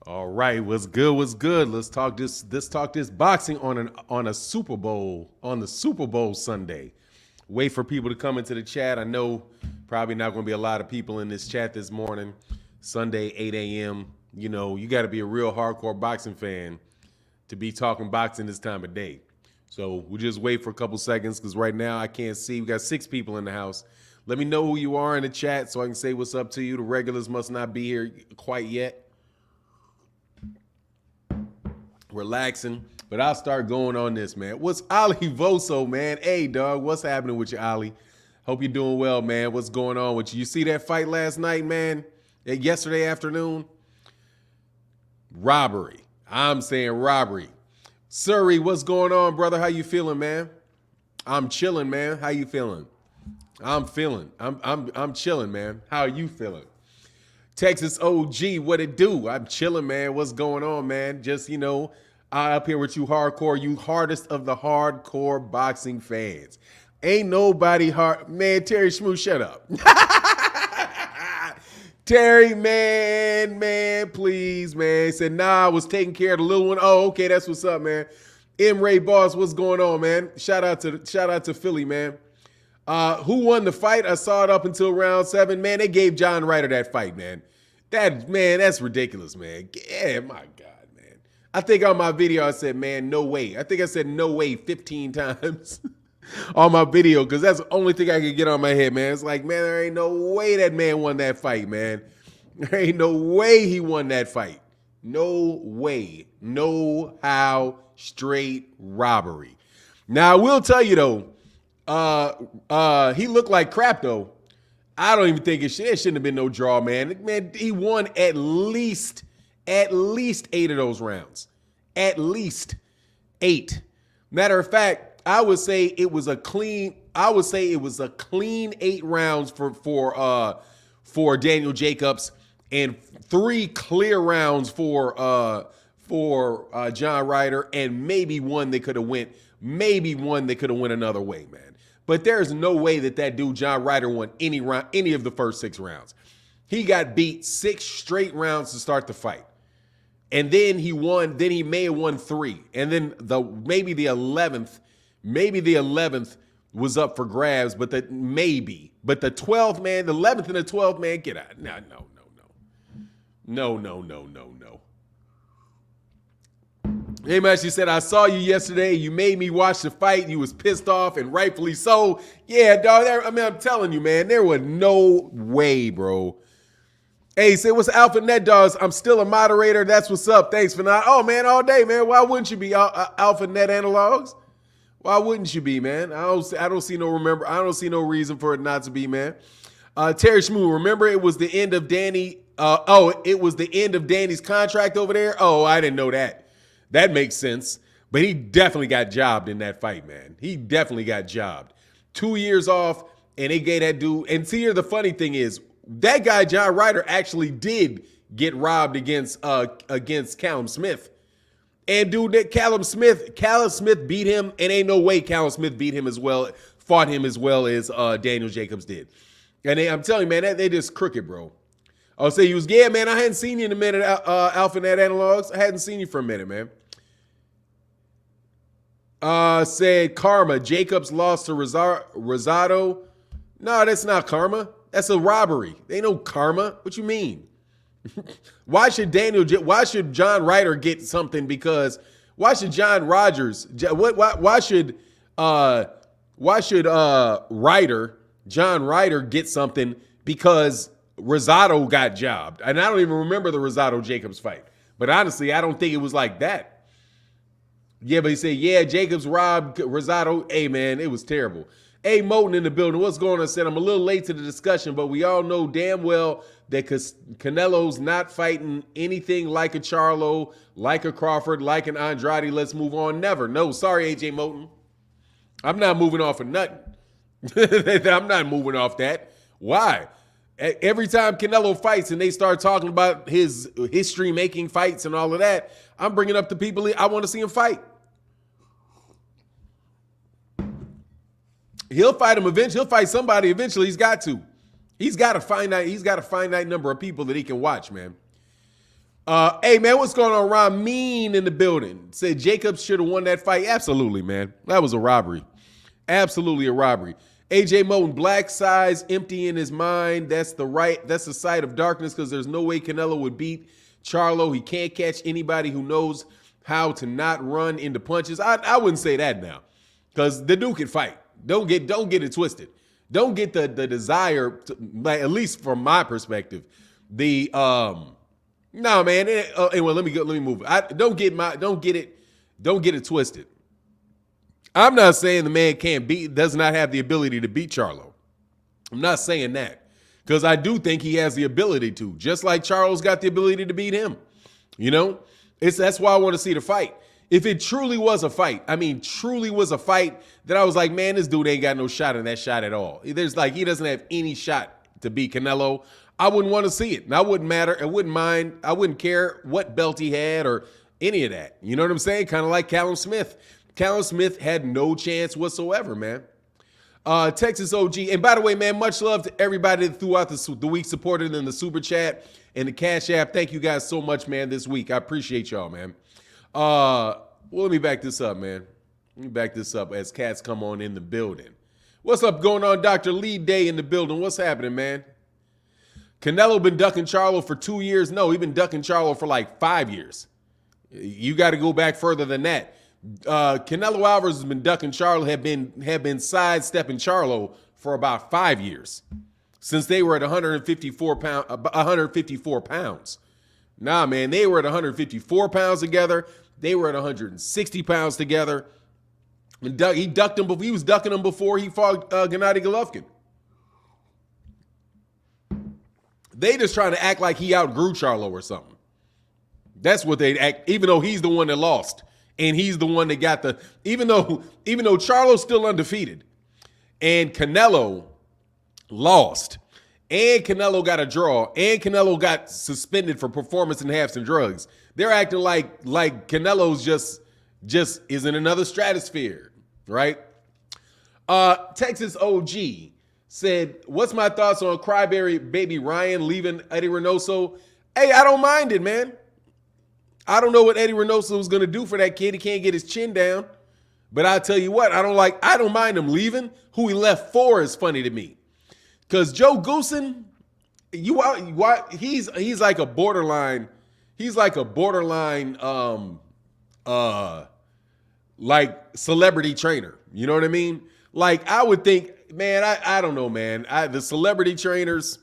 All right, what's good? What's good? Let's talk this. Let's talk this boxing on a Super Bowl on the Super Bowl Sunday. Wait for people to come into the chat. I know probably not going to be a lot of people in this chat this morning. Sunday, 8 a.m. You know, you got to be a real hardcore boxing fan to be talking boxing this time of day. So we'll just wait for a couple seconds because right now I can't see. We got 6 people in the house. Let me know who you are in the chat so I can say what's up to you. The regulars must not be here quite yet. Relaxing, but I'll start going on this, man. What's Ali Voso, man? Hey, dog, what's happening with you, Ali? Hope you're doing well, man. What's going on with you? You see that fight last night, man? Yesterday afternoon? Robbery. I'm saying robbery. Surrey, what's going on, brother? How you feeling, man? I'm chilling, man. How you feeling? I'm chilling, man. How are you feeling? Texas OG, what it do? I'm chilling, man. What's going on, man? Just, you know, I up here with you hardcore, you hardest of the hardcore boxing fans. Ain't nobody hard. Man, Terry Schmoo, shut up. Terry, man, please, man. He said, nah, I was taking care of the little one. Oh, okay, that's what's up, man. M. Ray Boss, what's going on, man? Shout out to Philly, man. Who won the fight? I saw it up until round 7. Man, they gave John Ryder that fight, man. That's ridiculous, man. Yeah, my God, man. I think on my video I said, man, no way. I think I said no way 15 times on my video because that's the only thing I could get on my head, man. It's like, man, there ain't no way that man won that fight, man. There ain't no way he won that fight. No way. No how. Straight robbery. Now, I will tell you, though, he looked like crap, though. I don't even think it shouldn't have been no draw, man. Man, he won at least 8 of those rounds. At least 8. Matter of fact, I would say it was a clean 8 rounds for Daniel Jacobs and 3 clear rounds for John Ryder, and maybe one they could have went another way, man. But there's no way that dude John Ryder won any of the first 6 rounds. He got beat 6 straight rounds to start the fight. And then he may have won 3. And then maybe the 11th was up for grabs, but the 12th, man, the 11th and the 12th, man, get out. No. Hey, man, she said, I saw you yesterday. You made me watch the fight. You was pissed off, and rightfully so. Yeah, dog. I'm telling you, man, there was no way, bro. Hey, say, what's Alpha Net, dogs? I'm still a moderator. That's what's up. Thanks for not. Oh, man, all day, man. Why wouldn't you be Alpha Net Analogs? Why wouldn't you be, man? I don't see no reason for it not to be, man. Terry Schmoo, remember it was the end of Danny. It was the end of Danny's contract over there. Oh, I didn't know that. That makes sense. But he definitely got jobbed in that fight, man. He definitely got jobbed. 2 years off, and they gave that dude. And see, here the funny thing is, that guy, John Ryder, actually did get robbed against Callum Smith. And dude, Callum Smith beat him, and ain't no way Callum Smith fought him as well as Daniel Jacobs did. And I'm telling you, man, they just crooked, bro. I'll say you was, yeah, man, I hadn't seen you in a minute, Alpha Net Analogs. I hadn't seen you for a minute, man. Said Karma. Jacobs lost to Rosado. No, that's not karma. That's a robbery. They ain't no karma. What you mean? Why should John Ryder get something? Because why should John Rogers? Why should John Ryder get something because Rosado got jobbed? And I don't even remember the Rosado Jacobs fight. But honestly, I don't think it was like that. Yeah, but he said, yeah, Jacobs robbed Rosado. Hey, man, it was terrible. Hey, Moten in the building. What's going on? I said, I'm a little late to the discussion, but we all know damn well that Canelo's not fighting anything like a Charlo, like a Crawford, like an Andrade. Let's move on. Never. No, sorry, AJ Moten. I'm not moving off of nothing. I'm not moving off that. Why? Every time Canelo fights and they start talking about his history-making fights and all of that, I'm bringing up the people I want to see him fight. He'll fight him eventually. He'll fight somebody eventually. He's got to. He's got a finite number of people that he can watch, man. Hey, man, what's going on? Ramin in the building. Said Jacobs should have won that fight. Absolutely, man. That was a robbery. Absolutely a robbery. AJ Moten, black size, empty in his mind. That's the sight of darkness because there's no way Canelo would beat Charlo. He can't catch anybody who knows how to not run into punches. I wouldn't say that now because the dude can fight. Don't get it twisted. Don't get the desire, to, like, at least from my perspective, no, man. Well, let me move. Don't get it twisted. I'm not saying the man does not have the ability to beat Charlo. I'm not saying that because I do think he has the ability to, just like Charlo's got the ability to beat him. You know, that's why I want to see the fight. If it truly was a fight, that I was like, man, this dude ain't got no shot in that shot at all. He doesn't have any shot to beat Canelo. I wouldn't want to see it. And I wouldn't matter. I wouldn't mind. I wouldn't care what belt he had or any of that. You know what I'm saying? Kind of like Callum Smith. Callum Smith had no chance whatsoever, man. Texas OG. And by the way, man, much love to everybody throughout the week supported in the Super Chat and the Cash App. Thank you guys so much, man, this week. I appreciate y'all, man. Well, let me back this up, man. Let me back this up as cats come on in the building. What's up going on, Dr. Lee Day in the building? What's happening, man? Canelo been ducking Charlo for 2 years? No, he been ducking Charlo for like 5 years. You got to go back further than that. Canelo Alvarez has been ducking Charlo, have been sidestepping Charlo for about 5 years since they were at 154 pounds. Nah, man, they were at 154 pounds together. They were at 160 pounds together. And he ducked him. He was ducking him before he fought Gennady Golovkin. They just trying to act like he outgrew Charlo or something. That's what they act, even though he's the one that lost. And he's the one that got even though Charlo's still undefeated and Canelo lost and Canelo got a draw and Canelo got suspended for performance enhancing drugs. They're acting like Canelo's just is in another stratosphere, right? Texas OG said, what's my thoughts on Cryberry Baby Ryan leaving Eddie Reynoso? Hey, I don't mind it, man. I don't know what Eddie Reynoso is going to do for that kid. He can't get his chin down. But I'll tell you what, I don't mind him leaving. Who he left for is funny to me. Because Joe Goosen, he's like a borderline, like celebrity trainer. You know what I mean? Like I would think, man, I don't know, man. The celebrity trainers,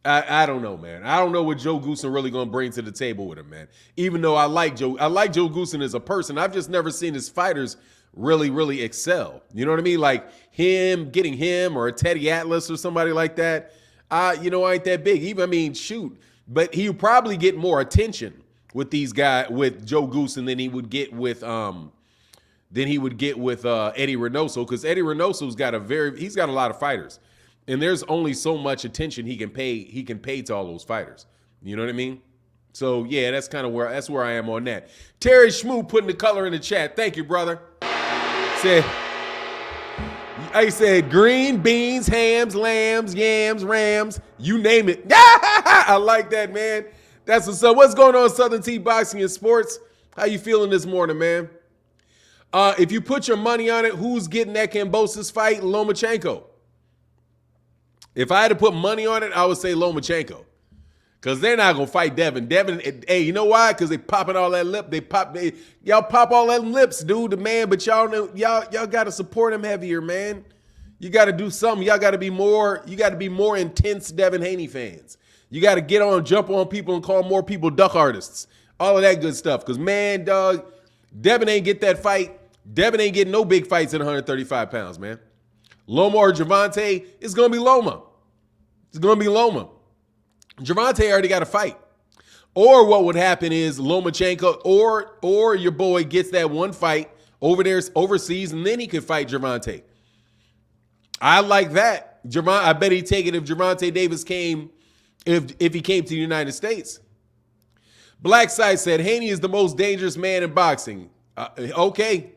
I don't know, man. I don't know what Joe Goosen really going to bring to the table with him, man. Even though I like Joe Goosen as a person. I've just never seen his fighters really, really excel. You know what I mean? Like getting him or a Teddy Atlas or somebody like that. I ain't that big. Shoot. But he'll probably get more attention with these guys, with Joe Goosen than he would get with Eddie Reynoso, because Eddie Reynoso's got he's got a lot of fighters. And there's only so much attention he can pay to all those fighters. You know what I mean? So yeah, that's where I am on that. Terry Schmoo putting the color in the chat. Thank you, brother. I said green beans, hams, lambs, yams, rams, you name it. I like that, man. That's what's up. What's going on, Southern T Boxing and Sports? How you feeling this morning, man? If you put your money on it, who's getting that Kambosos fight? Lomachenko. If I had to put money on it, I would say Lomachenko. Because they're not going to fight Devin. Hey, you know why? Because they popping all that lip. Y'all pop all that lips, dude, the man. But y'all got to support him heavier, man. You got to do something. Y'all got to be more intense Devin Haney fans. You got to jump on people and call more people duck artists. All of that good stuff. Because, man, dog, Devin ain't get that fight. Devin ain't getting no big fights at 135 pounds, man. Loma or Gervonta, it's going to be Loma. It's going to be Loma. Gervonta already got a fight. Or what would happen is Lomachenko or your boy gets that one fight over there overseas, and then he could fight Gervonta. I like that. I bet he'd take it if Gervonta Davis came, if he came to the United States. Blackside said, Haney is the most dangerous man in boxing. Okay.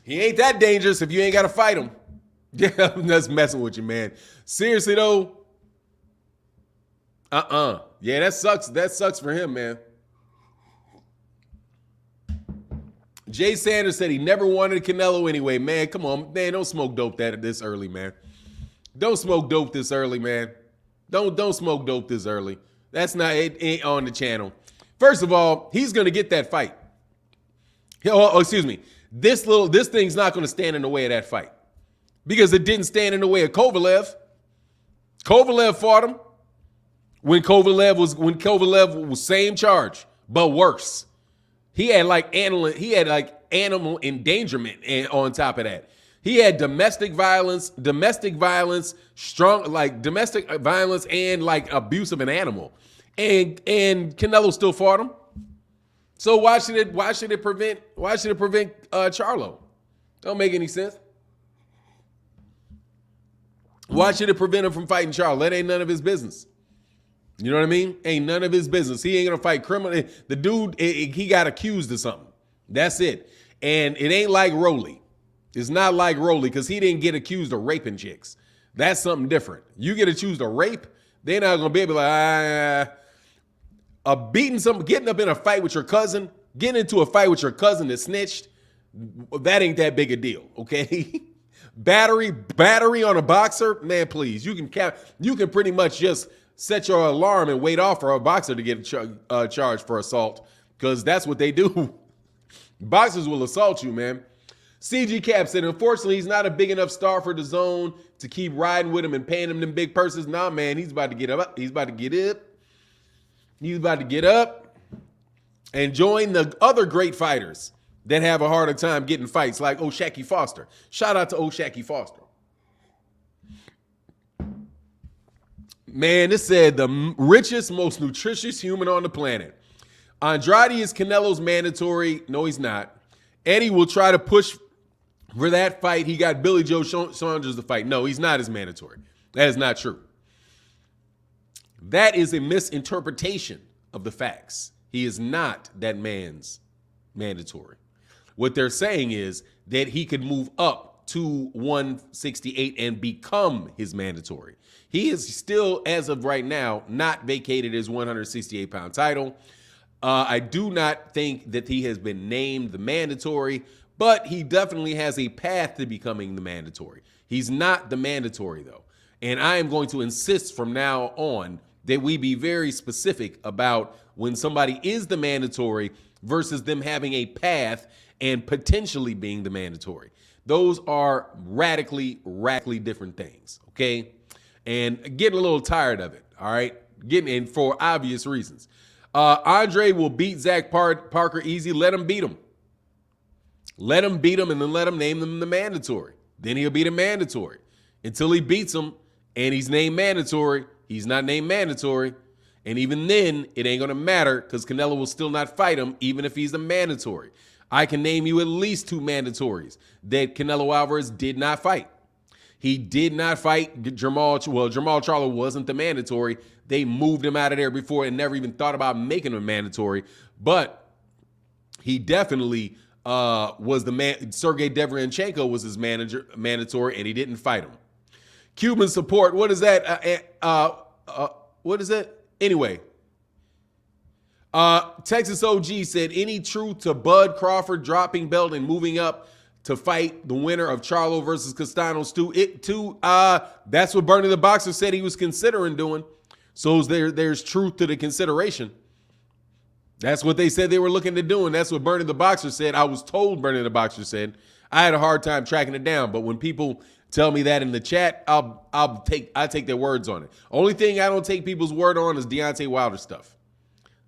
He ain't that dangerous if you ain't got to fight him. Yeah, I'm just messing with you, man. Seriously, though, Yeah, that sucks. That sucks for him, man. Jay Sanders said he never wanted Canelo anyway. Man, come on. Man, don't smoke dope this early, man. Don't smoke dope this early, man. Don't smoke dope this early. That's not, it ain't on the channel. First of all, he's going to get that fight. Oh, excuse me. This thing's not going to stand in the way of that fight. Because it didn't stand in the way of Kovalev. Kovalev fought him when Kovalev was same charge, but worse. He had like animal endangerment on top of that. He had domestic violence, domestic violence and like abuse of an animal. And Canelo still fought him. So why should it prevent Charlo? Don't make any sense. Why should it prevent him from fighting Charlo? That ain't none of his business. You know what I mean? Ain't none of his business. He ain't gonna fight criminal. The dude, he got accused of something. That's it. And it ain't like Rolly. It's not like Rolly because he didn't get accused of raping chicks. That's something different. You get accused of rape, they're not gonna be able to getting up in a fight with your cousin, getting into a fight with your cousin that snitched. That ain't that big a deal, okay? Battery on a boxer, man. Please, you can pretty much just set your alarm and wait off for a boxer to get charged for assault because that's what they do. Boxers will assault you, man. CG Cap said, unfortunately, he's not a big enough star for the zone to keep riding with him and paying him them big purses. Nah, man, he's about to get up. He's about to get up. He's about to get up and join the other great fighters that have a harder time getting fights, like O'Shaquie Foster. Shout out to O'Shaquie Foster. Man, this said the richest, most nutritious human on the planet. Andrade is Canelo's mandatory. No, he's not. Eddie will try to push for that fight. He got Billy Joe Saunders to fight. No, he's not his mandatory. That is not true. That is a misinterpretation of the facts. He is not that man's mandatory. What they're saying is that he could move up to 168 and become his mandatory. He is still, as of right now, not vacated his 168-pound title. I do not think that he has been named the mandatory, but he definitely has a path to becoming the mandatory. He's not the mandatory, though. And I am going to insist from now on that we be very specific about when somebody is the mandatory versus them having a path and potentially being the mandatory. Those are radically different things, okay? And getting a little tired of it, all right? Getting in for obvious reasons. Andre will beat Zach Parker easy. Let him beat him. Let him beat him and then let him name them the mandatory. Then he'll be the mandatory. Until he beats him and he's named mandatory, he's not named mandatory. And even then, it ain't going to matter because Canelo will still not fight him even if he's the mandatory. I can name you at least 2 mandatories that Canelo Alvarez did not fight. He did not fight Jermall. Well, Jermall Charlo wasn't the mandatory. They moved him out of there before and never even thought about making him mandatory. But he definitely was the man. Sergey Deverenchenko was his mandatory, and he didn't fight him. Cuban support. What is that? What is it? Anyway. Texas OG said, any truth to Bud Crawford dropping belt and moving up to fight the winner of Charlo versus Castanos too? That's what Bernie the Boxer said he was considering doing. So there's truth to the consideration. That's what they said they were looking to do, and that's what Bernie the Boxer said. I was told Bernie the Boxer said. I had a hard time tracking it down, but when people tell me that in the chat, I take their words on it. Only thing I don't take people's word on is Deontay Wilder stuff.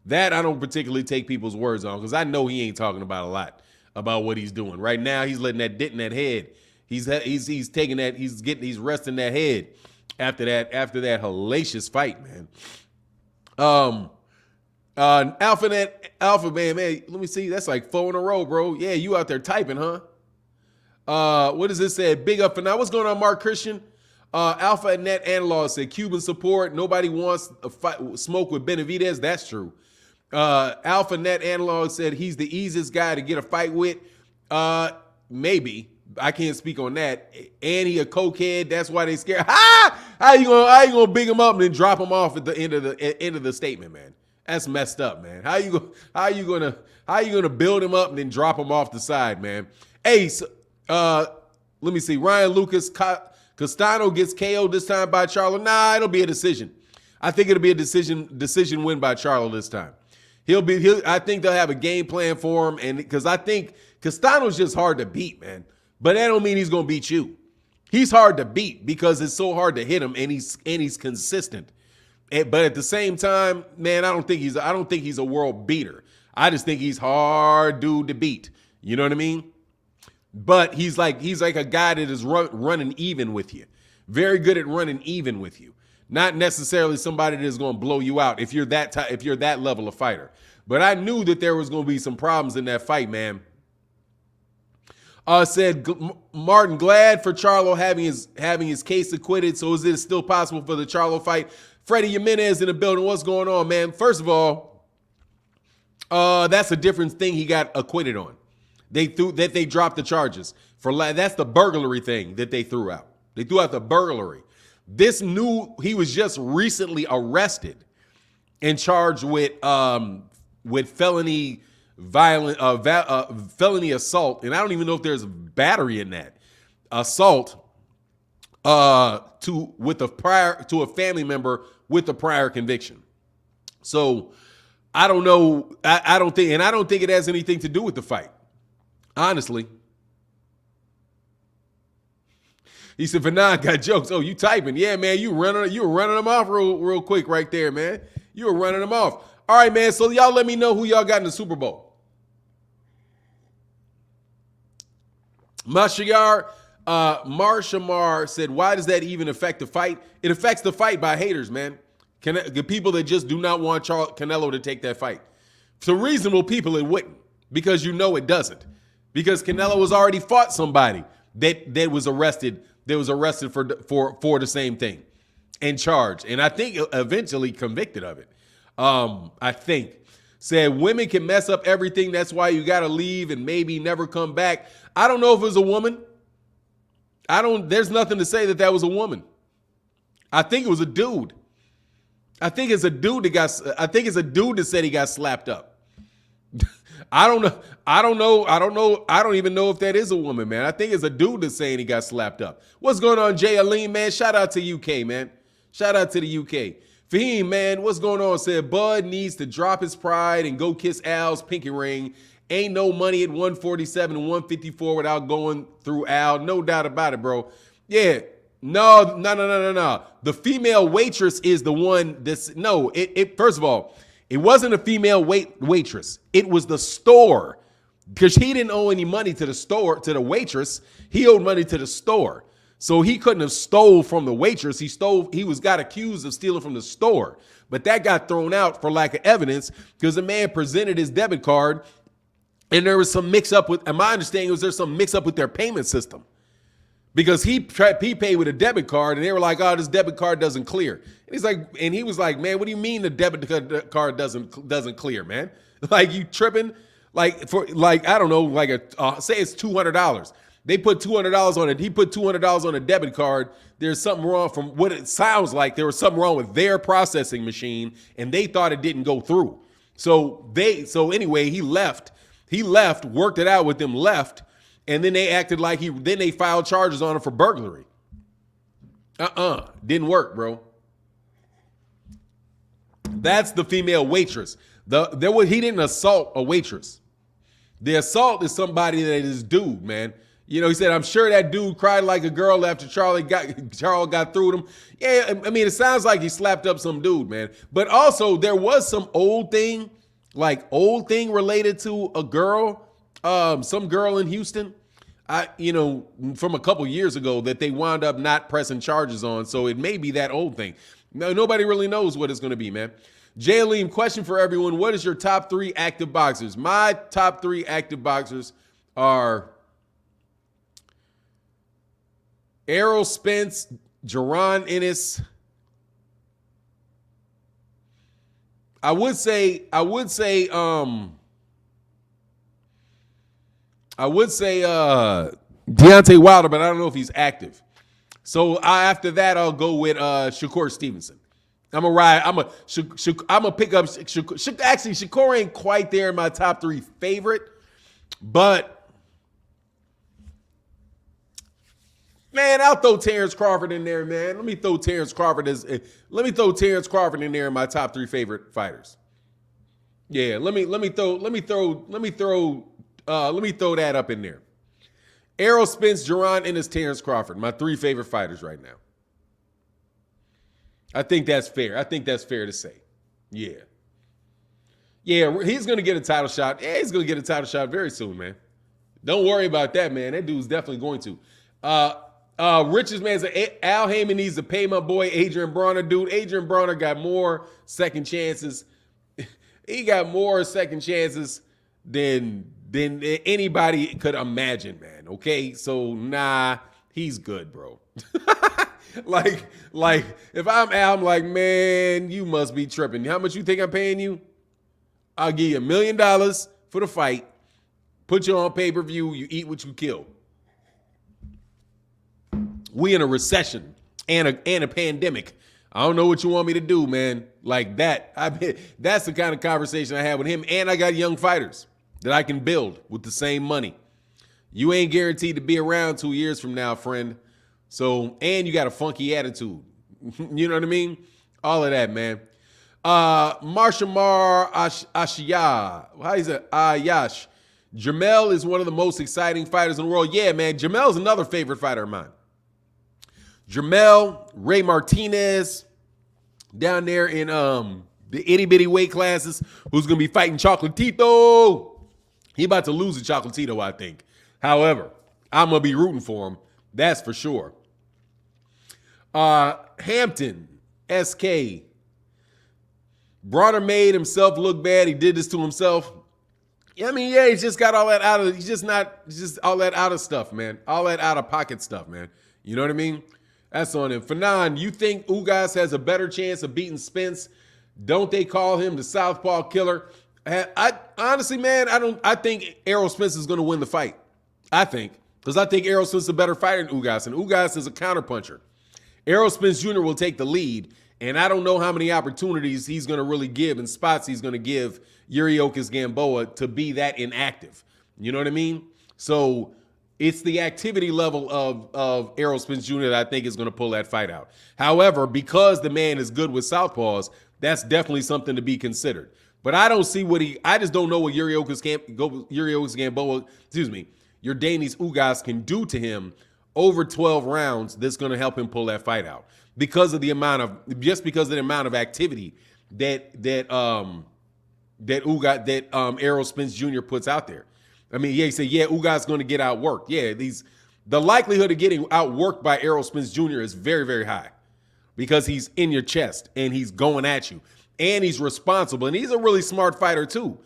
That I don't particularly take people's words on because I know he ain't talking about a lot about what he's doing. Right now, he's letting that dent in that head. He's taking that, he's resting that head after that hellacious fight, man. Alpha man, let me see. That's like 4 in a row, bro. Yeah, you out there typing, huh? What does this say? Big up for now. What's going on, Mark Christian? Alpha Net Analog said Cuban support. Nobody wants a fight, smoke with Benavidez. That's true. Alpha Net Analog said he's the easiest guy to get a fight with. Maybe. I can't speak on that. And he a cokehead. That's why they scared. How you gonna big him up and then drop him off at the end of the statement, man? That's messed up, man. How you gonna build him up and then drop him off the side, man? Hey, so, let me see. Ryan Lucas Castano gets KO'd this time by Charlo. Nah, it'll be a decision. I think it'll be a decision win by Charlo this time. I think they'll have a game plan for him, and because I think Castano's just hard to beat, man. But that don't mean he's gonna beat you. He's hard to beat because it's so hard to hit him, and he's consistent. But at the same time, man, I don't think he's a world beater. I just think he's hard dude to beat. You know what I mean? But he's like a guy that is running even with you. Very good at running even with you. Not necessarily somebody that's going to blow you out if you're that level of fighter. But I knew that there was going to be some problems in that fight, man. Said Martin, glad for Charlo having his case acquitted. So is it still possible for the Charlo fight? Freddie Jimenez in the building. What's going on, man? First of all, that's a different thing he got acquitted on. They dropped the charges for that's the burglary thing that they threw out. They threw out the burglary. He was just recently arrested and charged with felony felony assault, and I don't even know if there's battery in that assault to a family member with a prior conviction. So I don't know. I don't think it has anything to do with the fight. Honestly. He said, Fanon got jokes. Oh, you typing. Yeah, man, you were running them off real quick right there, man. You were running them off. All right, man, so y'all let me know who y'all got in the Super Bowl. Mashamar said, why does that even affect the fight? It affects the fight by haters, man. The people that just do not want Canelo to take that fight. To reasonable people, it wouldn't, because you know it doesn't. Because Canelo has already fought somebody that was arrested. That was arrested for the same thing and charged, and I think eventually convicted of it. I think said women can mess up everything. That's why you got to leave and maybe never come back. I don't know if it was a woman. There's nothing to say that was a woman. I think it was a dude. I think it's a dude that said he got slapped up. I don't know. I don't even know if that is a woman, man. I think it's a dude that's saying he got slapped up. What's going on, Jay Aline, man? Shout out to UK, man. Shout out to the UK. Fahim, man, what's going on? Said Bud needs to drop his pride and go kiss Al's pinky ring. Ain't no money at 147 and 154 without going through Al. No doubt about it, bro. Yeah. No. The female waitress is the one that's first of all, it wasn't a female waitress. It was the store, because he didn't owe any money to the store, to the waitress. He owed money to the store. So he couldn't have stole from the waitress. He got accused of stealing from the store. But that got thrown out for lack of evidence because the man presented his debit card and there was some mix up with, and my understanding was there's some mix up with their payment system. Because he paid with a debit card, and they were like, "Oh, this debit card doesn't clear." And he was like, "Man, what do you mean the debit card doesn't clear, man? Like, you tripping? I don't know, say it's $200. They put $200 on it. He put $200 on a debit card. There's something wrong from what it sounds like. There was something wrong with their processing machine, and they thought it didn't go through. So anyway, he left. He left, worked it out with them, left. And then they acted like then they filed charges on him for burglary. Didn't work, bro. That's the female waitress. He didn't assault a waitress. The assault is somebody that is dude, man. You know, he said, I'm sure that dude cried like a girl after Charlo got through with him. Yeah, I mean, it sounds like he slapped up some dude, man. But also, there was some old thing related to a girl, some girl in Houston, from a couple years ago that they wound up not pressing charges on. So it may be that old thing. No, nobody really knows what it's going to be, man. Jayleen, question for everyone. What is your top 3 active boxers? My top 3 active boxers are Errol Spence, Jaron Ennis. I would say Deontay Wilder, but I don't know if he's active. So after that, I'll go with Shakur Stevenson. I'm gonna ride. I'm gonna pick up Shakur. Actually, Shakur ain't quite there in my top 3 favorite, but man, I'll throw Terrence Crawford in there, man. Let me throw Terrence Crawford in there in my top 3 favorite fighters. Yeah, let me throw that up in there. Errol Spence, Jerron, and Terrence Crawford, my 3 favorite fighters right now. I think that's fair. I think that's fair to say. Yeah. Yeah, he's going to get a title shot. Yeah, he's going to get a title shot very soon, man. Don't worry about that, man. That dude's definitely going to. Rich's man said, Al Heyman needs to pay my boy Adrian Broner. Dude, Adrian Broner got more second chances. He got more second chances than anybody could imagine, man. Okay? So, nah, he's good, bro. like, if I'm Al, I'm like, man, you must be tripping. How much you think I'm paying you? I'll give you $1 million for the fight. Put you on pay-per-view. You eat what you kill. We in a recession and a pandemic. I don't know what you want me to do, man. Like that. That's the kind of conversation I had with him. And I got young fighters that I can build with the same money. You ain't guaranteed to be around 2 years from now, friend. So, and you got a funky attitude. You know what I mean? All of that, man. Marshamar Ashia. How is it? Ayash. Jermall is one of the most exciting fighters in the world. Yeah, man. Jermell's another favorite fighter of mine. Jermall, Ray Martinez, down there in the itty-bitty weight classes, who's going to be fighting Chocolatito. He about to lose to Chocolatito, I think. However, I'm going to be rooting for him. That's for sure. Hampton, SK. Broner made himself look bad. He did this to himself. I mean, yeah, he's just got all that out of, he's just all that out of stuff, man. All that out of pocket stuff, man. You know what I mean? That's on him. Fanon, you think Ugas has a better chance of beating Spence? Don't they call him the Southpaw Killer? I honestly, man, I think Errol Spence is going to win the fight. I think. Because I think Errol Spence is a better fighter than Ugas, and Ugas is a counterpuncher. Errol Spence Jr. will take the lead, and I don't know how many opportunities he's going to really give and spots he's going to give Ugas Gamboa to be that inactive. You know what I mean? So it's the activity level of Errol Spence Jr. that I think is going to pull that fight out. However, because the man is good with southpaws, that's definitely something to be considered. But I don't see I just don't know what Ugas Gamboa, Yordenis Ugas can do to him over 12 rounds that's going to help him pull that fight out. Because of the amount of activity that Errol Spence Jr. puts out there. I mean, yeah, you say, yeah, Ugas going to get outworked. Yeah, the likelihood of getting outworked by Errol Spence Jr. is very, very high because he's in your chest and he's going at you and he's responsible and he's a really smart fighter too.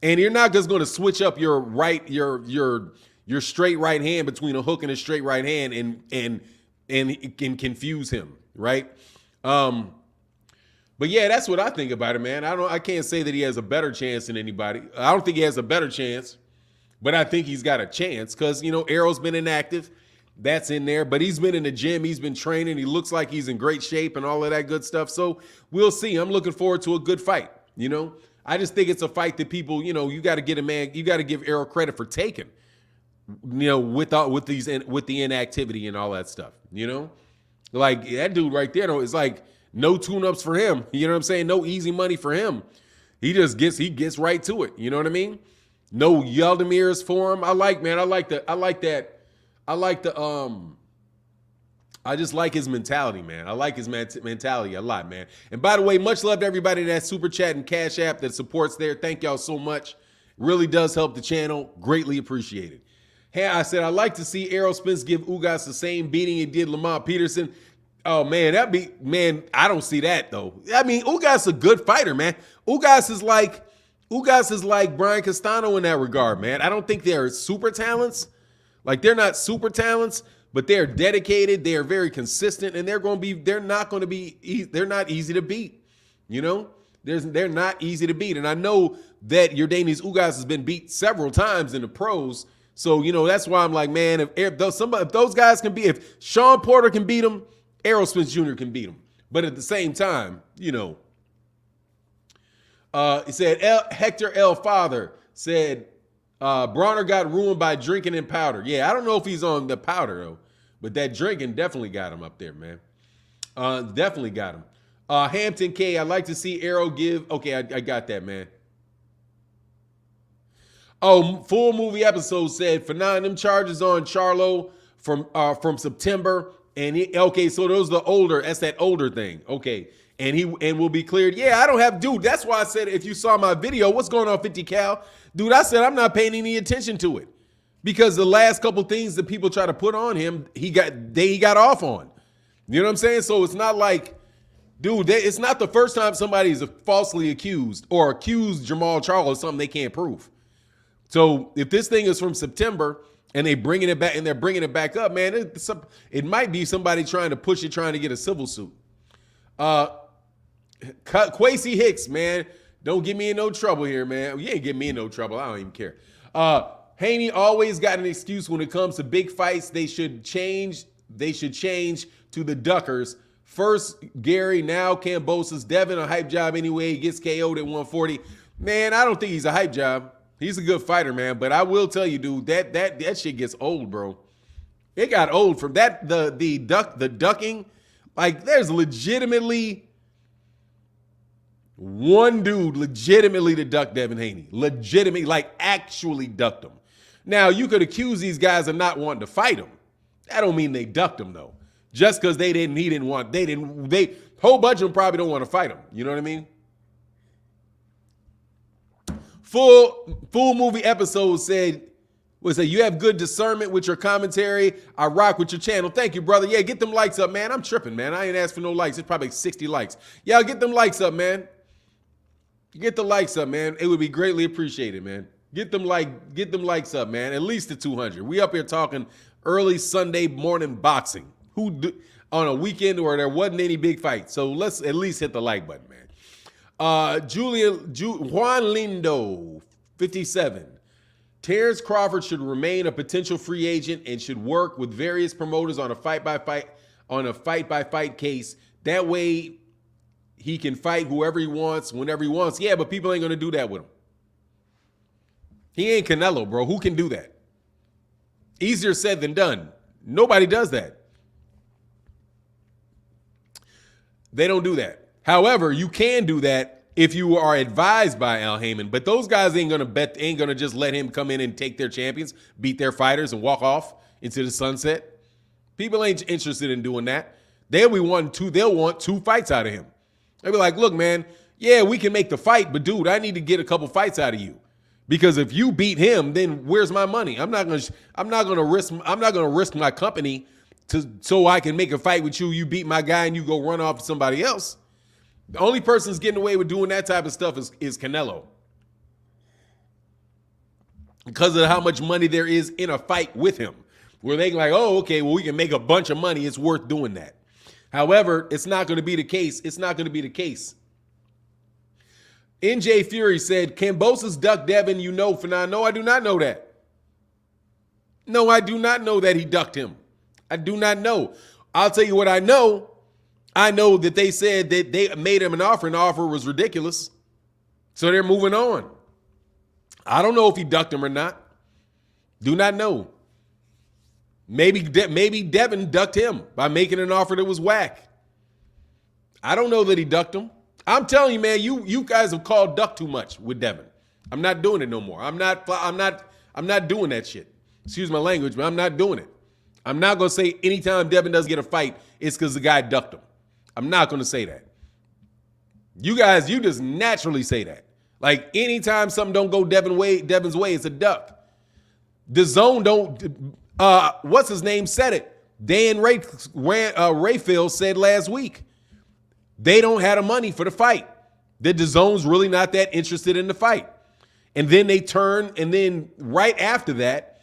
And you're not just going to switch up your straight right hand between a hook and a straight right hand and it can confuse him, right? But yeah, that's what I think about it, man. I can't say that he has a better chance than anybody. I don't think he has a better chance. But I think he's got a chance because, Errol's been inactive. That's in there. But he's been in the gym. He's been training. He looks like he's in great shape and all of that good stuff. So we'll see. I'm looking forward to a good fight. I just think it's a fight that people, you got to get a man. You got to give Errol credit for taking, with the inactivity and all that stuff, Like that dude right there, though, is like no tune-ups for him. You know what I'm saying? No easy money for him. He gets right to it. You know what I mean? No Yeldimir's for him. I just like his mentality, man. I like his mentality a lot, man. And by the way, much love to everybody that Super Chat and Cash App that supports there. Thank y'all so much. Really does help the channel. Greatly appreciated. Hey, I said, I'd like to see Errol Spence give Ugas the same beating he did Lamont Peterson. Oh, man, I don't see that, though. I mean, Ugas is a good fighter, man. Ugas is like Brian Castano in that regard, man. I don't think they're super talents. Like, they're not super talents, but they're dedicated. They are very consistent, and they're not easy to beat. They're not easy to beat. And I know that Yordenis Ugas has been beat several times in the pros. So, that's why I'm like, man, if those guys can if Sean Porter can beat him, Errol Spence Jr. can beat him. But at the same time, he said, Hector L. Father said, Broner got ruined by drinking and powder. Yeah, I don't know if he's on the powder, though. But that drinking definitely got him up there, man. Definitely got him. Hampton K, I'd like to see Errol give. Okay, I got that, man. Oh, full movie episode said, for now, them charges on Charlo from September. And so those are the older, that's that older thing. Okay. And will be cleared. Yeah, I don't have, dude. That's why I said, if you saw my video, what's going on, 50 Cal? Dude, I said I'm not paying any attention to it. Because the last couple things that people try to put on him, he got off on. You know what I'm saying? So it's not like, dude, it's not the first time somebody is falsely accused or accused Jermall Charlo of something they can't prove. So if this thing is from September and they're bringing it back up, man, it might be somebody trying to push it, trying to get a civil suit. Quasi Hicks, man, don't get me in no trouble here, man. You ain't get me in no trouble. I don't even care. Haney always got an excuse when it comes to big fights. They should change to the Duckers. First Gary, now Kambosos. Devin a hype job anyway. He gets KO'd at 140. Man, I don't think he's a hype job. He's a good fighter, man. But I will tell you, dude, that shit gets old, bro. It got old from that the ducking. Like, there's legitimately one dude legitimately to duck Devin Haney. Legitimately, like actually ducked him. Now, you could accuse these guys of not wanting to fight him. That don't mean they ducked him, though. Just because they whole bunch of them probably don't want to fight him. You know what I mean? Full movie episode said, you have good discernment with your commentary. I rock with your channel. Thank you, brother. Yeah, get them likes up, man. I'm tripping, man. I ain't asked for no likes. It's probably 60 likes. Y'all get them likes up, man. Get the likes up, man. It would be greatly appreciated, man. Get them likes up, man. At least to 200. We up here talking early Sunday morning boxing. On a weekend where there wasn't any big fights. So let's at least hit the like button, man. Juan Lindo, 57. Terrence Crawford should remain a potential free agent and should work with various promoters on a fight-by-fight case. That way he can fight whoever he wants, whenever he wants. Yeah, but people ain't going to do that with him. He ain't Canelo, bro. Who can do that? Easier said than done. Nobody does that. They don't do that. However, you can do that if you are advised by Al Heyman. But those guys ain't gonna just let him come in and take their champions, beat their fighters, and walk off into the sunset. People ain't interested in doing that. They'll want two fights out of him. They'll be like, look, man, yeah, we can make the fight, but dude, I need to get a couple fights out of you. Because if you beat him, then where's my money? I'm not gonna risk my company so I can make a fight with you. You beat my guy and you go run off to somebody else. The only person that's getting away with doing that type of stuff is Canelo. Because of how much money there is in a fight with him. Where they like, oh, okay, well, we can make a bunch of money. It's worth doing that. However, it's not going to be the case. It's not going to be the case. NJ Fury said, Kambosos ducked Devin, for now. No, I do not know that. No, I do not know that he ducked him. I do not know. I'll tell you what I know. I know that they said that they made him an offer, and the offer was ridiculous. So they're moving on. I don't know if he ducked him or not. Do not know. Maybe Devin ducked him by making an offer that was whack. I don't know that he ducked him. I'm telling you, man, you guys have called duck too much with Devin. I'm not doing it no more. I'm not doing that shit. Excuse my language, but I'm not doing it. I'm not going to say anytime Devin does get a fight, it's because the guy ducked him. I'm not going to say that. You guys, you just naturally say that. Like, anytime something don't go Devin's way, it's a duck. The zone don't, what's his name said it. Dan Rayfield said last week. They don't have the money for the fight. The zone's really not that interested in the fight. And then they turn, and then right after that,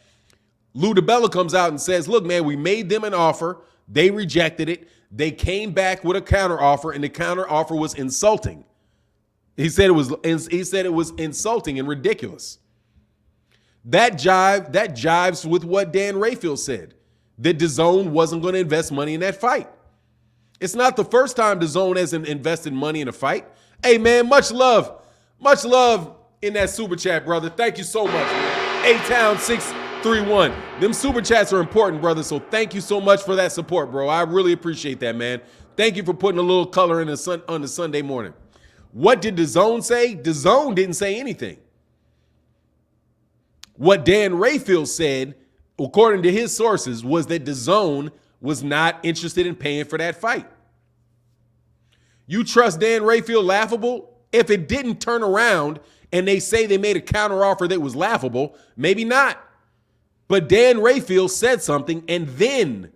Lou DiBella comes out and says, look, man, we made them an offer. They rejected it. They came back with a counter offer, and the counter offer was insulting. He said it was insulting and ridiculous. That jives with what Dan Rayfield said, that DAZN wasn't going to invest money in that fight. It's not the first time DAZN hasn't invested money in a fight. Hey, man, much love in that super chat, brother. Thank you so much, man. A-Town 631. Them super chats are important, brother, so thank you so much for that support, bro. I really appreciate that, man. Thank you for putting a little color in on the Sunday morning. What did DAZN say? DAZN didn't say anything. What Dan Rayfield said, according to his sources, was that DAZN was not interested in paying for that fight. You trust Dan Rayfield laughable? If it didn't turn around and they say they made a counteroffer that was laughable, maybe not. But Dan Rayfield said something, and then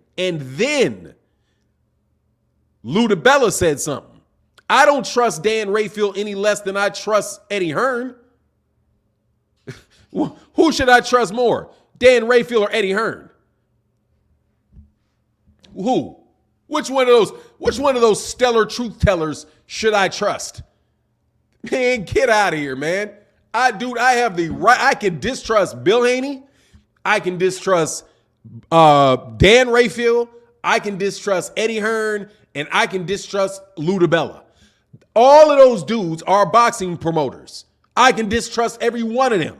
Lou DiBella said something. I don't trust Dan Rayfield any less than I trust Eddie Hearn. Who should I trust more, Dan Rayfield or Eddie Hearn? Who? Which one of those stellar truth tellers should I trust? Man, get out of here, man. I have the right. I can distrust Bill Haney. I can distrust Dan Rayfield. I can distrust Eddie Hearn, and I can distrust Lou DiBella. All of those dudes are boxing promoters. I can distrust every one of them.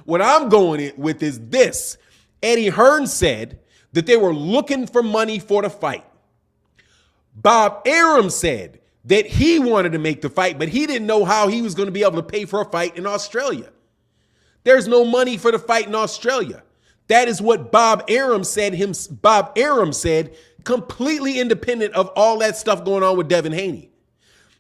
What I'm going with is this. Eddie Hearn said that they were looking for money for the fight. Bob Arum said that he wanted to make the fight, but he didn't know how he was going to be able to pay for a fight in Australia. There's no money for the fight in Australia. That is what Bob Arum said. Bob Arum said, completely independent of all that stuff going on with Devin Haney.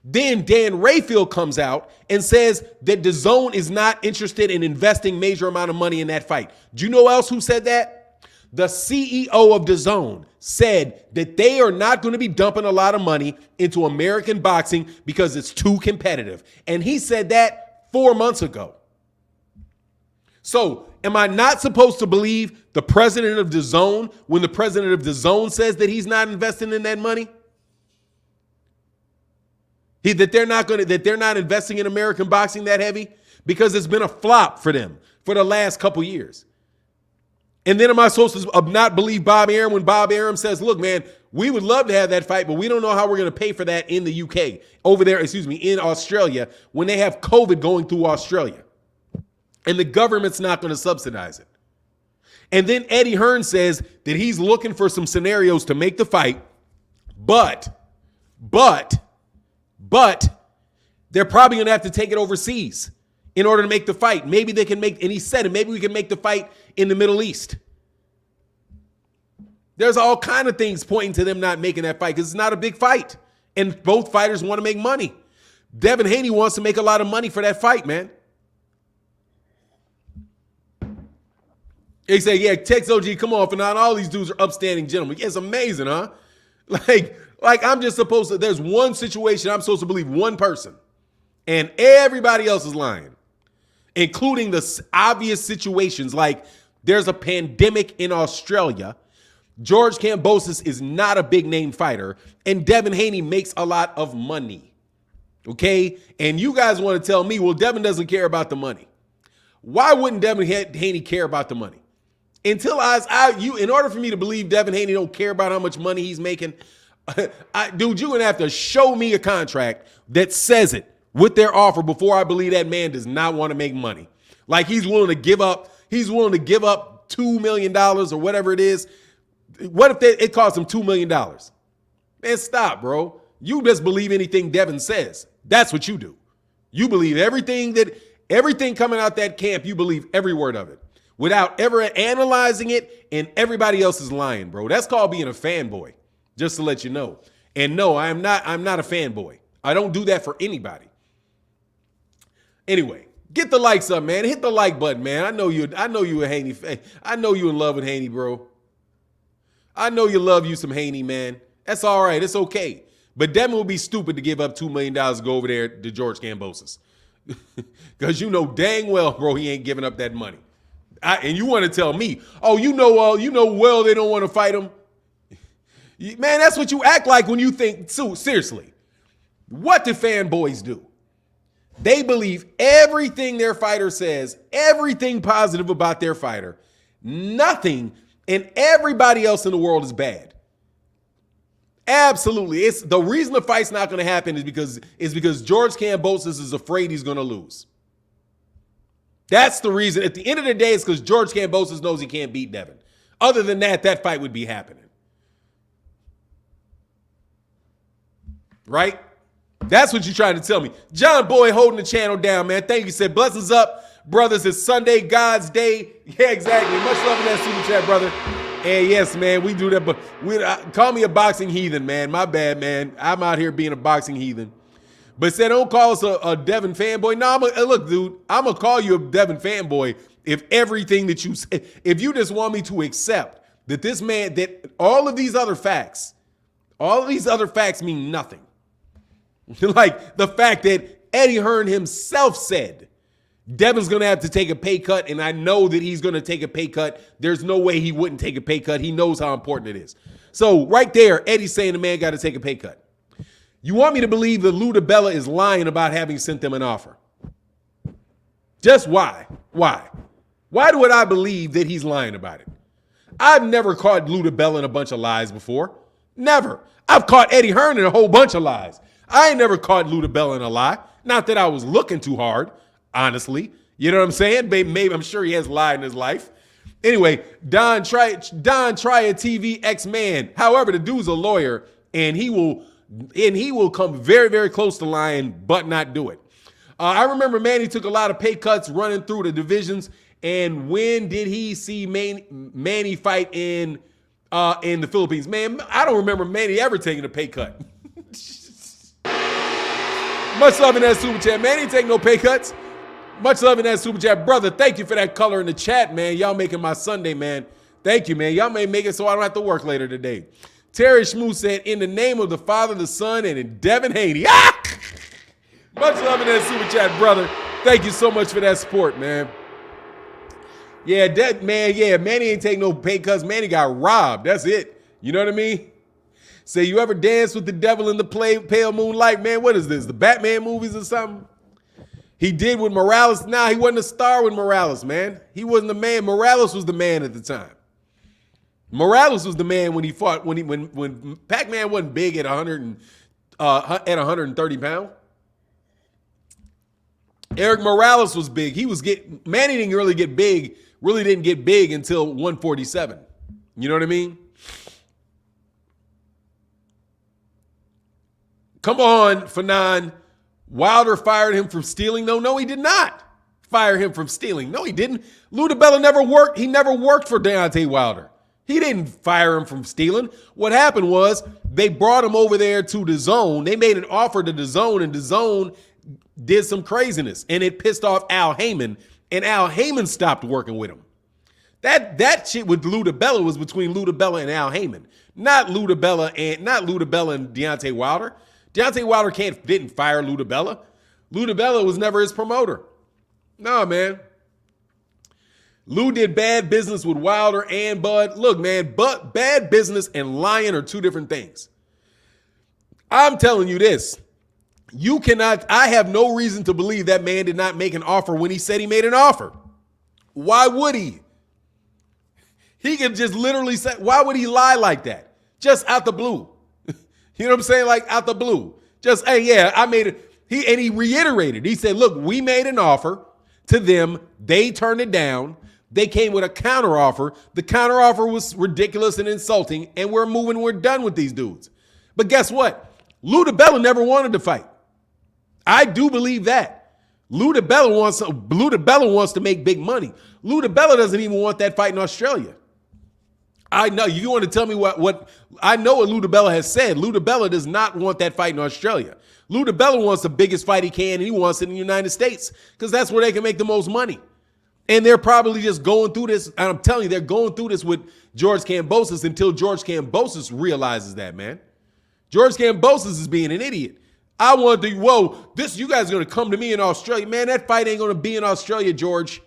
Then Dan Rayfield comes out and says that DAZN is not interested in investing major amount of money in that fight. Do you know else who said that? The CEO of DAZN said that they are not going to be dumping a lot of money into American boxing because it's too competitive. And he said that 4 months ago. So am I not supposed to believe the president of DAZN when the president of DAZN says that he's not investing in that money? That they're not investing in American boxing that heavy because it's been a flop for them for the last couple years. And then am I supposed to not believe Bob Arum when Bob Arum says, look, man, we would love to have that fight, but we don't know how we're going to pay for that in the UK, in Australia, when they have COVID going through Australia. And the government's not going to subsidize it. And then Eddie Hearn says that he's looking for some scenarios to make the fight, but they're probably going to have to take it overseas in order to make the fight. Maybe they can make, and he said, maybe we can make the fight in the Middle East. There's all kind of things pointing to them not making that fight because it's not a big fight. And both fighters want to make money. Devin Haney wants to make a lot of money for that fight, man. They say, yeah, Tex OG, come on, for now, all these dudes are upstanding gentlemen. Yeah, it's amazing, huh? Like I'm just supposed to, there's one situation I'm supposed to believe one person, and everybody else is lying, including the obvious situations like there's a pandemic in Australia. George Kambosos is not a big name fighter, and Devin Haney makes a lot of money. Okay? And you guys want to tell me, well, Devin doesn't care about the money. Why wouldn't Devin Haney care about the money? Until in order for me to believe Devin Haney don't care about how much money he's making, dude, you're going to have to show me a contract that says it with their offer before I believe that man does not want to make money. Like he's willing to give up $2 million or whatever it is. What if it costs him $2 million? Man, stop, bro. You just believe anything Devin says. That's what you do. You believe everything coming out that camp, you believe every word of it without ever analyzing it, and everybody else is lying, bro. That's called being a fanboy, just to let you know. And no, I'm not a fanboy. I don't do that for anybody. Anyway, get the likes up, man. Hit the like button, man. I know you a Haney fan. I know you in love with Haney, bro. I know you love you some Haney, man. That's all right. It's okay. But Devin would be stupid to give up $2 million to go over there to George Kambosos. Because you know dang well, bro, he ain't giving up that money. And you want to tell me, oh, you know well they don't want to fight him. Man, that's what you act like when you think, seriously. What do fanboys do? They believe everything their fighter says, everything positive about their fighter, nothing, and everybody else in the world is bad. Absolutely. It's the reason the fight's not going to happen is because George Kambosos is afraid he's going to lose. That's the reason. At the end of the day, it's because George Kambosos knows he can't beat Devin. Other than that, that fight would be happening. Right? That's what you're trying to tell me. John Boy holding the channel down, man. Thank you. Said, blessings up, brothers. It's Sunday, God's day. Yeah, exactly. Much love in that super chat, brother. And yes, man, we do that. But call me a boxing heathen, man. My bad, man. I'm out here being a boxing heathen. But said, don't call us a Devin fanboy. No, look, dude, I'm going to call you a Devin fanboy if everything that you say, if you just want me to accept that this man, that all of these other facts mean nothing. Like the fact that Eddie Hearn himself said Devin's going to have to take a pay cut, and I know that he's going to take a pay cut. There's no way he wouldn't take a pay cut. He knows how important it is. So right there, Eddie's saying the man got to take a pay cut. You want me to believe that Lou DiBella is lying about having sent them an offer? Just why? Why? Why would I believe that he's lying about it? I've never caught Lou DiBella in a bunch of lies before. Never. I've caught Eddie Hearn in a whole bunch of lies. I ain't never caught Lou DiBella in a lie. Not that I was looking too hard, honestly. You know what I'm saying? Maybe I'm sure he has lied in his life. Anyway, Don Try a TV X-Man. However, the dude's a lawyer, and he will come very, very close to lying, but not do it. I remember Manny took a lot of pay cuts running through the divisions. And when did he see Manny fight in the Philippines? Man, I don't remember Manny ever taking a pay cut. Much love in that super chat. Manny ain't taking no pay cuts. Much love in that super chat. Brother, thank you for that color in the chat, man. Y'all making my Sunday, man. Thank you, man. Y'all may make it so I don't have to work later today. Terry Schmoo said, in the name of the Father, the Son, and in Devin Haney. Ah! Much love in that super chat, brother. Thank you so much for that support, man. Yeah, Manny ain't taking no pay cuts. Manny got robbed. That's it. You know what I mean? Say, you ever dance with the devil in the pale moonlight? Man, what is this? The Batman movies or something? He did with Morales. Nah, he wasn't a star with Morales, man. He wasn't the man. Morales was the man at the time. Morales was the man when he fought, when Pac-Man wasn't big at 130 pounds. Eric Morales was big. Manny didn't really get big until 147. You know what I mean? Come on, Fanon. Wilder fired him from stealing. No, he did not fire him from stealing. No, he didn't. Lou DiBella never worked. He never worked for Deontay Wilder. He didn't fire him from stealing. What happened was they brought him over there to DAZN. They made an offer to DAZN, and DAZN did some craziness, and it pissed off Al Heyman, and Al Heyman stopped working with him. That shit with Lou DiBella was between Lou DiBella and Al Heyman, not Lou DiBella and Deontay Wilder. Deontay Wilder didn't fire Lou DiBella. Lou DiBella was never his promoter. No, man. Lou did bad business with Wilder and Bud. Look, man, but bad business and lying are two different things. I'm telling you this. You cannot, I have no reason to believe that man did not make an offer when he said he made an offer. Why would he? He could just literally say, why would he lie like that? Just out the blue. You know what I'm saying? Like out the blue. Just, hey, yeah, I made it. He reiterated. He said, look, we made an offer to them. They turned it down. They came with a counteroffer. The counteroffer was ridiculous and insulting, and we're done with these dudes. But guess what? Lou DiBella never wanted to fight. I do believe that. Lou DiBella wants to make big money. Lou DiBella doesn't even want that fight in Australia. I know. You want to tell me what I know what Lou DiBella has said. Lou DiBella does not want that fight in Australia. Lou DiBella wants the biggest fight he can, and he wants it in the United States because that's where they can make the most money. And they're probably just going through this. And I'm telling you, they're going through this with George Kambosos until George Kambosos realizes that, man. George Kambosos is being an idiot. I want to, you guys are going to come to me in Australia. Man, that fight ain't going to be in Australia, George.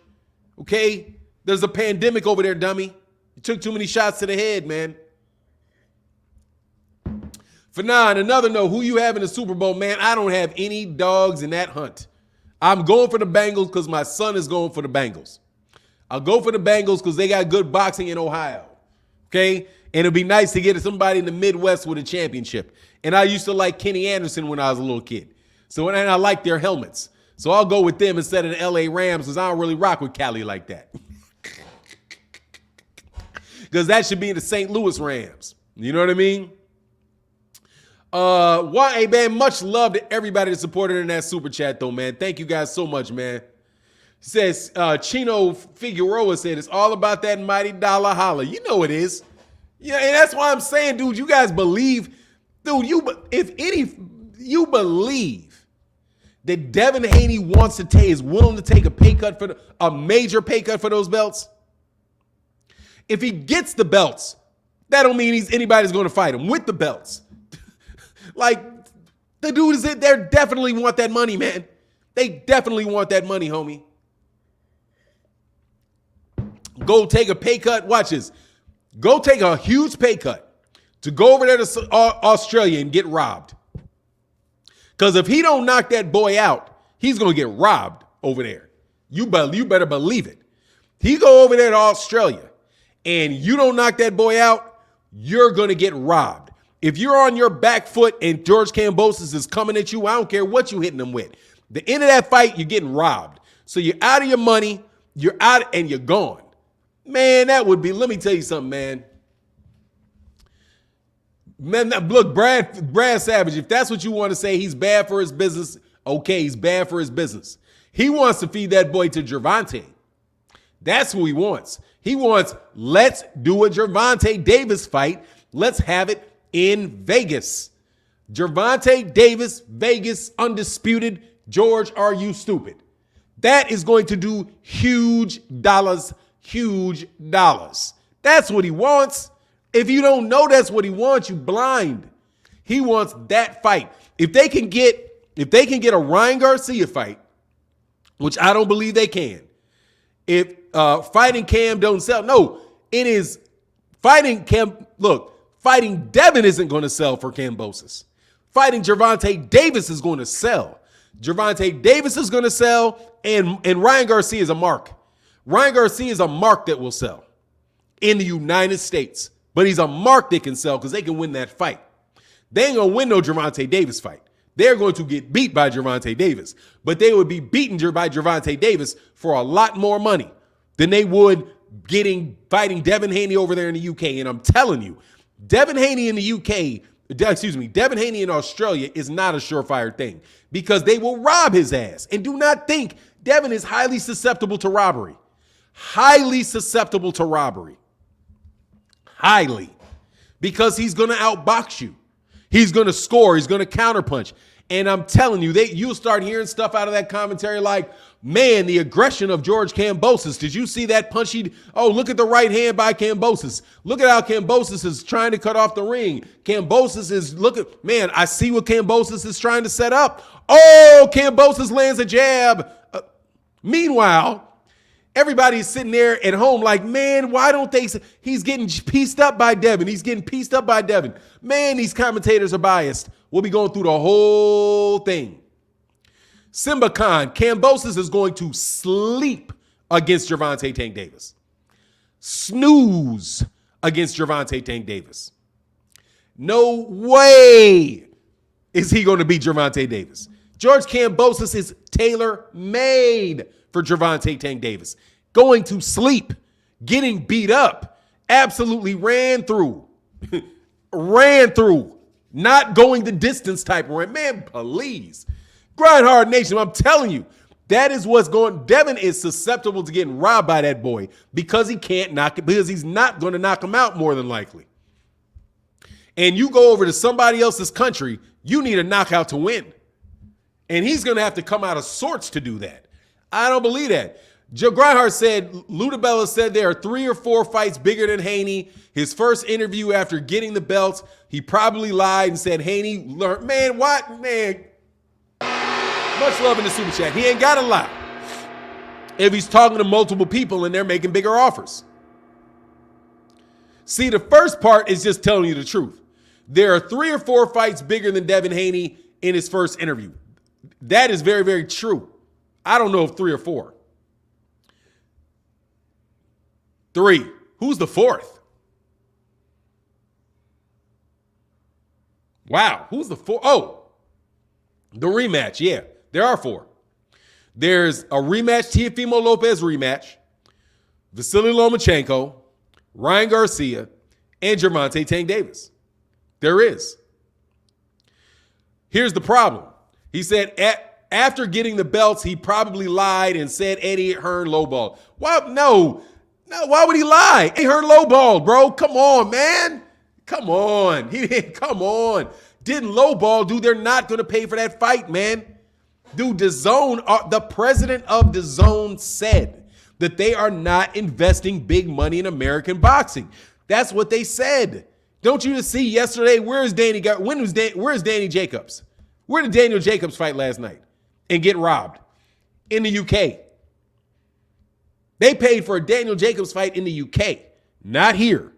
Okay? There's a pandemic over there, dummy. You took too many shots to the head, man. For nine, another note, who you have in the Super Bowl, man? I don't have any dogs in that hunt. I'm going for the Bengals because my son is going for the Bengals. I'll go for the Bengals because they got good boxing in Ohio. Okay? And it'd be nice to get somebody in the Midwest with a championship. And I used to like Kenny Anderson when I was a little kid. So and I like their helmets. So I'll go with them instead of the LA Rams because I don't really rock with Cali like that. Because that should be the St. Louis Rams. You know what I mean? Hey, man, much love to everybody that supported in that super chat, though, man. Thank you guys so much, man. Says Chino Figueroa said it's all about that mighty dollar holla. You know it is. Yeah, and that's why I'm saying, dude, you guys believe, dude, you believe that Devin Haney is willing to take a pay cut a major pay cut for those belts? If he gets the belts, that don't mean anybody's going to fight him with the belts. Like, the dude they definitely want that money, man. They definitely want that money, homie. Go take a pay cut. Watch this. Go take a huge pay cut to go over there to Australia and get robbed. Because if he don't knock that boy out, he's going to get robbed over there. You better believe it. He go over there to Australia and you don't knock that boy out, you're going to get robbed. If you're on your back foot and George Kambosos is coming at you, I don't care what you're hitting him with. The end of that fight, you're getting robbed. So you're out of your money, you're out and you're gone. Man, that would be, let me tell you something, man. Man, look, Brad Savage, if that's what you want to say, he's bad for his business, okay, he's bad for his business. He wants to feed that boy to Gervonta. That's who he wants. He wants, let's do a Gervonta Davis fight. Let's have it in Vegas. Gervonta Davis, Vegas, undisputed. George, are you stupid? That is going to do huge dollars, huge dollars. That's what he wants. If you don't know that's what he wants, you blind. He wants that fight. If they can get a Ryan Garcia fight, which I don't believe they can. If fighting Cam don't sell, no, it is fighting Cam. Look, fighting Devin isn't going to sell for Kambosos. Fighting Gervonta Davis is going to sell. Gervonta Davis is going to sell, and Ryan Garcia is a mark. Ryan Garcia is a mark that will sell in the United States, but he's a mark that can sell because they can win that fight. They ain't going to win no Gervonta Davis fight. They're going to get beat by Gervonta Davis, but they would be beaten by Gervonta Davis for a lot more money than they would fighting Devin Haney over there in the UK. And I'm telling you, Devin Haney in the UK, Devin Haney in Australia is not a surefire thing because they will rob his ass. And do not think Devin is highly susceptible to robbery. Highly susceptible to robbery. Highly. Because he's going to outbox you. He's going to score. He's going to counterpunch. And I'm telling you, you'll start hearing stuff out of that commentary like, man, the aggression of George Kambosos. Did you see that punch? Look at the right hand by Kambosos. Look at how Kambosos is trying to cut off the ring. Kambosos is, man, I see what Kambosos is trying to set up. Oh, Kambosos lands a jab. Meanwhile, everybody's sitting there at home like, man, why don't they? He's getting pieced up by Devin. He's getting pieced up by Devin. Man, these commentators are biased. We'll be going through the whole thing. Simba Khan, Kambosos is going to sleep against Gervonta Tank Davis. Snooze against Gervonta Tank Davis. No way is he going to beat Gervonta Davis. George Kambosos is tailor-made for Gervonta Tank Davis. Going to sleep, getting beat up, absolutely ran through, not going the distance type of run. Man, please. Grind Hard Nation, I'm telling you, that is what's going. Devin is susceptible to getting robbed by that boy because he's not going to knock him out more than likely. And you go over to somebody else's country, you need a knockout to win. And he's going to have to come out of sorts to do that. I don't believe that. Joe Grindhard said, Ludabella said there are 3 or 4 fights bigger than Haney. His first interview after getting the belts, he probably lied and said Haney learned. Man, what? Man. Much love in the super chat. He ain't got to lie if he's talking to multiple people and they're making bigger offers. See, the first part is just telling you the truth. There are 3 or 4 fights bigger than Devin Haney in his first interview. That is very, very true. I don't know if 3 or 4. 3. Who's the 4th? Wow. Who's the 4th? Oh, the rematch. Yeah, there are 4. There's a rematch, Teofimo Lopez rematch, Vasily Lomachenko, Ryan Garcia, and Gervonta Tank Davis. There is. Here's the problem. He said after getting the belts, he probably lied and said Eddie Hearn lowballed. Why? No. Why would he lie? Eddie Hearn lowballed, bro. Come on, man. Come on. He didn't. Come on. Didn't lowball, dude. They're not going to pay for that fight, man. Dude, the president of DAZN said that they are not investing big money in American boxing. That's what they said. Don't you just see yesterday? Where's Danny Jacobs? Where did Daniel Jacobs fight last night and get robbed? In the UK. They paid for a Daniel Jacobs fight in the UK, not here.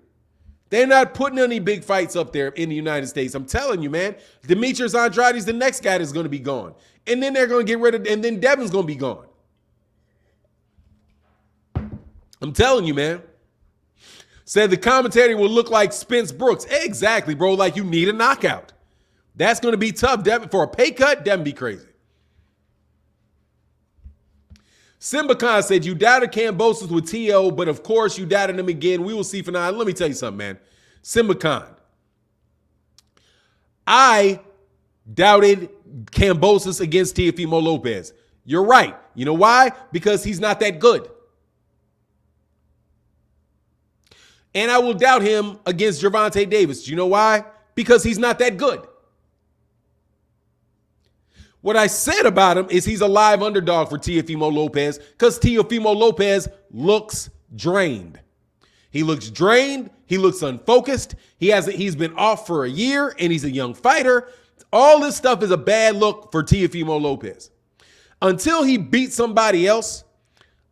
They're not putting any big fights up there in the United States. I'm telling you, man. Demetrius Andrade's the next guy that's going to be gone. And then they're going to get rid of, and then Devin's going to be gone. I'm telling you, man. Said the commentator will look like Spence Brooks. Exactly, bro. Like you need a knockout. That's going to be tough. Devin, for a pay cut, Devin be crazy. Simba Khan said, you doubted Kambosos with T.O., but of course you doubted him again. We will see for now. Let me tell you something, man. Simba Khan. I doubted Kambosos against Teofimo Lopez. You're right. You know why? Because he's not that good. And I will doubt him against Gervonta Davis. Do you know why? Because he's not that good. What I said about him is he's a live underdog for Teofimo Lopez because Teofimo Lopez looks drained. He looks drained. He looks unfocused. He's been off for a year and he's a young fighter. All this stuff is a bad look for Teofimo Lopez. Until he beat somebody else,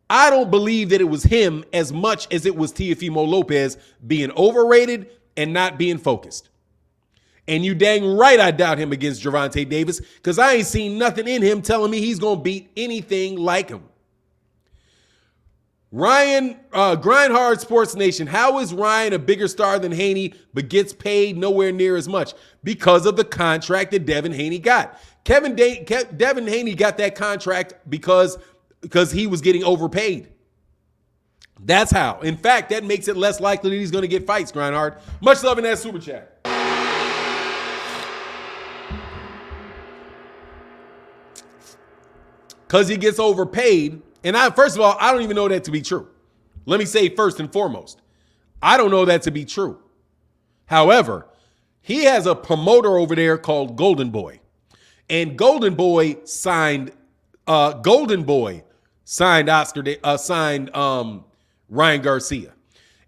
I don't believe that it was him as much as it was Teofimo Lopez being overrated and not being focused. And you dang right I doubt him against Gervonta Davis because I ain't seen nothing in him telling me he's going to beat anything like him. Ryan, Grindhard Sports Nation, how is Ryan a bigger star than Haney but gets paid nowhere near as much? Because of the contract that Devin Haney got. Devin Haney got that contract because he was getting overpaid. That's how. In fact, that makes it less likely that he's going to get fights, Grindhard. Much love in that super chat. Because he gets overpaid. And first of all, I don't even know that to be true. Let me say first and foremost, I don't know that to be true. However, he has a promoter over there called Golden Boy. And Golden Boy signed Ryan Garcia.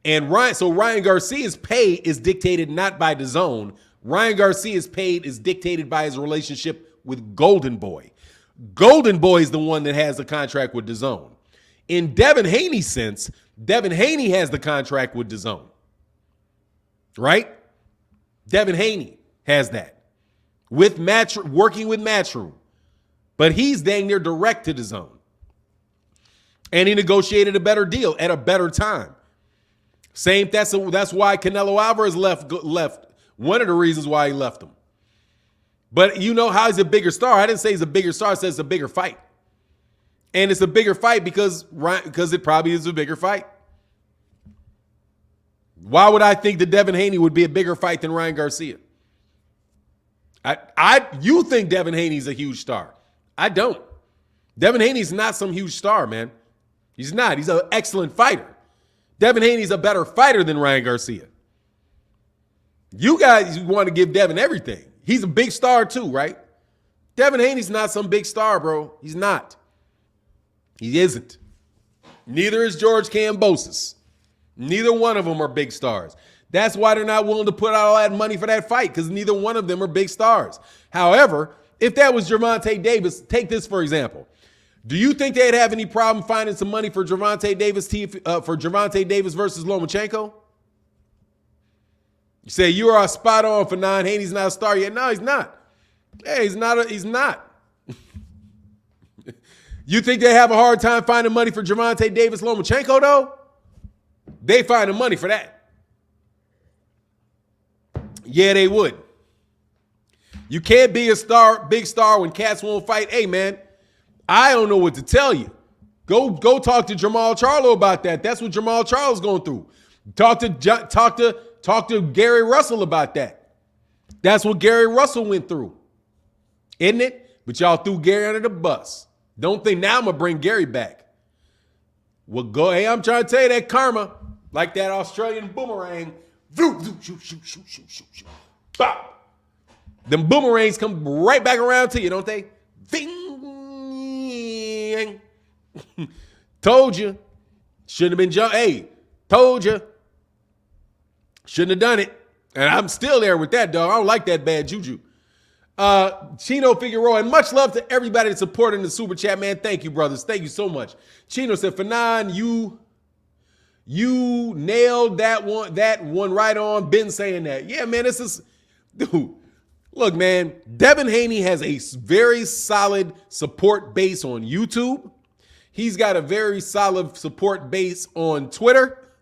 And Ryan Garcia's pay is dictated not by DAZN. Ryan Garcia's pay is dictated by his relationship with Golden Boy. Golden Boy is the one that has the contract with DAZN. In Devin Haney's sense, Devin Haney has the contract with DAZN. Right? Devin Haney has that. Working with Matchroom. But he's dang near direct to DAZN. And he negotiated a better deal at a better time. That's why Canelo Alvarez left. One of the reasons why he left him. But you know how he's a bigger star. I didn't say he's a bigger star. I said it's a bigger fight. And it's a bigger fight because it probably is a bigger fight. Why would I think that Devin Haney would be a bigger fight than Ryan Garcia? You think Devin Haney's a huge star. I don't. Devin Haney's not some huge star, man. He's not. He's an excellent fighter. Devin Haney's a better fighter than Ryan Garcia. You guys want to give Devin everything. He's a big star too, right? Devin Haney's not some big star, bro. He's not. He isn't. Neither is George Kambosos. Neither one of them are big stars. That's why they're not willing to put out all that money for that fight, because neither one of them are big stars. However, if that was Gervonta Davis, take this for example. Do you think they'd have any problem finding some money for Gervonta Davis versus Lomachenko? You say you are spot on for nine. Haney's not a star yet. No, he's not. Hey, he's not. You think they have a hard time finding money for Gervonta Davis Lomachenko, though? They find the money for that. Yeah, they would. You can't be a big star when cats won't fight. Hey, man, I don't know what to tell you. Go talk to Jermall Charlo about that. That's what Jermall Charlo's going through. Talk to Gary Russell about that. That's what Gary Russell went through. Isn't it? But y'all threw Gary under the bus. Don't think now I'm going to bring Gary back. Well, go. Hey, I'm trying to tell you that karma, like that Australian boomerang. Shoot. Bop. Them boomerangs come right back around to you, don't they? Ving. Told you. Shouldn't have been Hey, told you. Shouldn't have done it. And I'm still there with that, dog. I don't like that bad juju. Chino Figueroa, and much love to everybody that's supporting the super chat, man. Thank you, brothers. Thank you so much. Chino said, Fanon, you nailed that one right on. Been saying that. Yeah, man, this is, dude. Look, man, Devin Haney has a very solid support base on YouTube. He's got a very solid support base on Twitter.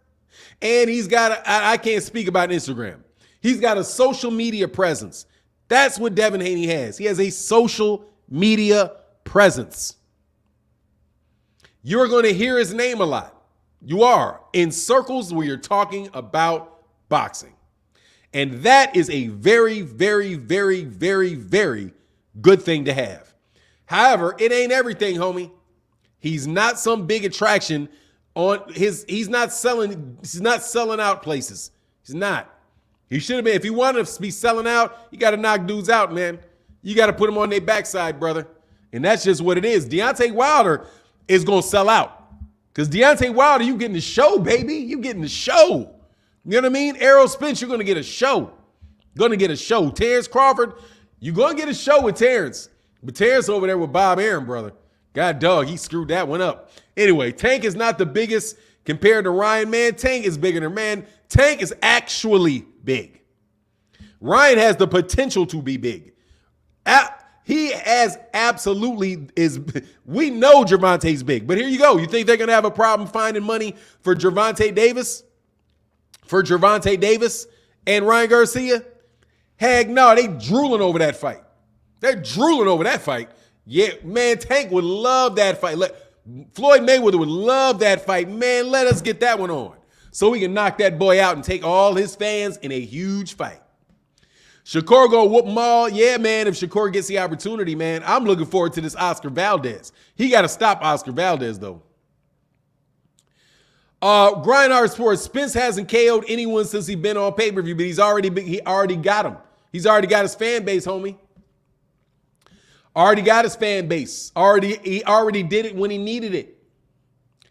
And he's got, I can't speak about Instagram. He's got a social media presence. That's what Devin Haney has. He has a social media presence. You're going to hear his name a lot. You are in circles where you're talking about boxing. And that is a very, very, very, very, very good thing to have. However, it ain't everything, homie. He's not some big attraction on he's not selling out places. He's not. He should have been. If he wanted to be selling out, you got to knock dudes out, man. You got to put them on their backside, brother. And that's just what it is. Deontay Wilder is going to sell out. Because Deontay Wilder, you getting the show, baby. You getting the show. You know what I mean? Errol Spence, you're going to get a show. Going to get a show. Terrence Crawford, you're going to get a show with Terrence. But Terrence over there with Bob Arum, brother. God dog, he screwed that one up. Anyway, Tank is not the biggest compared to Ryan, man. Tank is bigger than man. Tank is actually big. Ryan has the potential to be big. He has absolutely is. We know Gervonta's big, but here you go. You think they're going to have a problem finding money for Gervonta Davis? For Gervonta Davis and Ryan Garcia? Heck no, they drooling over that fight. They're drooling over that fight. Yeah, man, Tank would love that fight. Floyd Mayweather would love that fight. Man, let us get that one on so we can knock that boy out and take all his fans in a huge fight. Shakur go whoop them all. Yeah, man, if Shakur gets the opportunity, man, I'm looking forward to this Oscar Valdez. He got to stop Oscar Valdez, though. Grindhard Sports, Spence hasn't KO'd anyone since he's been on pay-per-view, but he already got him. He's already got his fan base, homie. Already got his fan base. He already did it when he needed it.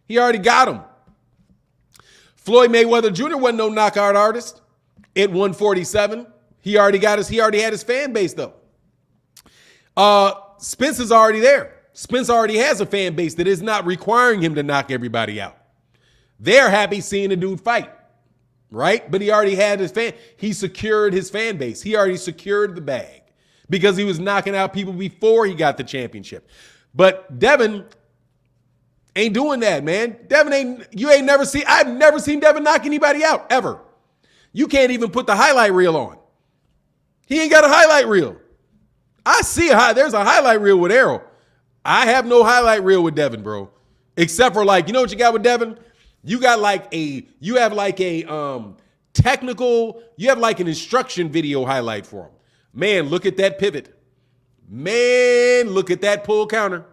He already got him. Floyd Mayweather Jr. wasn't no knockout artist at 147. He already had his fan base, though. Spence is already there. Spence already has a fan base that is not requiring him to knock everybody out. They're happy seeing a dude fight, right? But he already had he secured his fan base. He already secured the bag because he was knocking out people before he got the championship. But Devin ain't doing that, man. I've never seen Devin knock anybody out, ever. You can't even put the highlight reel on. He ain't got a highlight reel. I see there's a highlight reel with Errol. I have no highlight reel with Devin, bro. Except for you know what you got with Devin? You have an instruction video highlight for him. Man, look at that pivot. Man, look at that pull counter.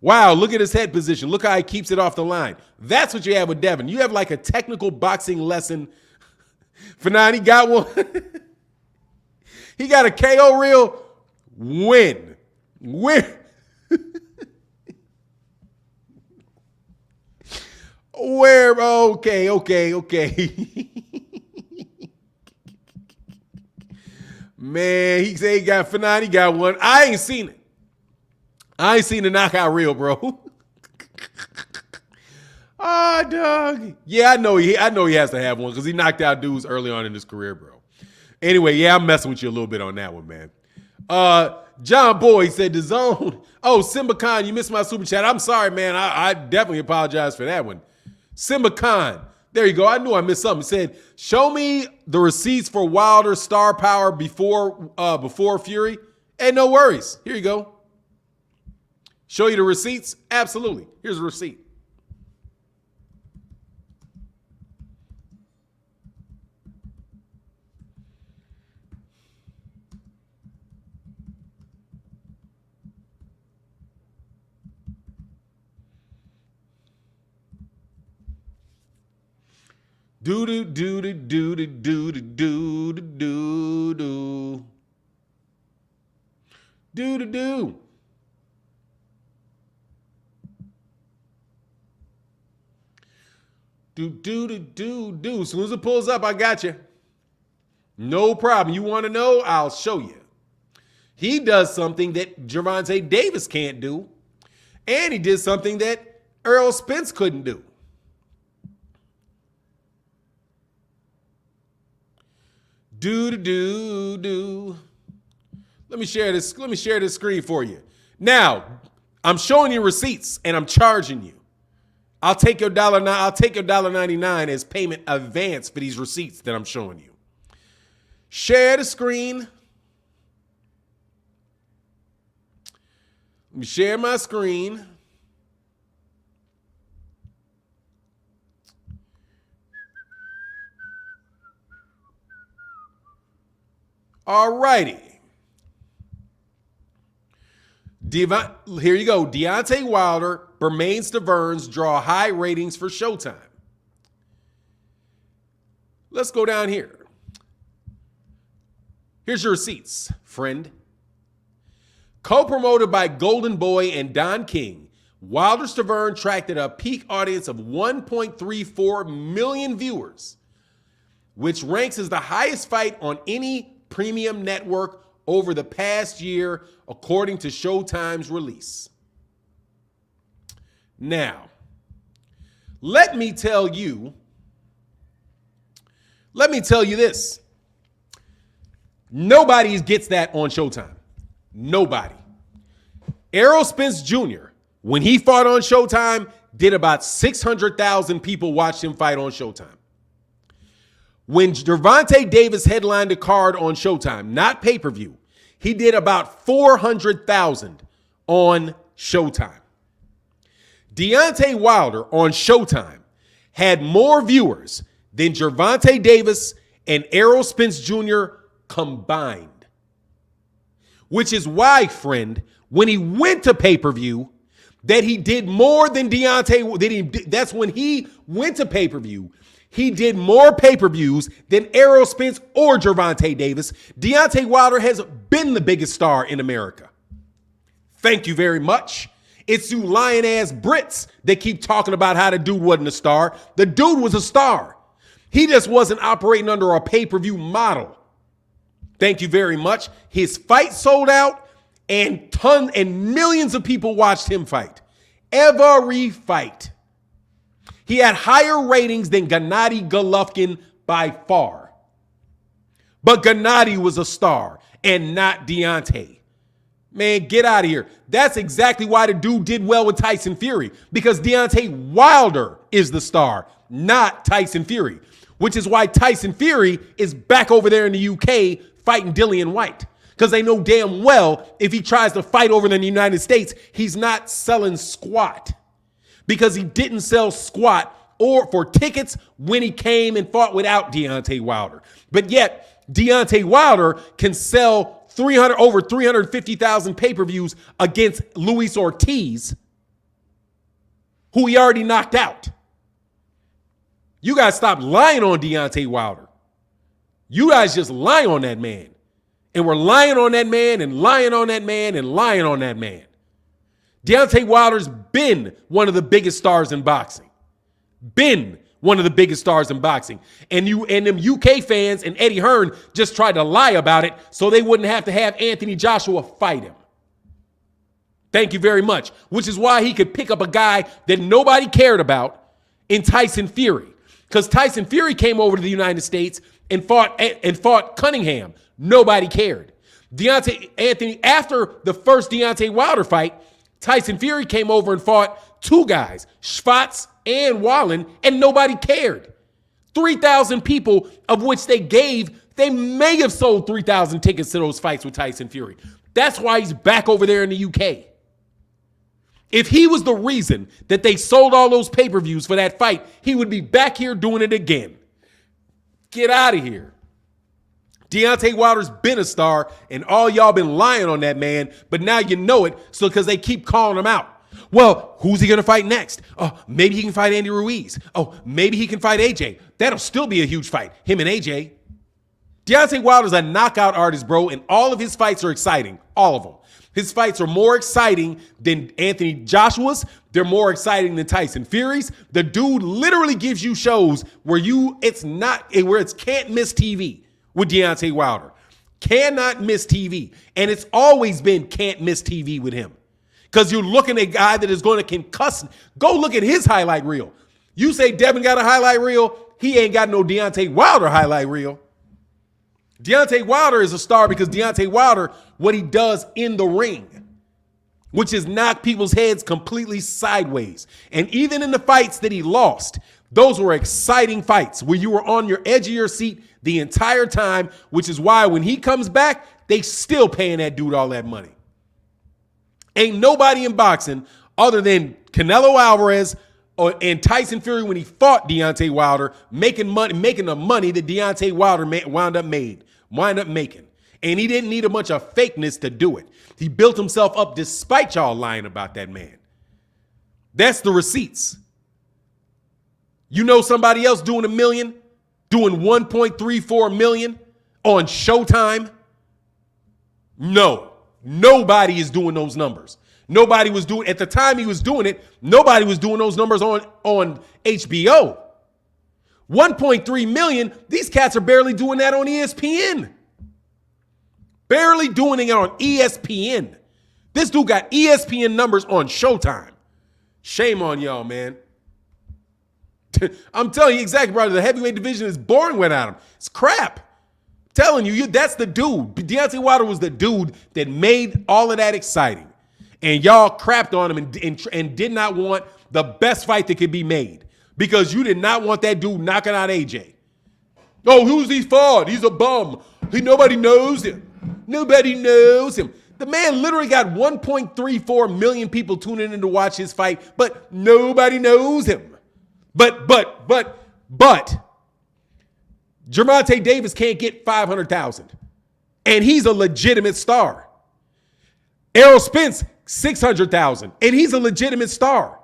Wow, look at his head position. Look how he keeps it off the line. That's what you have with Devin. You have like a technical boxing lesson. Fanon, he got one. He got a KO reel. Win. Okay. Man, he said he got Fanon, he got one. I ain't seen it. I ain't seen the knockout reel, bro. Dog. Yeah, I know he has to have one because he knocked out dudes early on in his career, bro. Anyway, yeah, I'm messing with you a little bit on that one, man. John Boyd said the zone. Oh, Simba Khan, you missed my super chat. I'm sorry, man. I definitely apologize for that one. Simba Khan. There you go. I knew I missed something. He said, show me the receipts for Wilder star power before Fury. Hey, no worries. Here you go. Show you the receipts? Absolutely. Here's a receipt. Do do do do do do do do do do do do do. Do. As soon as it pulls up, I got you. No problem. You want to know? I'll show you. He does something that Gervonta Davis can't do, and he did something that Errol Spence couldn't do. Do. Let me share this. Let me share this screen for you. Now, I'm showing you receipts, and I'm charging you. I'll take your $1.99 as payment advance for these receipts that I'm showing you. Share the screen. Let me share my screen. All righty. Here you go. Deontay Wilder, Bermain Steverns draw high ratings for Showtime. Let's go down here. Here's your receipts, friend. Co-promoted by Golden Boy and Don King, Wilder Stavern tracked at a peak audience of 1.34 million viewers, which ranks as the highest fight on any premium network over the past year, according to Showtime's release. Now, let me tell you this. Nobody gets that on Showtime. Nobody. Errol Spence Jr., when he fought on Showtime, did about 600,000 people watch him fight on Showtime. When Gervonta Davis headlined a card on Showtime, not pay-per-view, he did about 400,000 on Showtime. Deontay Wilder on Showtime had more viewers than Gervonta Davis and Errol Spence Jr. combined. Which is why, friend, when he went to pay-per-view, that he did more than Deontay. That's when he went to pay-per-view. He did more pay-per-views than Errol Spence or Gervonta Davis. Deontay Wilder has been the biggest star in America. Thank you very much. It's you lying-ass Brits that keep talking about how the dude wasn't a star. The dude was a star. He just wasn't operating under a pay-per-view model. Thank you very much. His fight sold out, and millions of people watched him fight. Every fight. He had higher ratings than Gennady Golovkin by far. But Gennady was a star and not Deontay. Man, get out of here. That's exactly why the dude did well with Tyson Fury, because Deontay Wilder is the star, not Tyson Fury, which is why Tyson Fury is back over there in the UK fighting Dillian White, because they know damn well if he tries to fight over in the United States, he's not selling squat. Because he didn't sell squat or for tickets when he came and fought without Deontay Wilder. But yet, Deontay Wilder can sell over 350,000 pay-per-views against Luis Ortiz, who he already knocked out. You guys stop lying on Deontay Wilder. You guys just lie on that man. And we're lying on that man and lying on that man and lying on that man. Deontay Wilder's been one of the biggest stars in boxing. Been one of the biggest stars in boxing. And them UK fans and Eddie Hearn just tried to lie about it so they wouldn't have to have Anthony Joshua fight him. Thank you very much. Which is why he could pick up a guy that nobody cared about in Tyson Fury. Because Tyson Fury came over to the United States and fought Cunningham. Nobody cared. Anthony, after the first Deontay Wilder fight, Tyson Fury came over and fought two guys, Schwartz and Wallen, and nobody cared. 3,000 people, of which they may have sold 3,000 tickets to those fights with Tyson Fury. That's why he's back over there in the UK. If he was the reason that they sold all those pay-per-views for that fight, he would be back here doing it again. Get out of here. Deontay Wilder's been a star, and all y'all been lying on that man, but now you know it, so because they keep calling him out. Well, who's he going to fight next? Oh, maybe he can fight Andy Ruiz. Oh, maybe he can fight AJ. That'll still be a huge fight, him and AJ. Deontay Wilder's a knockout artist, bro, and all of his fights are exciting. All of them. His fights are more exciting than Anthony Joshua's. They're more exciting than Tyson Fury's. The dude literally gives you shows where it's can't miss TV with Deontay Wilder. Cannot miss TV. And it's always been can't miss TV with him. Because you're looking at a guy that is going to concuss. Go look at his highlight reel. You say Devin got a highlight reel, he ain't got no Deontay Wilder highlight reel. Deontay Wilder is a star because Deontay Wilder, what he does in the ring, which is knock people's heads completely sideways. And even in the fights that he lost, those were exciting fights where you were on your edge of your seat the entire time, which is why when he comes back, they still paying that dude all that money. Ain't nobody in boxing other than Canelo Alvarez and Tyson Fury when he fought Deontay Wilder making the money that Deontay Wilder wound up making. And he didn't need a bunch of fakeness to do it. He built himself up despite y'all lying about that man. That's the receipts. You know somebody else doing $1 million, doing 1.34 million on Showtime? No, nobody is doing those numbers. Nobody was doing, at the time he was doing it, nobody was doing those numbers on HBO. 1.3 million, these cats are barely doing that on ESPN. Barely doing it on ESPN. This dude got ESPN numbers on Showtime. Shame on y'all, man. I'm telling you exactly, brother. The heavyweight division is boring without him. It's crap. I'm telling you, that's the dude. Deontay Wilder was the dude that made all of that exciting. And y'all crapped on him and did not want the best fight that could be made because you did not want that dude knocking out AJ. Oh, who's he fought? He's a bum. Nobody knows him. Nobody knows him. The man literally got 1.34 million people tuning in to watch his fight, but nobody knows him. But Gervonta Davis can't get 500,000, and he's a legitimate star. Errol Spence, 600,000, and he's a legitimate star.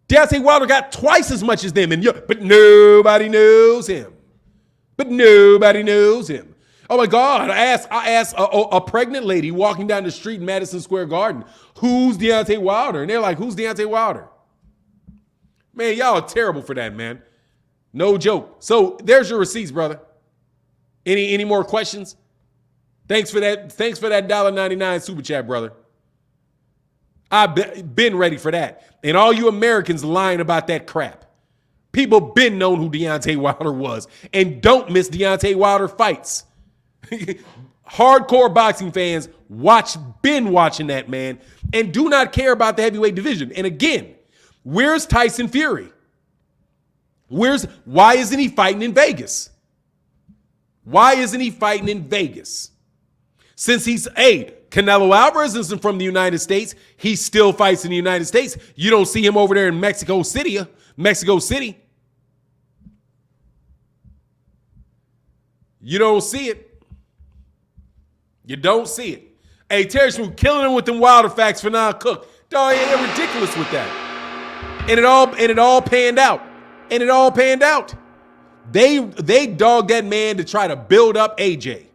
Deontay Wilder got twice as much as them, but nobody knows him. Oh my God! I asked a pregnant lady walking down the street in Madison Square Garden, "Who's Deontay Wilder?" And they're like, "Who's Deontay Wilder?" Man, y'all are terrible for that, man. No joke. So there's your receipts, brother. Any more questions? Thanks for that. Thanks for that $1.99 super chat, brother. I've been ready for that. And all you Americans lying about that crap. People been known who Deontay Wilder was. And don't miss Deontay Wilder fights. Hardcore boxing fans been watching that man and do not care about the heavyweight division. And again, where's Tyson Fury? Why isn't he fighting in Vegas? Why isn't he fighting in Vegas? Since Canelo Alvarez isn't from the United States, he still fights in the United States. You don't see him over there in Mexico City. You don't see it. You don't see it. Hey, Terry Smoot killing him with them Wilder facts for non-cook. Dog, they're ridiculous with that. And it all panned out. They dogged that man to try to build up AJ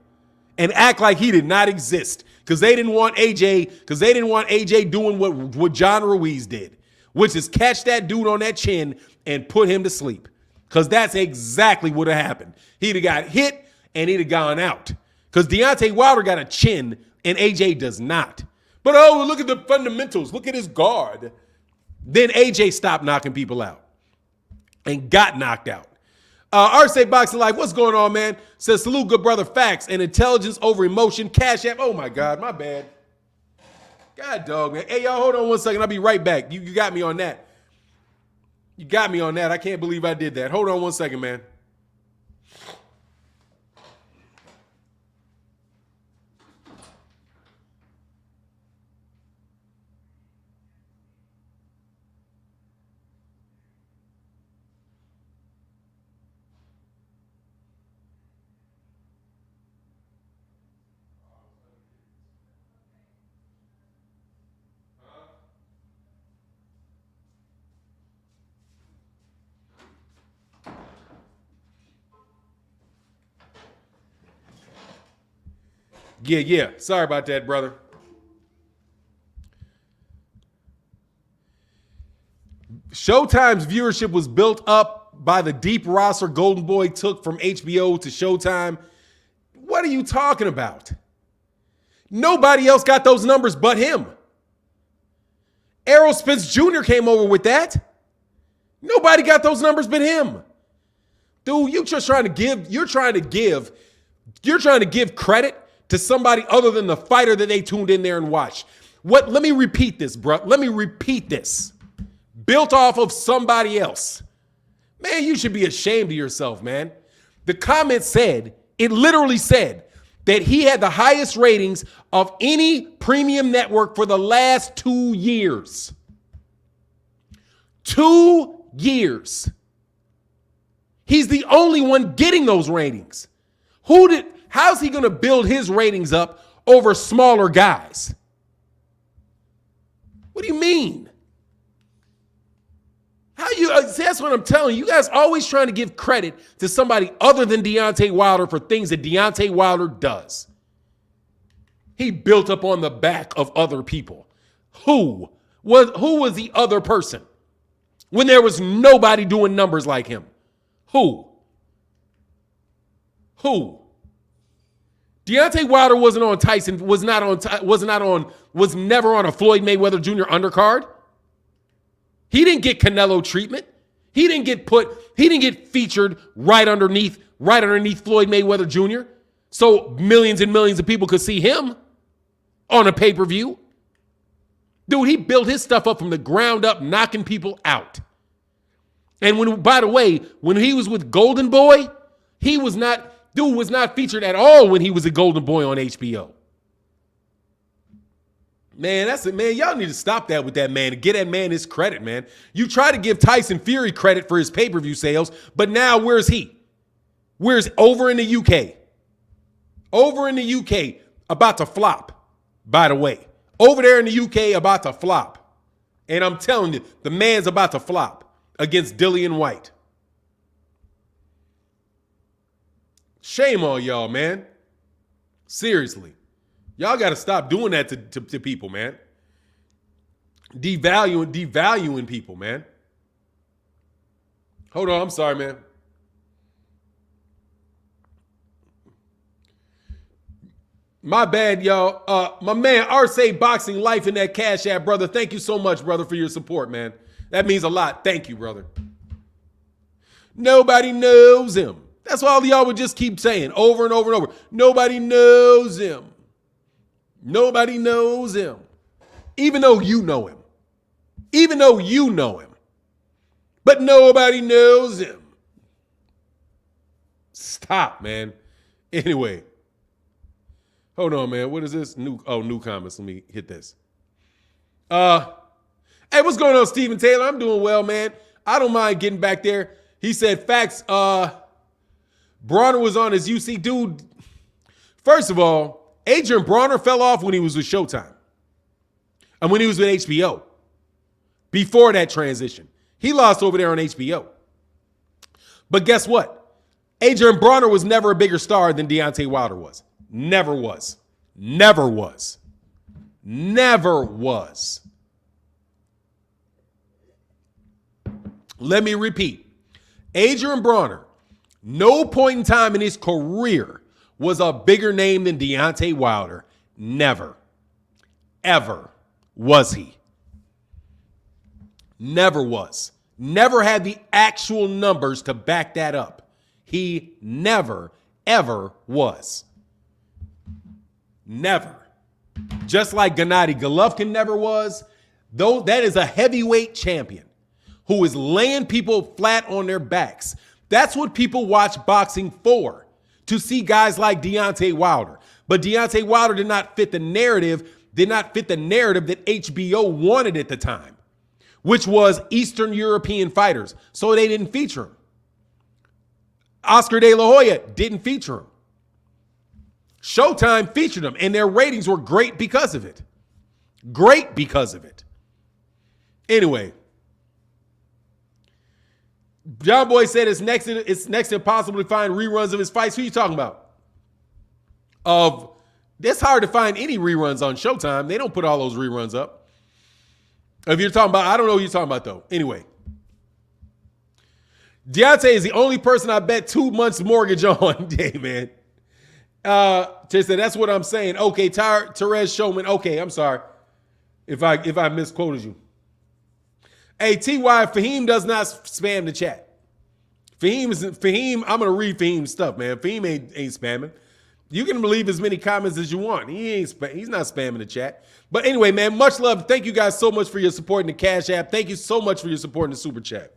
and act like he did not exist because they didn't want AJ doing what John Ruiz did, which is catch that dude on that chin and put him to sleep. Because that's exactly what happened. He'd have got hit and he'd have gone out. Because Deontay Wilder got a chin and AJ does not. But look at the fundamentals. Look at his guard. Then AJ stopped knocking people out and got knocked out. Arce Boxing Life, what's going on, man? Says, salute, good brother. Facts and intelligence over emotion. Cash App. Oh, my God. My bad. God, dog, man. Hey, y'all, hold on one second. I'll be right back. You got me on that. You got me on that. I can't believe I did that. Hold on one second, man. Yeah. Sorry about that, brother. Showtime's viewership was built up by the deep roster Golden Boy took from HBO to Showtime. What are you talking about? Nobody else got those numbers but him. Errol Spence Jr. came over with that. Nobody got those numbers but him. Dude, you're trying to give credit to somebody other than the fighter that they tuned in there and watched. Let me repeat this, bro. Let me repeat this. Built off of somebody else. Man, you should be ashamed of yourself, man. The comment said, it literally said that he had the highest ratings of any premium network for the last 2 years. 2 years. He's the only one getting those ratings. How's he going to build his ratings up over smaller guys? What do you mean? That's what I'm telling you. You guys always trying to give credit to somebody other than Deontay Wilder for things that Deontay Wilder does. He built up on the back of other people. Who was the other person when there was nobody doing numbers like him? Who? Deontay Wilder wasn't on Tyson, was never on a Floyd Mayweather Jr. undercard. He didn't get Canelo treatment. He didn't get featured right underneath Floyd Mayweather Jr. So millions and millions of people could see him on a pay-per-view. Dude, he built his stuff up from the ground up, knocking people out. And by the way, when he was with Golden Boy, was not featured at all when he was a Golden Boy on HBO. Man, that's it, man. Y'all need to stop that with that man and get that man his credit, man. You try to give Tyson Fury credit for his pay-per-view sales, but now where's he? Where's over in the UK? Over in the UK, about to flop, by the way. Over there in the UK, about to flop. And I'm telling you, the man's about to flop against Dillian White. Shame on y'all, man. Seriously. Y'all got to stop doing that to people, man. Devaluing people, man. Hold on, I'm sorry, man. My bad, y'all. My man, Arce Boxing Life in that Cash App, brother. Thank you so much, brother, for your support, man. That means a lot. Thank you, brother. Nobody knows him. That's why all y'all would just keep saying over and over and over. Nobody knows him. Nobody knows him. Even though you know him. Even though you know him. But nobody knows him. Stop, man. Anyway. Hold on, man. What is this? New comments. Let me hit this. Hey, what's going on, Stephen Taylor? I'm doing well, man. I don't mind getting back there. He said, facts, Broner was on his UC. Dude, first of all, Adrian Broner fell off when he was with Showtime. And when he was with HBO. Before that transition. He lost over there on HBO. But guess what? Adrian Broner was never a bigger star than Deontay Wilder was. Never was. Never was. Never was. Let me repeat. Adrian Broner, no point in time in his career was a bigger name than Deontay Wilder. Never. Ever was he. Never was. Never had the actual numbers to back that up. He never, ever was. Never. Just like Gennady Golovkin never was. Though that is a heavyweight champion who is laying people flat on their backs. That's what people watch boxing for, to see guys like Deontay Wilder. But Deontay Wilder did not fit the narrative that HBO wanted at the time, which was Eastern European fighters. So they didn't feature him. Oscar De La Hoya didn't feature him. Showtime featured him, and their ratings were great because of it. Great because of it. Anyway, John Boy said it's next to impossible to find reruns of his fights. Who are you talking about? It's hard to find any reruns on Showtime. They don't put all those reruns up. If you're talking about, I don't know who you're talking about, though. Anyway, Deontay is the only person I bet 2 months mortgage on. Hey, man. Said, that's what I'm saying. Okay, Therese Showman. Okay, I'm sorry if I misquoted you. Hey, T.Y. Fahim does not spam the chat. Fahim, I'm gonna read Fahim's stuff, man. Fahim ain't spamming. You can believe as many comments as you want. He's not spamming the chat. But anyway, man, much love. Thank you guys so much for your support in the Cash App. Thank you so much for your support in the Super Chat.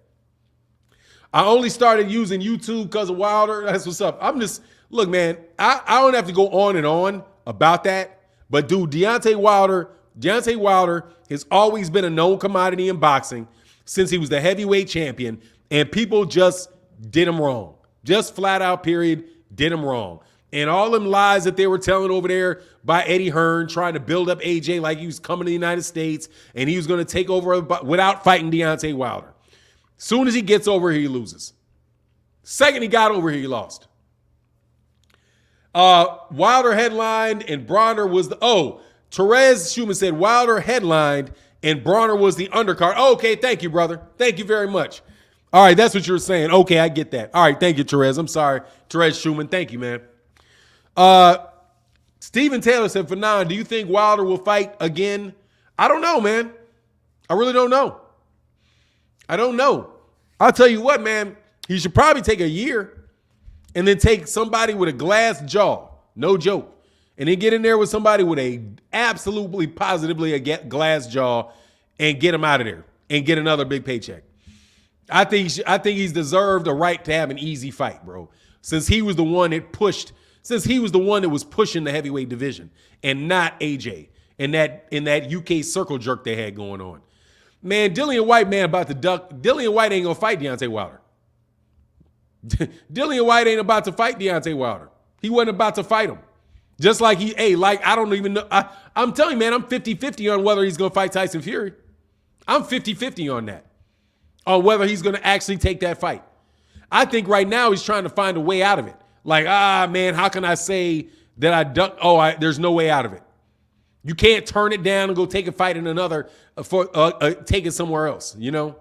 I only started using YouTube because of Wilder. That's what's up. Look, man, I don't have to go on and on about that. But dude, Deontay Wilder has always been a known commodity in boxing since he was the heavyweight champion, and people just did him wrong. Just flat out, period, did him wrong. And all them lies that they were telling over there by Eddie Hearn, trying to build up AJ like he was coming to the United States and he was going to take over without fighting Deontay Wilder. Soon as he gets over here, he loses. Second he got over here, he lost. Wilder headlined and Broner was Therese Schumann said Wilder headlined and Broner was the undercard. Oh, okay, thank you, brother. Thank you very much. All right, that's what you're saying. Okay, I get that. All right, thank you, Therese. I'm sorry, Therese Schumann. Thank you, man. Stephen Taylor said, Fanon, do you think Wilder will fight again? I don't know, man. I really don't know. I don't know. I'll tell you what, man. He should probably take a year and then take somebody with a glass jaw. No joke. And then get in there with somebody with a absolutely positively a glass jaw and get him out of there and get another big paycheck. I think he's deserved a right to have an easy fight, bro. Since he was the one that was pushing the heavyweight division and not AJ in that UK circle jerk they had going on. Man, Dillian White, man, about to duck. Dillian White ain't gonna fight Deontay Wilder. Dillian White ain't about to fight Deontay Wilder. He wasn't about to fight him. Just like I don't even know. I'm telling you, man, I'm 50-50 on whether he's gonna fight Tyson Fury. I'm 50-50 on that. On whether he's gonna actually take that fight. I think right now he's trying to find a way out of it. Like, man, how can I say that I duck? There's no way out of it. You can't turn it down and go take a fight in another, take it somewhere else, you know?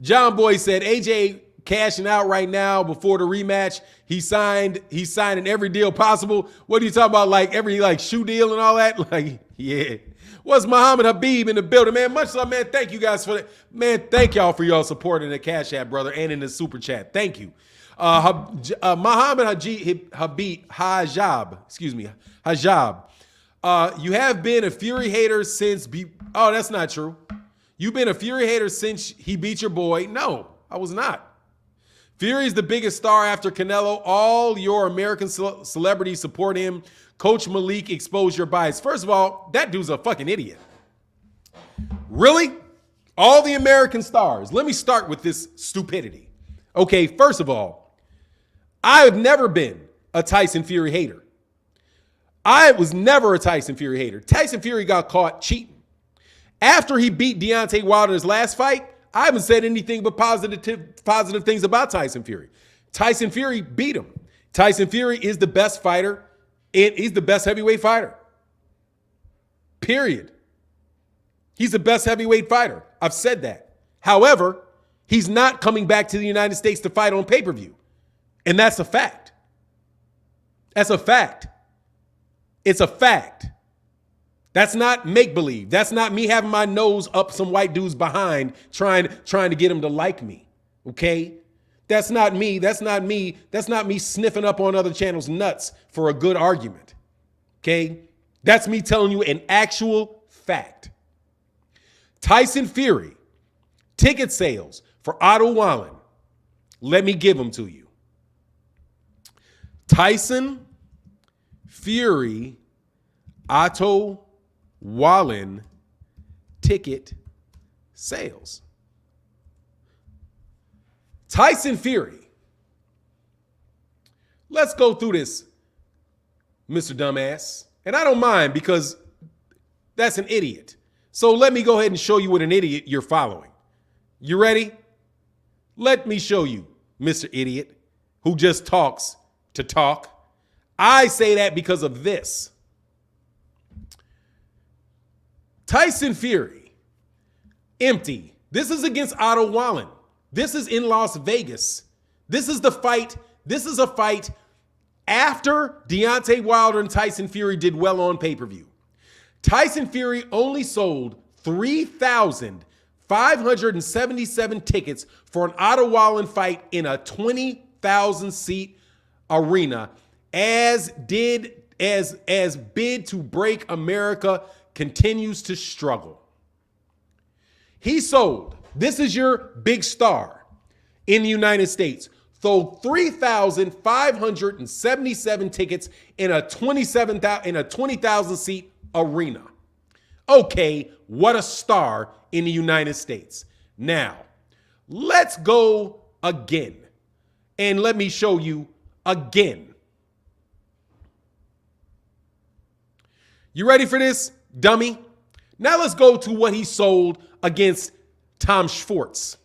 John Boy said, AJ cashing out right now before the rematch. He's signing every deal possible. What are you talking about? Like every shoe deal and all that? Like, yeah. What's Muhammad Habib in the building, man? Much love, man. Thank you guys for that. Man, thank y'all for y'all support in the Cash App, brother, and in the Super Chat. Thank you. Muhammad Habib Hajab. You have been a Fury hater since that's not true. You've been a Fury hater since he beat your boy. No, I was not. Fury is the biggest star after Canelo. All your American celebrities support him. Coach Malik, expose your bias. First of all, that dude's a fucking idiot. Really? All the American stars. Let me start with this stupidity. Okay, first of all, I have never been a Tyson Fury hater. I was never a Tyson Fury hater. Tyson Fury got caught cheating. After he beat Deontay Wilder in his last fight, I haven't said anything but positive things about Tyson Fury. Tyson Fury beat him. Tyson Fury is the best fighter. He's the best heavyweight fighter. Period. He's the best heavyweight fighter. I've said that. However, he's not coming back to the United States to fight on pay-per-view. And that's a fact. That's a fact. It's a fact. That's not make-believe. That's not me having my nose up some white dude's behind trying to get him to like me. Okay? That's not me. That's not me. That's not me sniffing up on other channels' nuts for a good argument. Okay? That's me telling you an actual fact. Tyson Fury, ticket sales for Otto Wallen. Let me give them to you. Tyson Fury, Otto Wallen ticket sales. Tyson Fury. Let's go through this, Mr. Dumbass. And I don't mind because that's an idiot. So let me go ahead and show you what an idiot you're following. You ready? Let me show you, Mr. Idiot, who just talks to talk. I say that because of this. Tyson Fury, empty. This is against Otto Wallen. This is in Las Vegas. This is the fight. This is a fight after Deontay Wilder and Tyson Fury did well on pay-per-view. Tyson Fury only sold 3,577 tickets for an Otto Wallen fight in a 20,000 seat arena, as bid to break America continues to struggle. He sold, this is your big star in the United States, sold 3,577 tickets in a 20,000 seat arena. Okay, what a star in the United States. Now, let's go again. And let me show you again. You ready for this, dummy? Now let's go to what he sold against Tom Schwartz.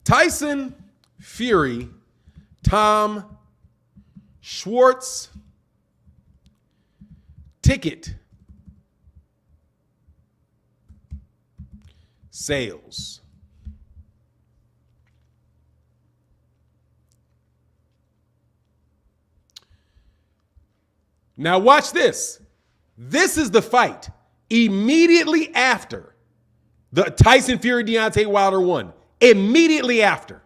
Tyson Fury, Tom Schwartz ticket sales. Now watch this. This is the fight immediately after the Tyson Fury Deontay Wilder won. Immediately after.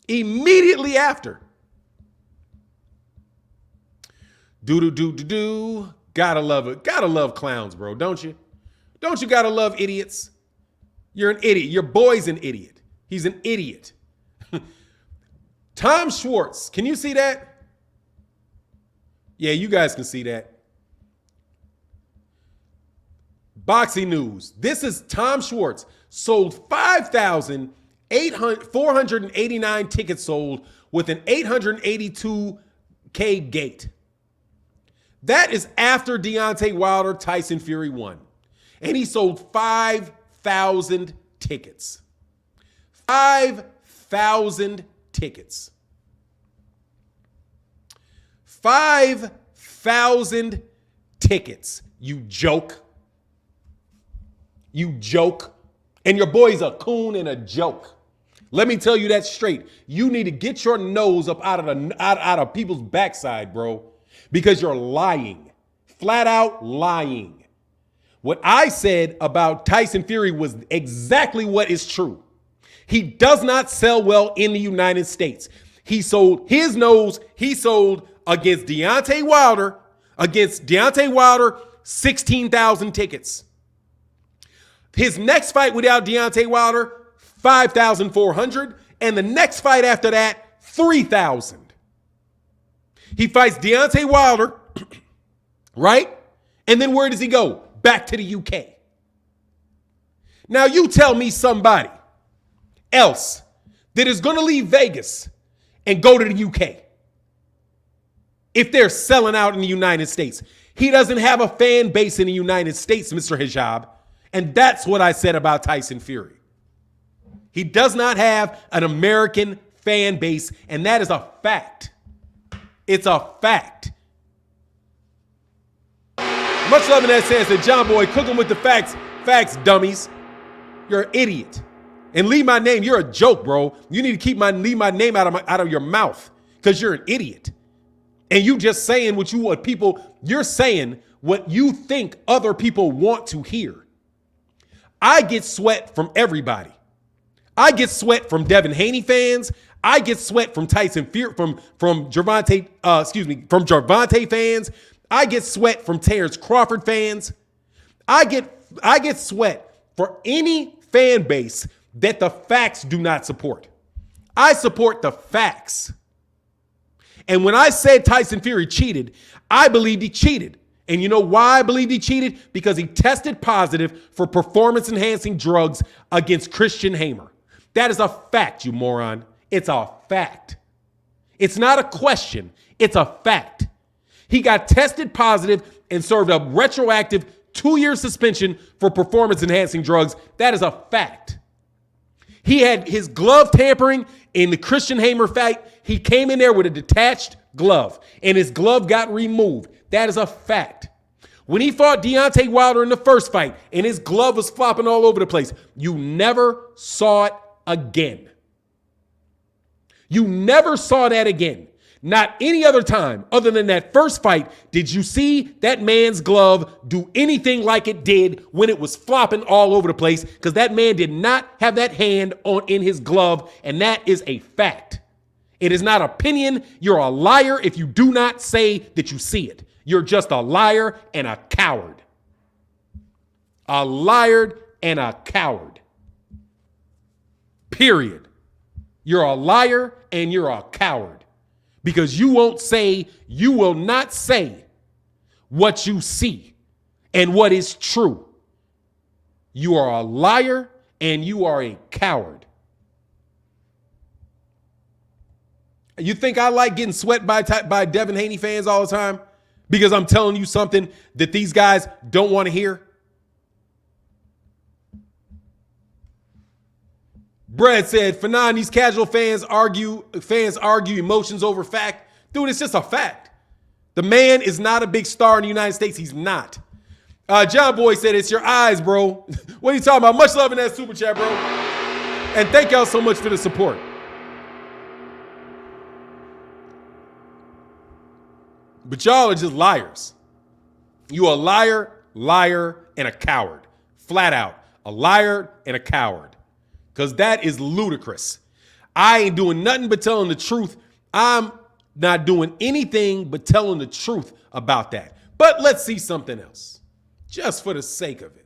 Immediately after. Do. Gotta love it. Gotta love clowns, bro, don't you? Don't you gotta love idiots? You're an idiot. Your boy's an idiot. He's an idiot. Tom Schwartz. Can you see that? Yeah, you guys can see that. Boxing news. This is Tom Schwartz. Sold 5,489 tickets sold with an 882K gate. That is after Deontay Wilder, Tyson Fury won. And he sold 5,000 tickets. 5,000 tickets. 5,000 tickets. You joke. You joke. And your boy's a coon and a joke. Let me tell you that straight. You need to get your nose up out of people's backside, bro. Because you're lying. Flat out lying. What I said about Tyson Fury was exactly what is true. He does not sell well in the United States. He sold his nose. He sold against Deontay Wilder. 16,000 tickets. His next fight without Deontay Wilder, 5,400. And the next fight after that, 3,000. He fights Deontay Wilder, right? And then where does he go? Back to the UK. Now you tell me somebody else that is going to leave Vegas and go to the UK if they're selling out in the United States. He doesn't have a fan base in the United States, Mr. Hijab. And that's what I said about Tyson Fury. He does not have an American fan base, and that is a fact. It's a fact. Much love in that sense that John Boy cooking with the facts. Facts, dummies. You're an idiot. And leave my name. You're a joke, bro. You need to leave my name out of your mouth because you're an idiot. And you just saying you're saying what you think other people want to hear. I get sweat from everybody. I get sweat from Devin Haney fans. I get sweat from Tyson Fury, from Gervonta, from Gervonta fans. I get sweat from Terrence Crawford fans. I get sweat for any fan base that the facts do not support. I support the facts. And when I said Tyson Fury cheated, I believed he cheated. And you know why I believed he cheated? Because he tested positive for performance-enhancing drugs against Christian Hamer. That is a fact, you moron. It's a fact. It's not a question. It's a fact. He got tested positive and served a retroactive 2-year suspension for performance-enhancing drugs. That is a fact. He had his glove tampering in the Christian Hamer fight. He came in there with a detached glove, and his glove got removed. That is a fact. When he fought Deontay Wilder in the first fight, and his glove was flopping all over the place, you never saw it again. You never saw that again. Not any other time other than that first fight did you see that man's glove do anything like it did when it was flopping all over the place, because that man did not have that hand in his glove, and that is a fact. It is not opinion. You're a liar if you do not say that you see it. You're just a liar and a coward. A liar and a coward. Period. You're a liar and you're a coward. Because you will not say what you see and what is true. You are a liar and you are a coward. You think I like getting sweat by Devin Haney fans all the time because I'm telling you something that these guys don't want to hear? Brad said, for nine, these casual fans argue emotions over fact. Dude, it's just a fact. The man is not a big star in the United States. He's not. John Boy said, it's your eyes, bro. What are you talking about? Much love in that super chat, bro. And thank y'all so much for the support. But y'all are just liars. You a liar, and a coward. Flat out. A liar and a coward. Because that is ludicrous. I ain't doing nothing but telling the truth. I'm not doing anything but telling the truth about that. But let's see something else. Just for the sake of it.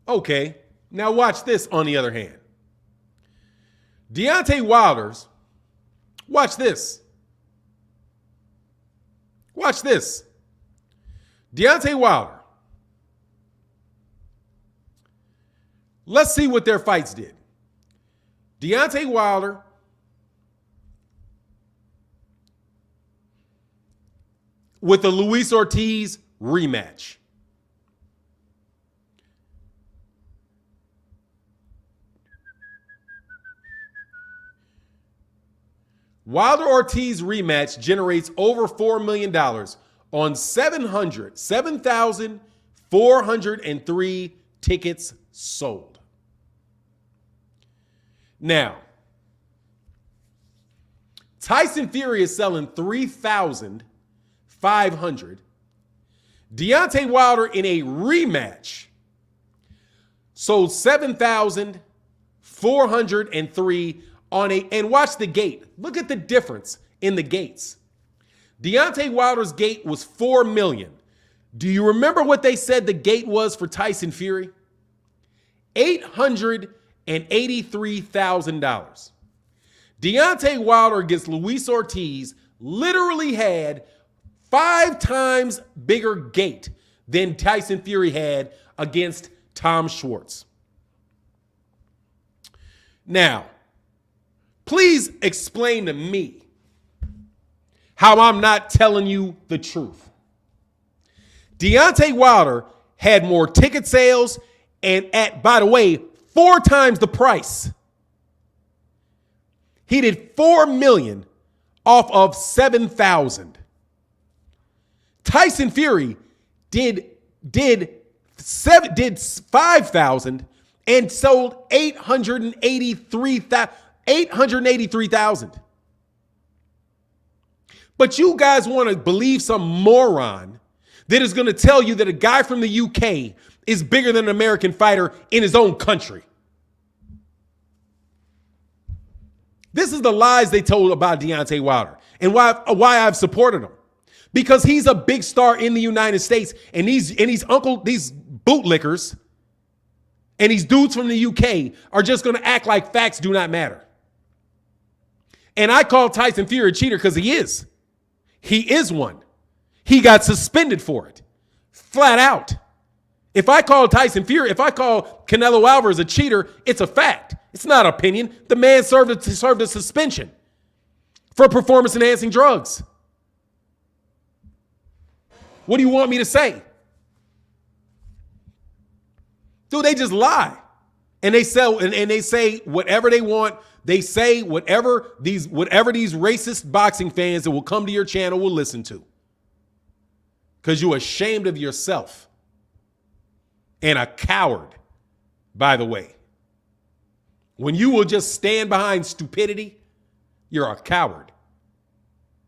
Okay, now watch this on the other hand. Deontay Wilder's, watch this. Watch this. Deontay Wilder. Let's see what their fights did. Deontay Wilder with the Luis Ortiz rematch. Wilder-Ortiz rematch generates over $4 million on 7,403 tickets sold. Now, Tyson Fury is selling 3,500. Deontay Wilder in a rematch sold 7,403 and watch the gate. Look at the difference in the gates. Deontay Wilder's gate was $4 million. Do you remember what they said the gate was for Tyson Fury? $883,000. Deontay Wilder against Luis Ortiz literally had 5 times bigger gate than Tyson Fury had against Tom Schwartz. Now, please explain to me how I'm not telling you the truth. Deontay Wilder had more ticket sales and by the way, 4 times the price. He did $4 million off of 7,000. Tyson Fury did 5,000 and sold 883,000. But you guys want to believe some moron that is going to tell you that a guy from the UK is bigger than an American fighter in his own country. This is the lies they told about Deontay Wilder and why I've supported him. Because he's a big star in the United States, and these bootlickers and these dudes from the UK are just going to act like facts do not matter. And I call Tyson Fury a cheater because he is. He is one. He got suspended for it. Flat out. If I call Canelo Alvarez a cheater, it's a fact. It's not opinion. The man served a suspension for performance-enhancing drugs. What do you want me to say? Dude, they just lie. And they sell and they say whatever they want. They say whatever these racist boxing fans that will come to your channel will listen to. Because you're ashamed of yourself. And a coward, by the way. When you will just stand behind stupidity, you're a coward.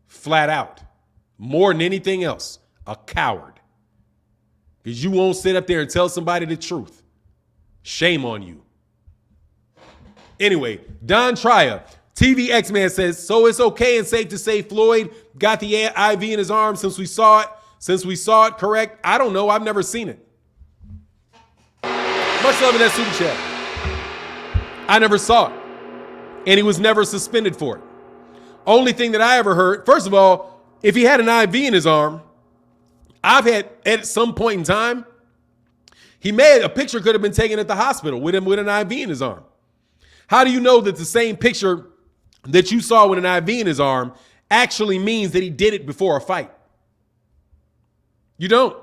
Flat out. More than anything else, a coward. Because you won't sit up there and tell somebody the truth. Shame on you. Anyway, Don Trier, TV X-Man says, so it's okay and safe to say Floyd got the IV in his arm since we saw it, correct? I don't know. I've never seen it. Much love in that super chat. I never saw it. And he was never suspended for it. Only thing that I ever heard, first of all, if he had an IV in his arm, I've had at some point in time, a picture could have been taken at the hospital with him with an IV in his arm. How do you know that the same picture that you saw with an IV in his arm actually means that he did it before a fight? You don't.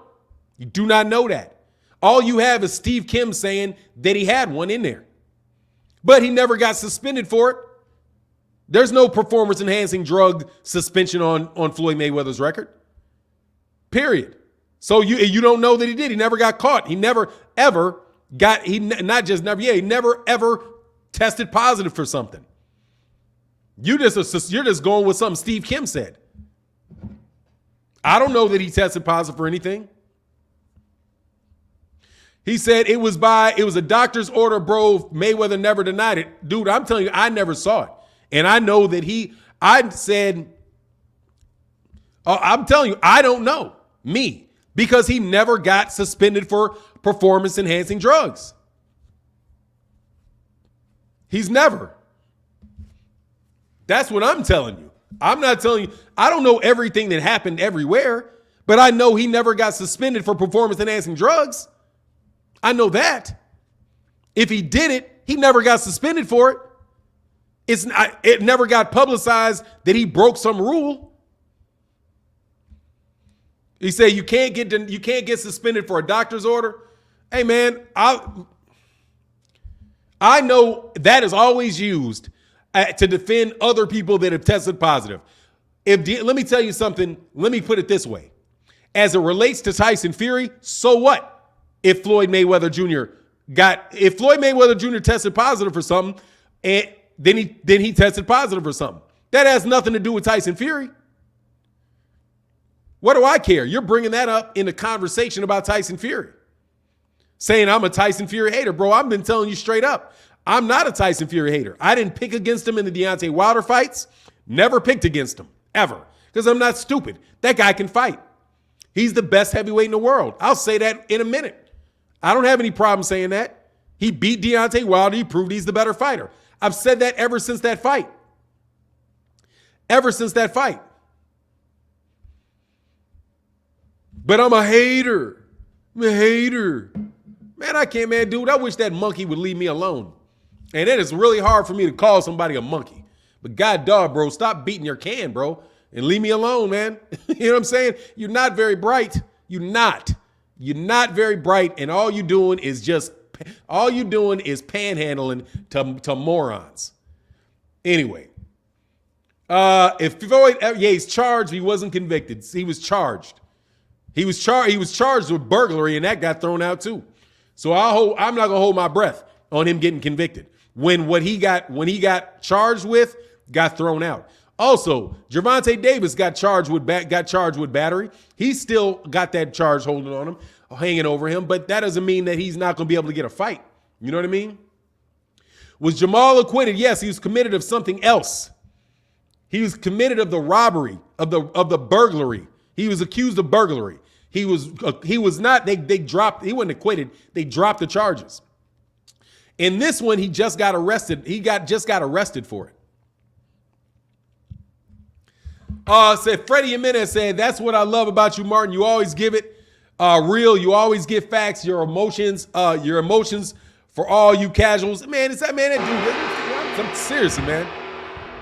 You do not know that. All you have is Steve Kim saying that he had one in there. But he never got suspended for it. There's no performance-enhancing drug suspension on Floyd Mayweather's record. Period. So you don't know that he did. He never got caught. He never ever he never ever tested positive for something. You're just going with something Steve Kim said. I don't know that he tested positive for anything. He said it was a doctor's order, bro. Mayweather never denied it. Dude, I'm telling you, I never saw it. And I know that I'm telling you, I don't know. Me. Because he never got suspended for performance-enhancing drugs. He's never. That's what I'm telling you. I'm not telling you. I don't know everything that happened everywhere, but I know he never got suspended for performance-enhancing drugs. I know that. If he did it, he never got suspended for it. It never got publicized that he broke some rule. He said you can't get suspended for a doctor's order. Hey man, I know that is always used to defend other people that have tested positive. Let me tell you something. Let me put it this way. As it relates to Tyson Fury, so what? If Floyd Mayweather Jr. tested positive for something, and then he tested positive for something. That has nothing to do with Tyson Fury. What do I care? You're bringing that up in a conversation about Tyson Fury. Saying I'm a Tyson Fury hater. Bro, I've been telling you straight up. I'm not a Tyson Fury hater. I didn't pick against him in the Deontay Wilder fights. Never picked against him, ever. Because I'm not stupid. That guy can fight. He's the best heavyweight in the world. I'll say that in a minute. I don't have any problem saying that. He beat Deontay Wilder. He proved he's the better fighter. I've said that ever since that fight. Ever since that fight. But I'm a hater. I'm a hater. Man, I can't, man, dude. I wish that monkey would leave me alone. And it is really hard for me to call somebody a monkey. But God dog, bro, stop beating your can, bro. And leave me alone, man. You know what I'm saying? You're not very bright. You're not very bright. And all you're doing is panhandling to morons. Anyway. If Floyd, he's charged. He wasn't convicted. He was charged. He was charged with burglary, and that got thrown out too. So I'm not gonna hold my breath. on him getting convicted when when he got charged with got thrown out. Also, Gervonta Davis got charged with battery. He still got that charge holding on him, hanging over him, but that doesn't mean that he's not going to be able to get a fight. You know what I mean? Was Jermall acquitted? Yes, he was committed of something else. He was committed of the robbery, of the burglary. He was accused of burglary. He was not. They dropped. He wasn't acquitted. They dropped the charges. In this one, he just got arrested. He just got arrested for it. Said Freddie Jimenez said, "That's what I love about you, Martin. You always give it real. You always give facts. Your emotions for all you casuals." Man, it's that man. That dude. I'm seriously, man.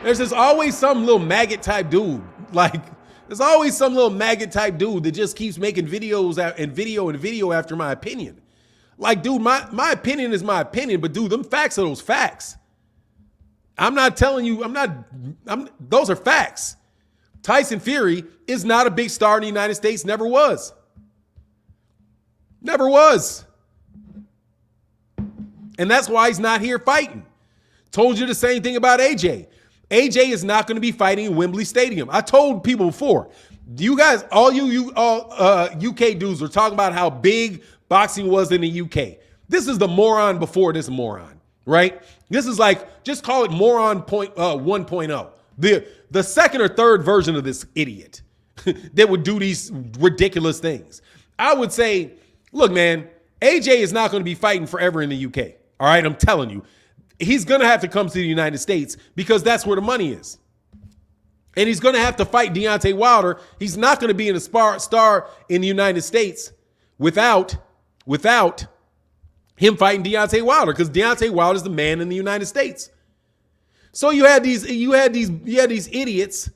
There's just always some little maggot type dude. Like, there's always some little maggot type dude that just keeps making videos and video after my opinion. Like, dude, my opinion is my opinion, but dude, them facts are those facts. I'm not telling you. Those are facts. Tyson Fury is not a big star in the United States. Never was. Never was. And that's why he's not here fighting. Told you the same thing about AJ. AJ is not going to be fighting in Wembley Stadium. I told people before. You guys, all UK dudes were talking about how big boxing was in the UK. This is the moron before this moron, right? This is like, just call it moron 1.0. The second or third version of this idiot that would do these ridiculous things. I would say, look, man, AJ is not going to be fighting forever in the UK. All right, I'm telling you. He's going to have to come to the United States because that's where the money is. And he's going to have to fight Deontay Wilder. He's not going to be in a star in the United States without him fighting Deontay Wilder, because Deontay Wilder is the man in the United States. So you had these idiots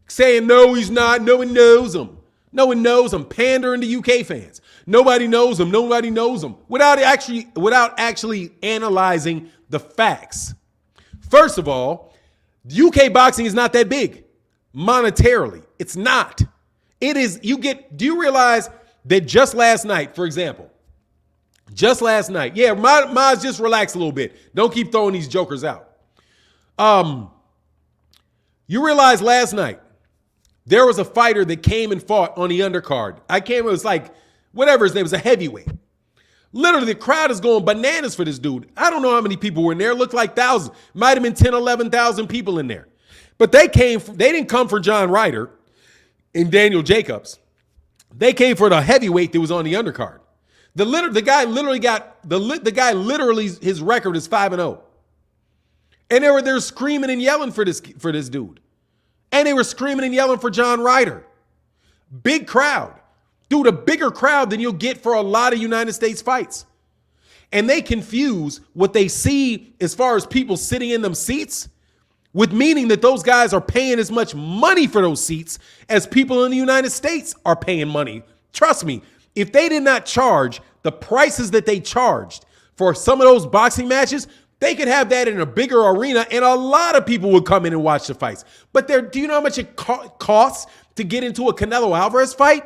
saying, no, he's not. No one knows him. No one knows him. Pandering to UK fans. Nobody knows him. Nobody knows him. Without actually analyzing the facts. First of all, UK boxing is not that big monetarily. It's not. It is. Do you realize that just last night, for example, just last night, yeah, Maz, just relax a little bit. Don't keep throwing these jokers out. You realize last night there was a fighter that came and fought on the undercard. It was like, whatever his name was, a heavyweight. Literally, the crowd is going bananas for this dude. I don't know how many people were in there. It looked like thousands. Might have been 10, 11,000 people in there. But they didn't come for John Ryder and Daniel Jacobs. They came for the heavyweight that was on the undercard. The guy literally, his record is 5-0. And they're screaming and yelling for this dude. And they were screaming and yelling for John Ryder. Big crowd. Dude, a bigger crowd than you'll get for a lot of United States fights. And they confuse what they see as far as people sitting in them seats with meaning that those guys are paying as much money for those seats as people in the United States are paying money. Trust me, if they did not charge the prices that they charged for some of those boxing matches, they could have that in a bigger arena and a lot of people would come in and watch the fights. But do you know how much it costs to get into a Canelo Alvarez fight?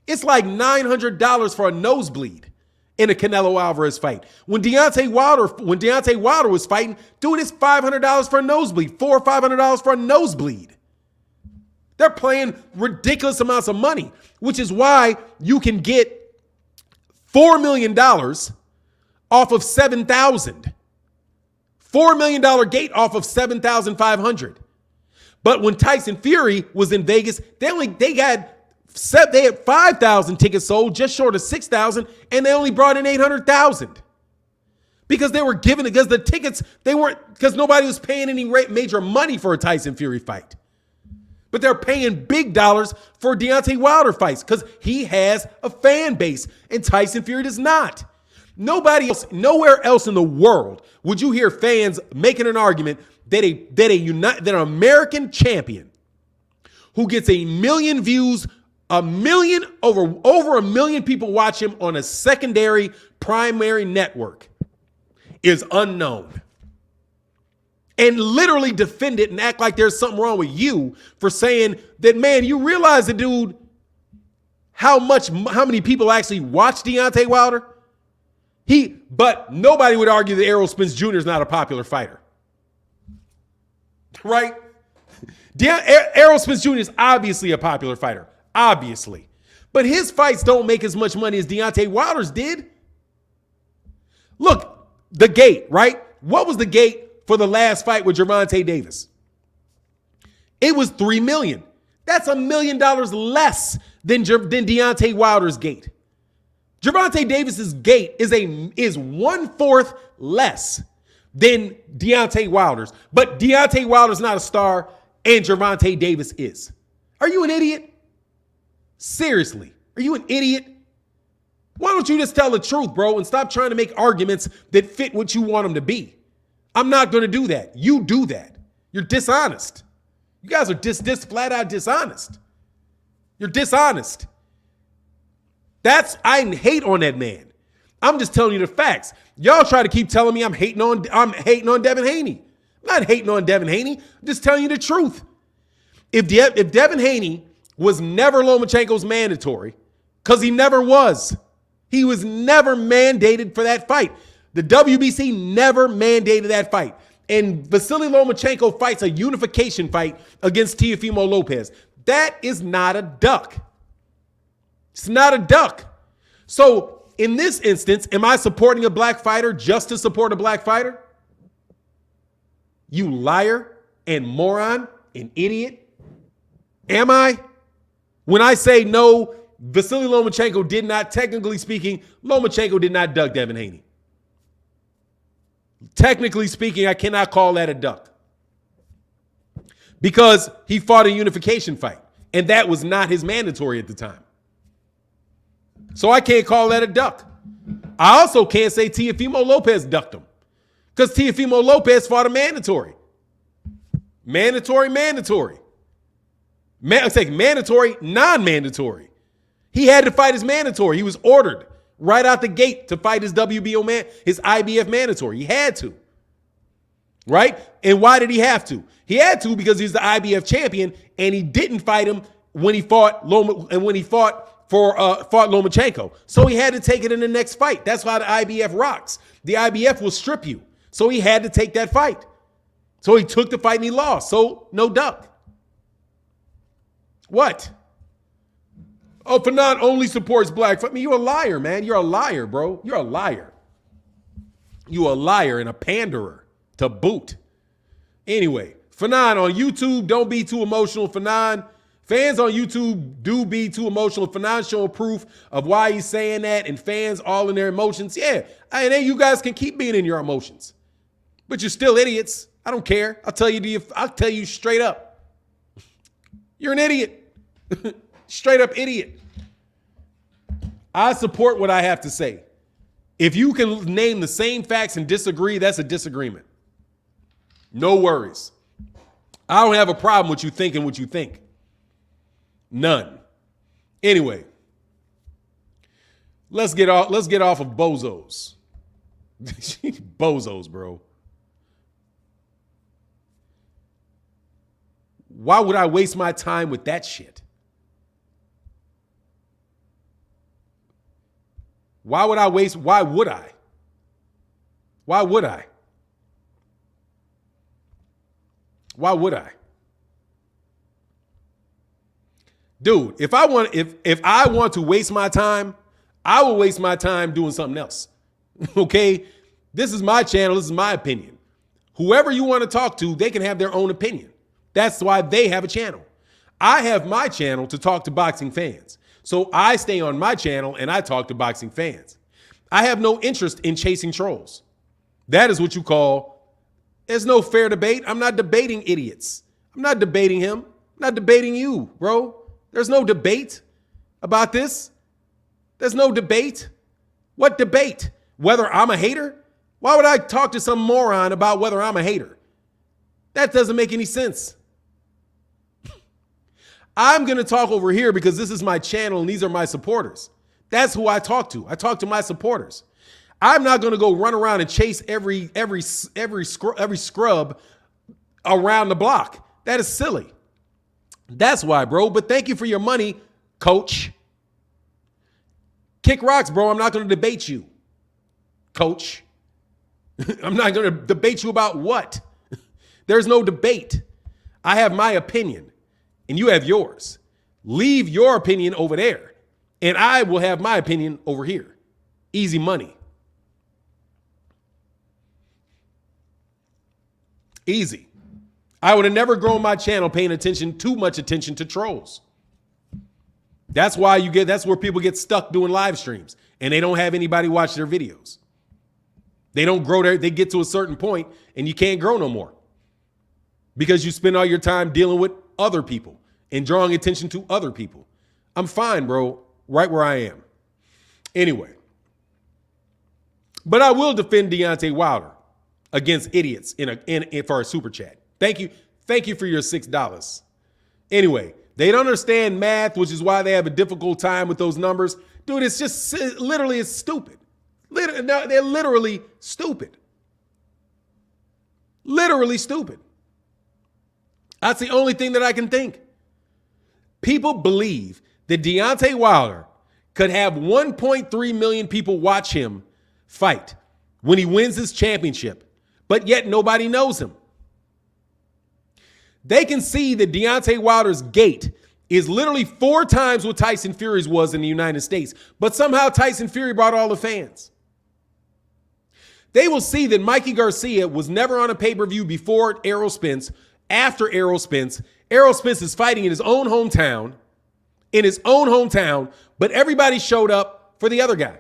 It's like $900 for a nosebleed in a Canelo Alvarez fight. When Deontay Wilder was fighting, dude, it's $500 for a nosebleed, $400 or $500 for a nosebleed. They're paying ridiculous amounts of money, which is why you can get $4 million off of $7,000. $4 million gate off of $7,500. But when Tyson Fury was in Vegas, they had 5,000 tickets sold, just short of 6,000, and they only brought in 800,000 because they were giving it, because the tickets, because nobody was paying any major money for a Tyson Fury fight. But they're paying big dollars for Deontay Wilder fights because he has a fan base and Tyson Fury does not. Nowhere else in the world would you hear fans making an argument that an American champion who gets 1 million views, over 1 million people watch him on a secondary primary network is unknown. And literally defend it and act like there's something wrong with you for saying that, man, you realize the dude, how many people actually watch Deontay Wilder? But nobody would argue that Errol Spence Jr. is not a popular fighter. Right? Errol Spence Jr. is obviously a popular fighter. Obviously. But his fights don't make as much money as Deontay Wilder's did. Look, the gate, right? What was the gate for the last fight with Gervonta Davis? It was $3 million. That's $1 million less than Deontay Wilder's gate. Gervonta Davis's gate is 1/4 less than Deontay Wilder's. But Deontay Wilder's not a star, and Gervonta Davis is. Are you an idiot? Seriously, are you an idiot? Why don't you just tell the truth, bro, and stop trying to make arguments that fit what you want them to be? I'm not going to do that. You do that. You're dishonest. You guys are flat out dishonest. You're dishonest. I hate on that man. I'm just telling you the facts. Y'all try to keep telling me I'm hating on Devin Haney. I'm not hating on Devin Haney. I'm just telling you the truth. If Devin Haney was never Lomachenko's mandatory, because he never was. He was never mandated for that fight. The WBC never mandated that fight. And Vasily Lomachenko fights a unification fight against Teofimo Lopez. That is not a duck. It's not a duck. So in this instance, am I supporting a black fighter just to support a black fighter? You liar and moron and idiot. Am I? When I say no, Vasily Lomachenko did not, technically speaking, Lomachenko did not duck Devin Haney. Technically speaking, I cannot call that a duck. Because he fought a unification fight. And that was not his mandatory at the time. So I can't call that a duck. I also can't say Teofimo Lopez ducked him. Because Teofimo Lopez fought a mandatory. Mandatory. Mandatory, non-mandatory. He had to fight his mandatory. He was ordered right out the gate to fight his his IBF mandatory. He had to. Right? And why did he have to? He had to because he's the IBF champion, and he didn't fight him when he fought Lomachenko. So he had to take it in the next fight. That's why the IBF rocks. The IBF will strip you. So he had to take that fight. So he took the fight and he lost. So no duck. What? Oh, Fanon only supports black. I mean, you're a liar, man. You're a liar, bro. You're a liar. You a liar and a panderer to boot. Anyway, Fanon on YouTube, don't be too emotional. Fanon, fans on YouTube do be too emotional. Fanon showing proof of why he's saying that, and fans all in their emotions. Yeah, and then you guys can keep being in your emotions, but you're still idiots. I don't care. I'll tell you straight up. You're an idiot. Straight up idiot. I support what I have to say. If you can name the same facts and disagree, that's a disagreement. No worries. I don't have a problem with you thinking what you think. None. Anyway, let's get off of bozos. Bozos, bro. Why would I waste my time with that shit? Why would I? Why would I? Why would I? Dude, if I want to waste my time, I will waste my time doing something else. Okay? This is my channel, this is my opinion. Whoever you want to talk to, they can have their own opinion. That's why they have a channel. I have my channel to talk to boxing fans. So I stay on my channel and I talk to boxing fans. I have no interest in chasing trolls. That is what you call, there's no fair debate. I'm not debating idiots. I'm not debating him. I'm not debating you, bro. There's no debate about this. There's no debate. What debate? Whether I'm a hater? Why would I talk to some moron about whether I'm a hater? That doesn't make any sense. I'm going to talk over here because this is my channel and these are my supporters. That's who I talk to. I talk to my supporters. I'm not going to go run around and chase every scrub around the block. That is silly. That's why, bro. But thank you for your money, coach. Kick rocks, bro. I'm not going to debate you. coach. I'm not going to debate you about what. There's no debate. I have my opinion and you have yours. Leave your opinion over there and I will have my opinion over here. Easy money. Easy. I would have never grown my channel paying too much attention to trolls. That's where people get stuck doing live streams and they don't have anybody watch their videos. They don't grow there. They get to a certain point and you can't grow no more because you spend all your time dealing with other people and drawing attention to other people. I'm fine, bro, right where I am. Anyway, but I will defend Deontay Wilder against idiots for a super chat. Thank you. Thank you for your $6. Anyway, they don't understand math, which is why they have a difficult time with those numbers. Dude, it's just literally it's stupid. They're literally stupid. Literally stupid. That's the only thing that I can think. People believe that Deontay Wilder could have 1.3 million people watch him fight when he wins his championship, but yet nobody knows him. They can see that Deontay Wilder's gate is literally 4 times what Tyson Fury's was in the United States, but somehow Tyson Fury brought all the fans. They will see that Mikey Garcia was never on a pay-per-view before Errol Spence, after Errol Spence. Errol Spence is fighting in his own hometown, but everybody showed up for the other guy.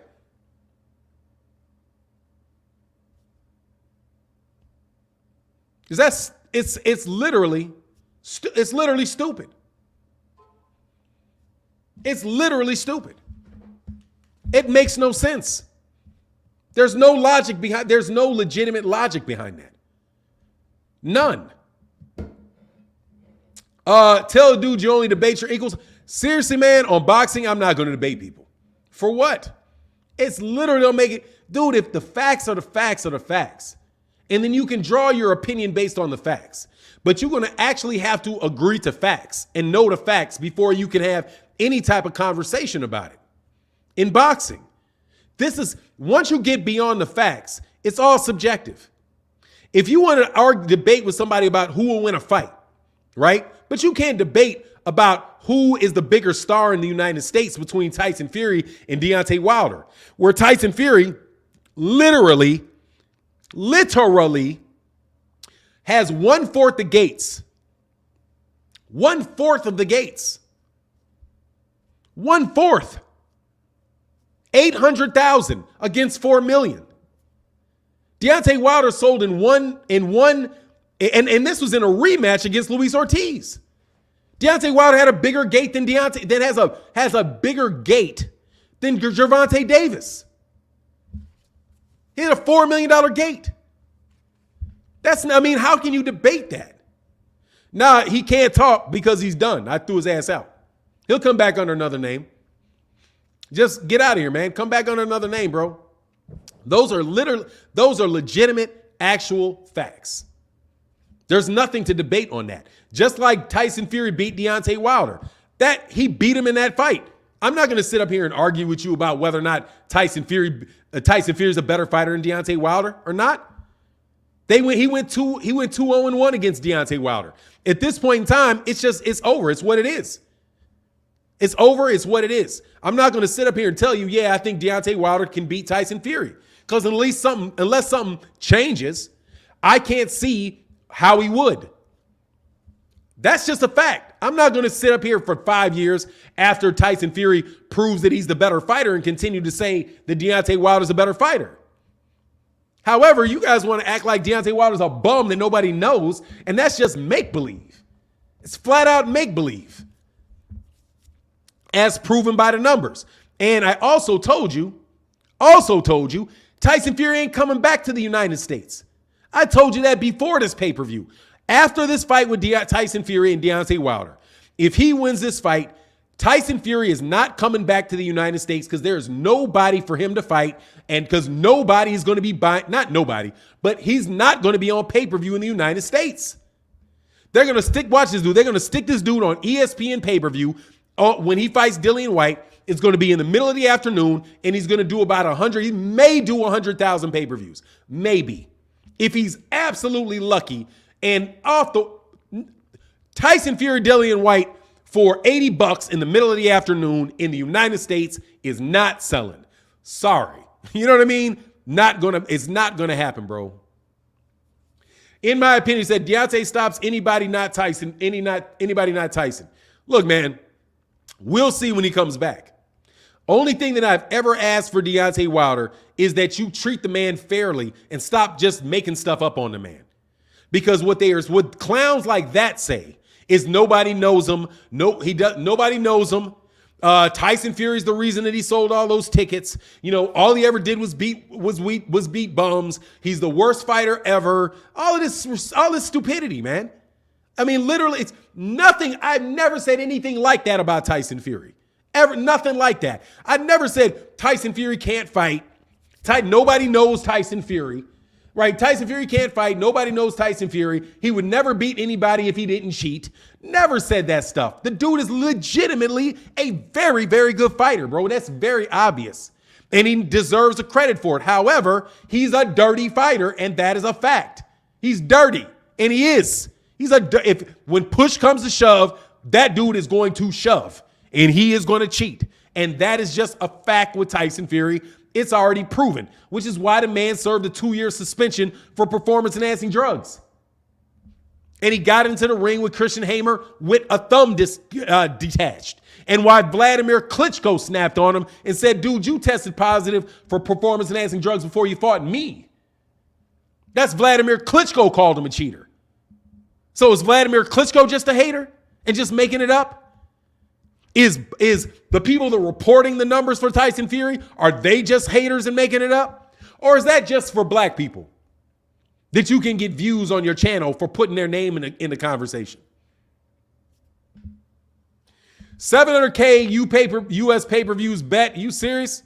Because it's literally stupid. It's literally stupid. It makes no sense. There's no legitimate logic behind that. None. Tell a dude you only debate your equals. Seriously, man, on boxing, I'm not going to debate people. For what? It's literally don't make it. Dude, if the facts are the facts are the facts. And then you can draw your opinion based on the facts. But you're going to actually have to agree to facts and know the facts before you can have any type of conversation about it. In boxing, once you get beyond the facts, it's all subjective. If you want to debate with somebody about who will win a fight, right? But you can't debate about who is the bigger star in the United States between Tyson Fury and Deontay Wilder, where Tyson Fury literally has 1/4 the gates. 1/4 of the gates. 1/4. 800,000 against 4 million. Deontay Wilder sold in one, and this was in a rematch against Luis Ortiz. Deontay Wilder had a bigger gate than has a bigger gate than Gervonta Davis. He had a $4 million gate. How can you debate that? Nah, he can't talk because he's done. I threw his ass out. He'll come back under another name. Just get out of here, man. Come back under another name, bro. Those are legitimate, actual facts. There's nothing to debate on that. Just like Tyson Fury beat Deontay Wilder. He beat him in that fight. I'm not going to sit up here and argue with you about whether or not Tyson Fury is a better fighter than Deontay Wilder or not. He went 2-0-1 against Deontay Wilder. At this point in time, it's over. It's what it is. It's over. It's what it is. I'm not going to sit up here and tell you, yeah, I think Deontay Wilder can beat Tyson Fury. Because unless something changes, I can't see how he would. That's just a fact. I'm not going to sit up here for 5 years after Tyson Fury proves that he's the better fighter and continue to say that Deontay Wilder's a better fighter. However, you guys want to act like Deontay Wilder's a bum that nobody knows, and that's just make-believe. It's flat out make-believe, as proven by the numbers. And I also told you, Tyson Fury ain't coming back to the United States. I told you that before this pay-per-view. After this fight with Tyson Fury and Deontay Wilder, if he wins this fight, Tyson Fury is not coming back to the United States because there's nobody for him to fight, and because nobody is going to be but he's not going to be on pay-per-view in the United States. They're going to watch this dude. They're going to stick this dude on ESPN pay-per-view when he fights Dillian White, It's going to be in the middle of the afternoon, and he's going to do about 100. He may do 100,000 pay-per-views. Maybe. If he's absolutely lucky. And Tyson Fury, Dillian White for $80 in the middle of the afternoon in the United States is not selling. Sorry. You know what I mean? It's not gonna happen, bro. In my opinion, he said Deontay stops anybody not Tyson. Anybody not Tyson. Look, man, we'll see when he comes back. Only thing that I've ever asked for Deontay Wilder is that you treat the man fairly and stop just making stuff up on the man. Because what clowns like that say is nobody knows him. Nobody knows him. Tyson Fury's the reason that he sold all those tickets. You know, all he ever did was beat bums. He's the worst fighter ever. All this stupidity, man. I mean, literally, it's nothing. I've never said anything like that about Tyson Fury. Ever, nothing like that. I never said Tyson Fury can't fight. Nobody knows Tyson Fury, right? Tyson Fury can't fight. Nobody knows Tyson Fury. He would never beat anybody if he didn't cheat. Never said that stuff. The dude is legitimately a very, very good fighter, bro. That's very obvious. And he deserves the credit for it. However, he's a dirty fighter, and that is a fact. He's dirty, and he is. When push comes to shove, that dude is going to shove. And he is going to cheat. And that is just a fact with Tyson Fury. It's already proven, which is why the man served a 2-year suspension for performance-enhancing drugs. And he got into the ring with Christian Hamer with a thumb detached. And why Vladimir Klitschko snapped on him and said, dude, you tested positive for performance-enhancing drugs before you fought me. That's Vladimir Klitschko called him a cheater. So is Vladimir Klitschko just a hater and just making it up? Is the people that are reporting the numbers for Tyson Fury, are they just haters and making it up? Or is that just for black people? That you can get views on your channel for putting their name in the conversation. 700K US pay-per-views bet. You serious?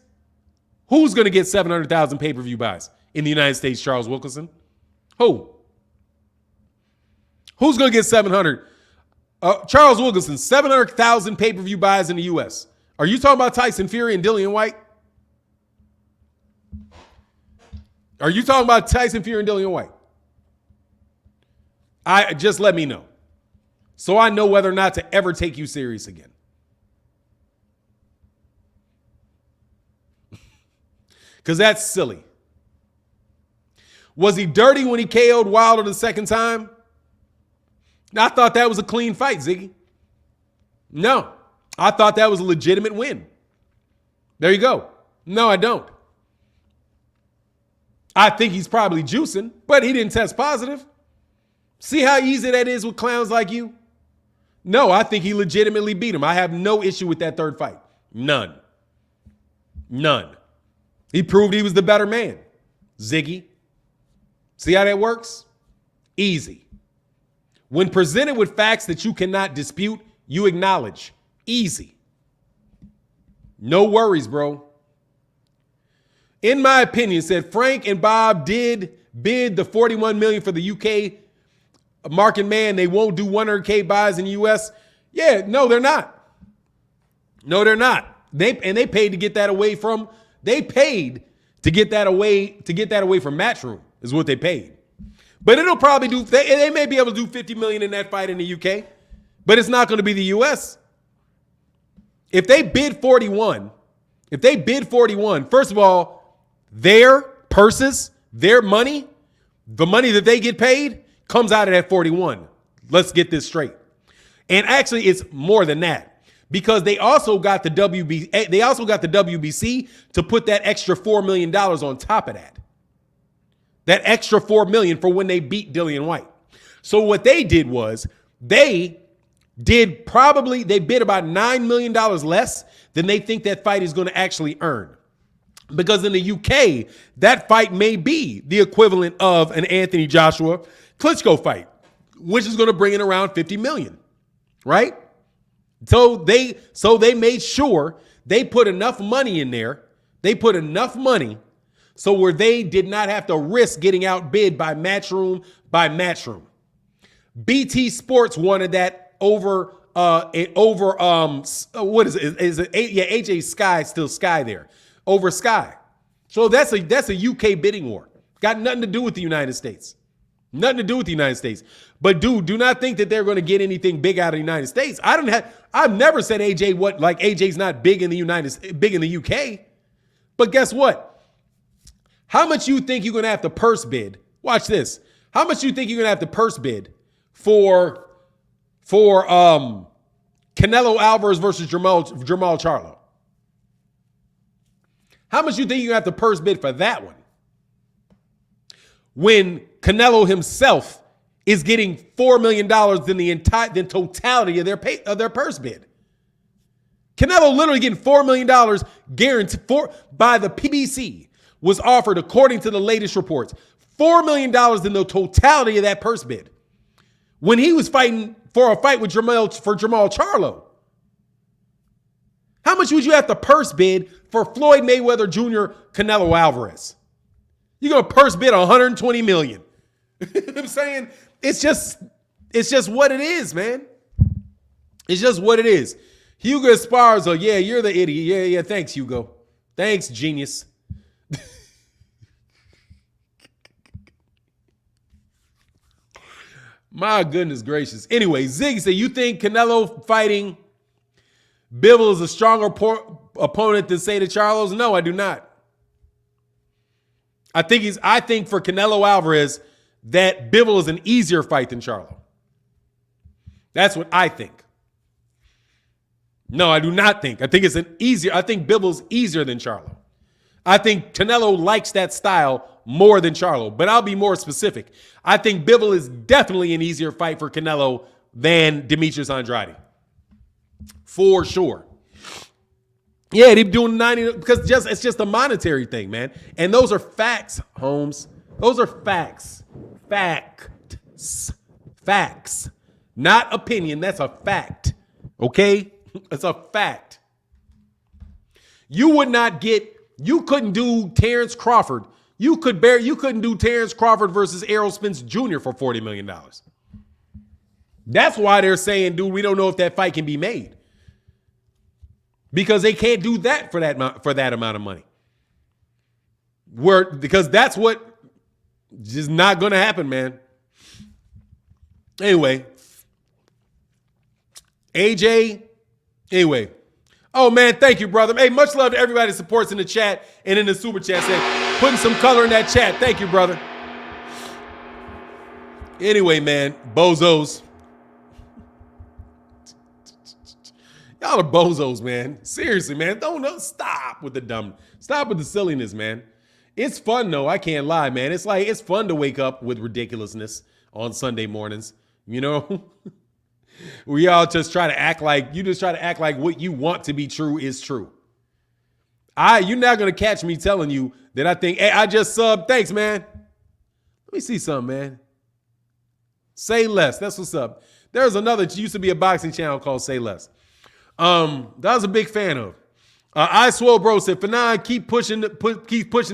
Who's going to get 700,000 pay-per-view buys in the United States, Charles Wilkinson? Who? Who's going to get 700? Charles Wilkinson, 700,000 pay-per-view buys in the U.S. Are you talking about Tyson Fury and Dillian White? Are you talking about Tyson Fury and Dillian White? Just let me know, so I know whether or not to ever take you serious again. Because that's silly. Was he dirty when he KO'd Wilder the second time? I thought that was a clean fight, Ziggy. No, I thought that was a legitimate win. There you go. No, I don't. I think he's probably juicing, but he didn't test positive. See how easy that is with clowns like you? No, I think he legitimately beat him. I have no issue with that third fight. None. He proved he was the better man. Ziggy. See how that works? Easy. When presented with facts that you cannot dispute, you acknowledge. Easy. No worries, bro. In my opinion, said Frank and Bob did bid the $41 million for the UK market man. They won't do 100K buys in the US. Yeah, no, they're not. No, they're not. They paid to get that away from. They paid to get that away from Matchroom is what they paid. But it'll probably do, they may be able to do 50 million in that fight in the UK, but it's not going to be the US. If they bid 41, first of all, their purses, their money, the money that they get paid comes out of that 41. Let's get this straight. And actually it's more than that because they also got the WBC to put that extra $4 million on top of that. That extra $4 million for when they beat Dillian White. So what they did was they bid about $9 million less than they think that fight is going to actually earn. Because in the UK, that fight may be the equivalent of an Anthony Joshua Klitschko fight, which is going to bring in around 50 million, right? So they made sure they put enough money in there. They put enough money so where they did not have to risk getting outbid by Matchroom. BT Sports wanted that over what is it? Is it AJ Sky still Sky there over Sky? So that's a UK bidding war. Got nothing to do with the United States. Nothing to do with the United States. But dude, do not think that they're going to get anything big out of the United States. I've never said AJ's not big in the UK. But guess what? How much you think you're going to have to purse bid? Watch this. How much you think you're going to have to purse bid for Canelo Alvarez versus Jermall Charlo? How much you think you're going to have to purse bid for that one? When Canelo himself is getting $4 million than the totality of their purse bid. Canelo literally getting $4 million guaranteed by the PBC was offered, according to the latest reports, $4 million in the totality of that purse bid. When he was fighting for a fight with Jermall Charlo. How much would you have to purse bid for Floyd Mayweather Jr. Canelo Alvarez? You're going to purse bid $120 million. You know what I'm saying? It's just what it is, man. It's just what it is. Hugo Esparza, yeah, you're the idiot. Yeah, thanks, Hugo. Thanks, genius. My goodness gracious. Anyway, Ziggy said, you think Canelo fighting Bivol is a stronger opponent than Say to Charlo's? No, I do not. I think for Canelo Alvarez that Bivol is an easier fight than Charlo. That's what I think. No, I do not think. I think Bivol's easier than Charlo. I think Canelo likes that style more than Charlo, but I'll be more specific. I think Bivol is definitely an easier fight for Canelo than Demetrius Andrade. For sure. Yeah, they're doing 90 because it's just a monetary thing, man. And those are facts, Holmes. Those are facts. Facts. Not opinion. That's a fact. Okay? It's a fact. You couldn't do Terrence Crawford. You couldn't do Terrence Crawford versus Errol Spence Jr. for $40 million. That's why they're saying, dude, we don't know if that fight can be made. Because they can't do that for that amount of money. Because that's what just not going to happen, man. Anyway. AJ. Anyway. Oh, man, thank you, brother. Hey, much love to everybody that supports in the chat and in the super chat. Putting some color in that chat. Thank you, brother. Anyway, man, bozos. Y'all are bozos, man. Seriously, man. Don't stop with the silliness, man. It's fun, though. I can't lie, man. It's fun to wake up with ridiculousness on Sunday mornings. You know? We all just try to act like what you want to be true is true. You're not going to catch me telling you that I think, hey, I just subbed. Thanks, man. Let me see something, man. Say Less. That's what's up. There's another, used to be a boxing channel called Say Less. That was a big fan of. I Swole Bro said, Fanon, keep pushing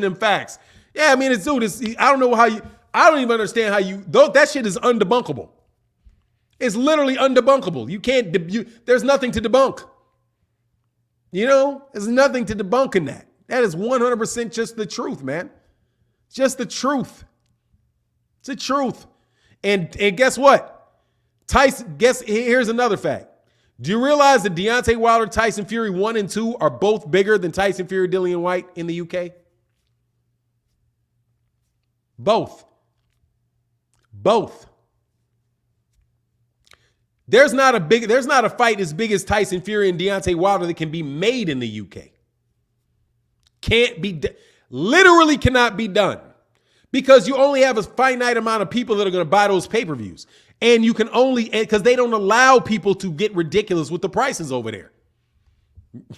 them facts. Yeah, I mean, I don't even understand how that shit is undebunkable. It's literally undebunkable. There's nothing to debunk. You know, there's nothing to debunk in that. That is 100% just the truth, man. Just the truth. It's the truth. And guess what? Here's another fact. Do you realize that Deontay Wilder, Tyson Fury 1 and 2 are both bigger than Tyson Fury, Dillian White in the UK? Both. There's not a fight as big as Tyson Fury and Deontay Wilder that can be made in the UK. Literally cannot be done. Because you only have a finite amount of people that are going to buy those pay-per-views. And you can because they don't allow people to get ridiculous with the prices over there.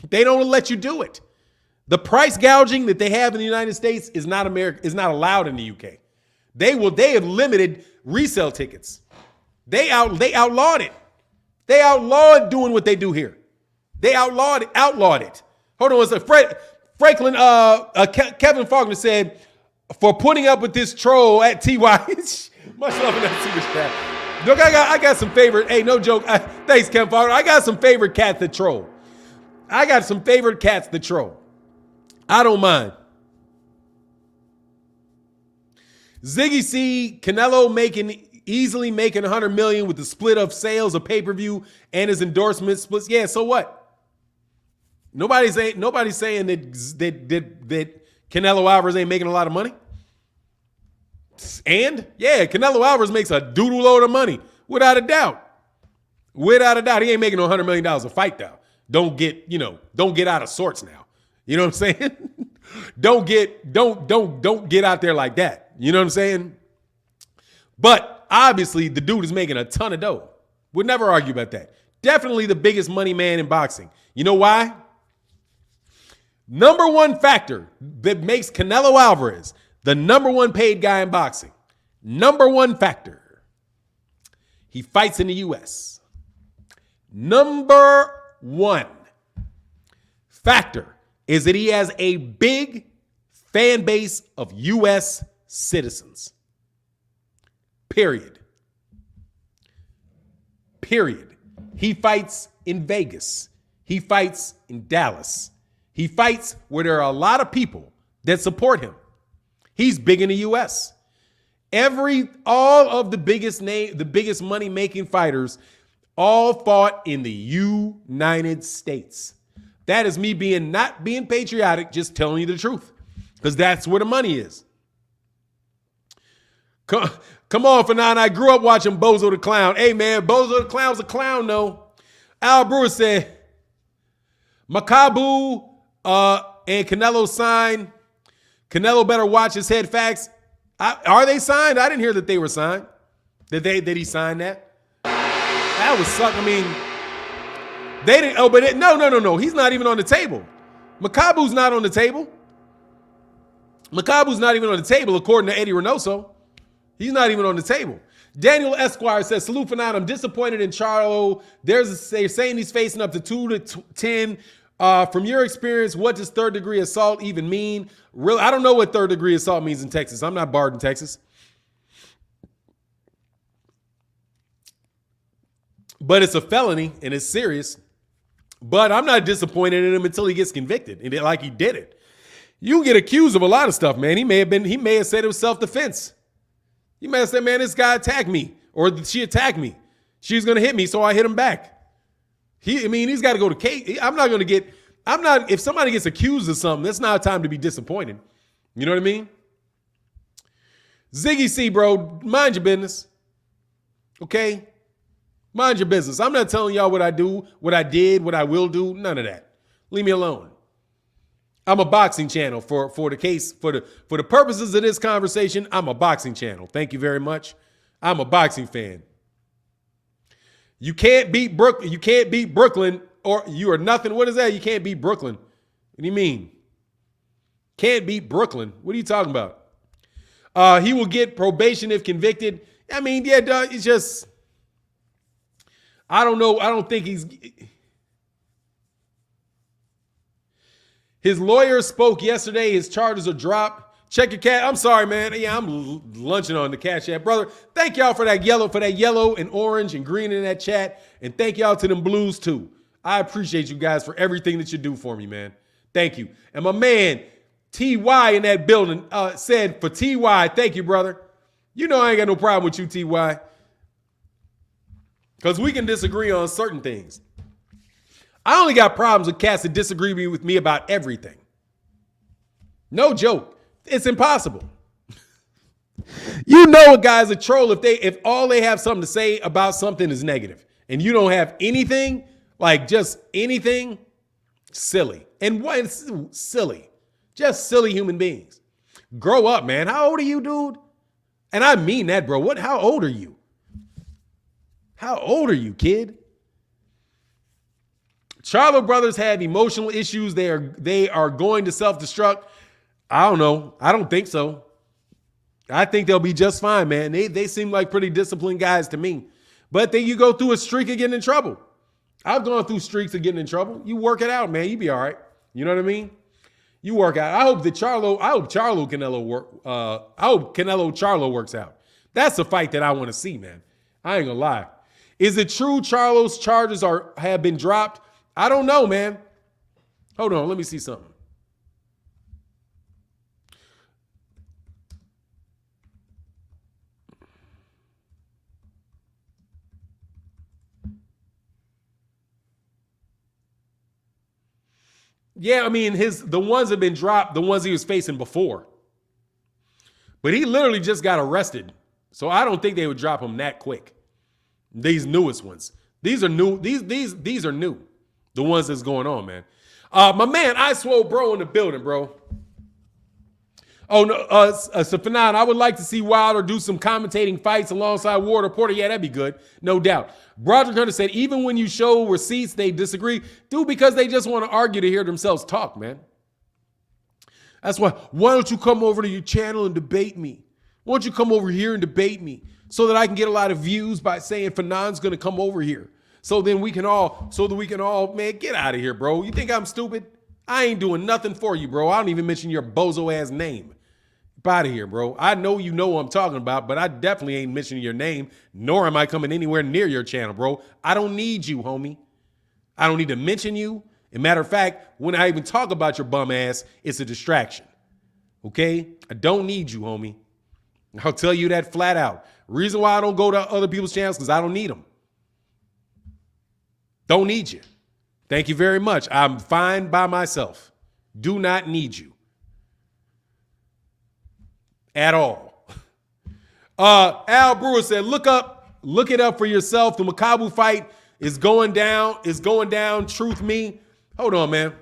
They don't let you do it. The price gouging that they have in the United States is not allowed in the UK. They have limited resale tickets. They outlawed it. They outlawed doing what they do here. They outlawed it. Hold on one second. Kevin Faulkner said, for putting up with this troll at TY. Much love in that super chat. Look, I got some favorite. Hey, no joke. Thanks, Ken Farmer. I got some favorite cats that troll. I got some favorite cats that troll. I don't mind. Ziggy C, Canelo easily making $100 million with the split of sales of pay-per-view and his endorsement splits. Yeah, so what? Nobody's saying that Canelo Alvarez ain't making a lot of money. And yeah, Canelo Alvarez makes a doodle load of money without a doubt. Without a doubt, he ain't making no $100 million a fight though. Don't get out of sorts now. You know what I'm saying? don't get out there like that. You know what I'm saying? But obviously, the dude is making a ton of dough. Would never argue about that. Definitely the biggest money man in boxing. You know why? Number one factor that makes Canelo Alvarez the number one paid guy in boxing. Number one factor. He fights in the U.S. Number one factor is that he has a big fan base of U.S. citizens. Period. He fights in Vegas. He fights in Dallas. He fights where there are a lot of people that support him. He's big in the U.S. All of the biggest money-making fighters all fought in the United States. That is me not being patriotic, just telling you the truth. Because that's where the money is. Come on, Fanon. I grew up watching Bozo the Clown. Hey, man, Bozo the Clown was a clown, though. Al Brewer said, Makabu and Canelo signed. Canelo better watch his head facts. Are they signed? I didn't hear that they were signed. That he signed that? That would suck. I mean, they didn't. Oh, but no. He's not even on the table. Makabu's not on the table. Makabu's not even on the table, according to Eddie Reynoso. He's not even on the table. Daniel Esquire says, salute for now. I'm disappointed in Charlo. They're saying he's facing up to 2 to 10. From your experience, what does third-degree assault even mean? Really, I don't know what third-degree assault means in Texas. I'm not barred in Texas. But it's a felony, and it's serious. But I'm not disappointed in him until he gets convicted, and like he did it. You get accused of a lot of stuff, man. He may have said it was self-defense. He may have said, man, this guy attacked me, or she attacked me. She was going to hit me, so I hit him back. He's got to go to case. If somebody gets accused of something, that's not a time to be disappointed. You know what I mean? Ziggy C, bro, mind your business. Okay? Mind your business. I'm not telling y'all what I do, what I did, what I will do. None of that. Leave me alone. I'm a boxing channel for the purposes of this conversation. I'm a boxing channel. Thank you very much. I'm a boxing fan. You can't beat Brooklyn. You can't beat Brooklyn, or you are nothing. What is that? You can't beat Brooklyn. What do you mean? Can't beat Brooklyn. What are you talking about? He will get probation if convicted. I mean, yeah, dog, it's just, I don't know. I don't think his lawyer spoke yesterday. His charges are dropped. Check your cat. I'm sorry, man. Yeah, I'm lunching on the Cash App, brother. Thank y'all for that yellow and orange and green in that chat. And thank y'all to them blues too. I appreciate you guys for everything that you do for me, man. Thank you. And my man, TY in that building said for TY, thank you, brother. You know I ain't got no problem with you, TY. Because we can disagree on certain things. I only got problems with cats that disagree with me about everything. No joke. It's impossible. You know a guy's a troll if all they have something to say about something is negative. And you don't have anything, like just anything, silly. And what is silly? Just silly human beings. Grow up, man. How old are you, dude? And I mean that, bro. How old are you? How old are you, kid? Charlo brothers have emotional issues. They are going to self-destruct. I don't know. I don't think so. I think they'll be just fine, man. They seem like pretty disciplined guys to me. But then you go through a streak of getting in trouble. I've gone through streaks of getting in trouble. You work it out, man. You be all right. You know what I mean? You work out. I hope Canelo Charlo works out. That's a fight that I want to see, man. I ain't gonna lie. Is it true Charlo's charges have been dropped? I don't know, man. Hold on, let me see something. Yeah, I mean, the ones have been dropped, the ones he was facing before. But he literally just got arrested. So I don't think they would drop him that quick. These newest ones. These are new. These are new. The ones that's going on, man. My man, I Swole Bro in the building, bro. Oh, no, so Fanon, I would like to see Wilder do some commentating fights alongside Ward or Porter. Yeah, that'd be good. No doubt. Broderick Hunter said, even when you show receipts, they disagree. Dude, because they just want to argue to hear themselves talk, man. That's why don't you come over to your channel and debate me? Why don't you come over here and debate me so that I can get a lot of views by saying Fanon's going to come over here. So we can all, man, get out of here, bro. You think I'm stupid? I ain't doing nothing for you, bro. I don't even mention your bozo ass name. Get out of here, bro. I know you know what I'm talking about, but I definitely ain't mentioning your name, nor am I coming anywhere near your channel, bro. I don't need you, homie. I don't need to mention you. As a matter of fact, when I even talk about your bum ass, it's a distraction. Okay? I don't need you, homie. I'll tell you that flat out. Reason why I don't go to other people's channels because I don't need them. Don't need you. Thank you very much. I'm fine by myself. Do not need you. At all. Al Brewer said, look it up for yourself. The Makabu fight is going down. Truth me. Hold on, man.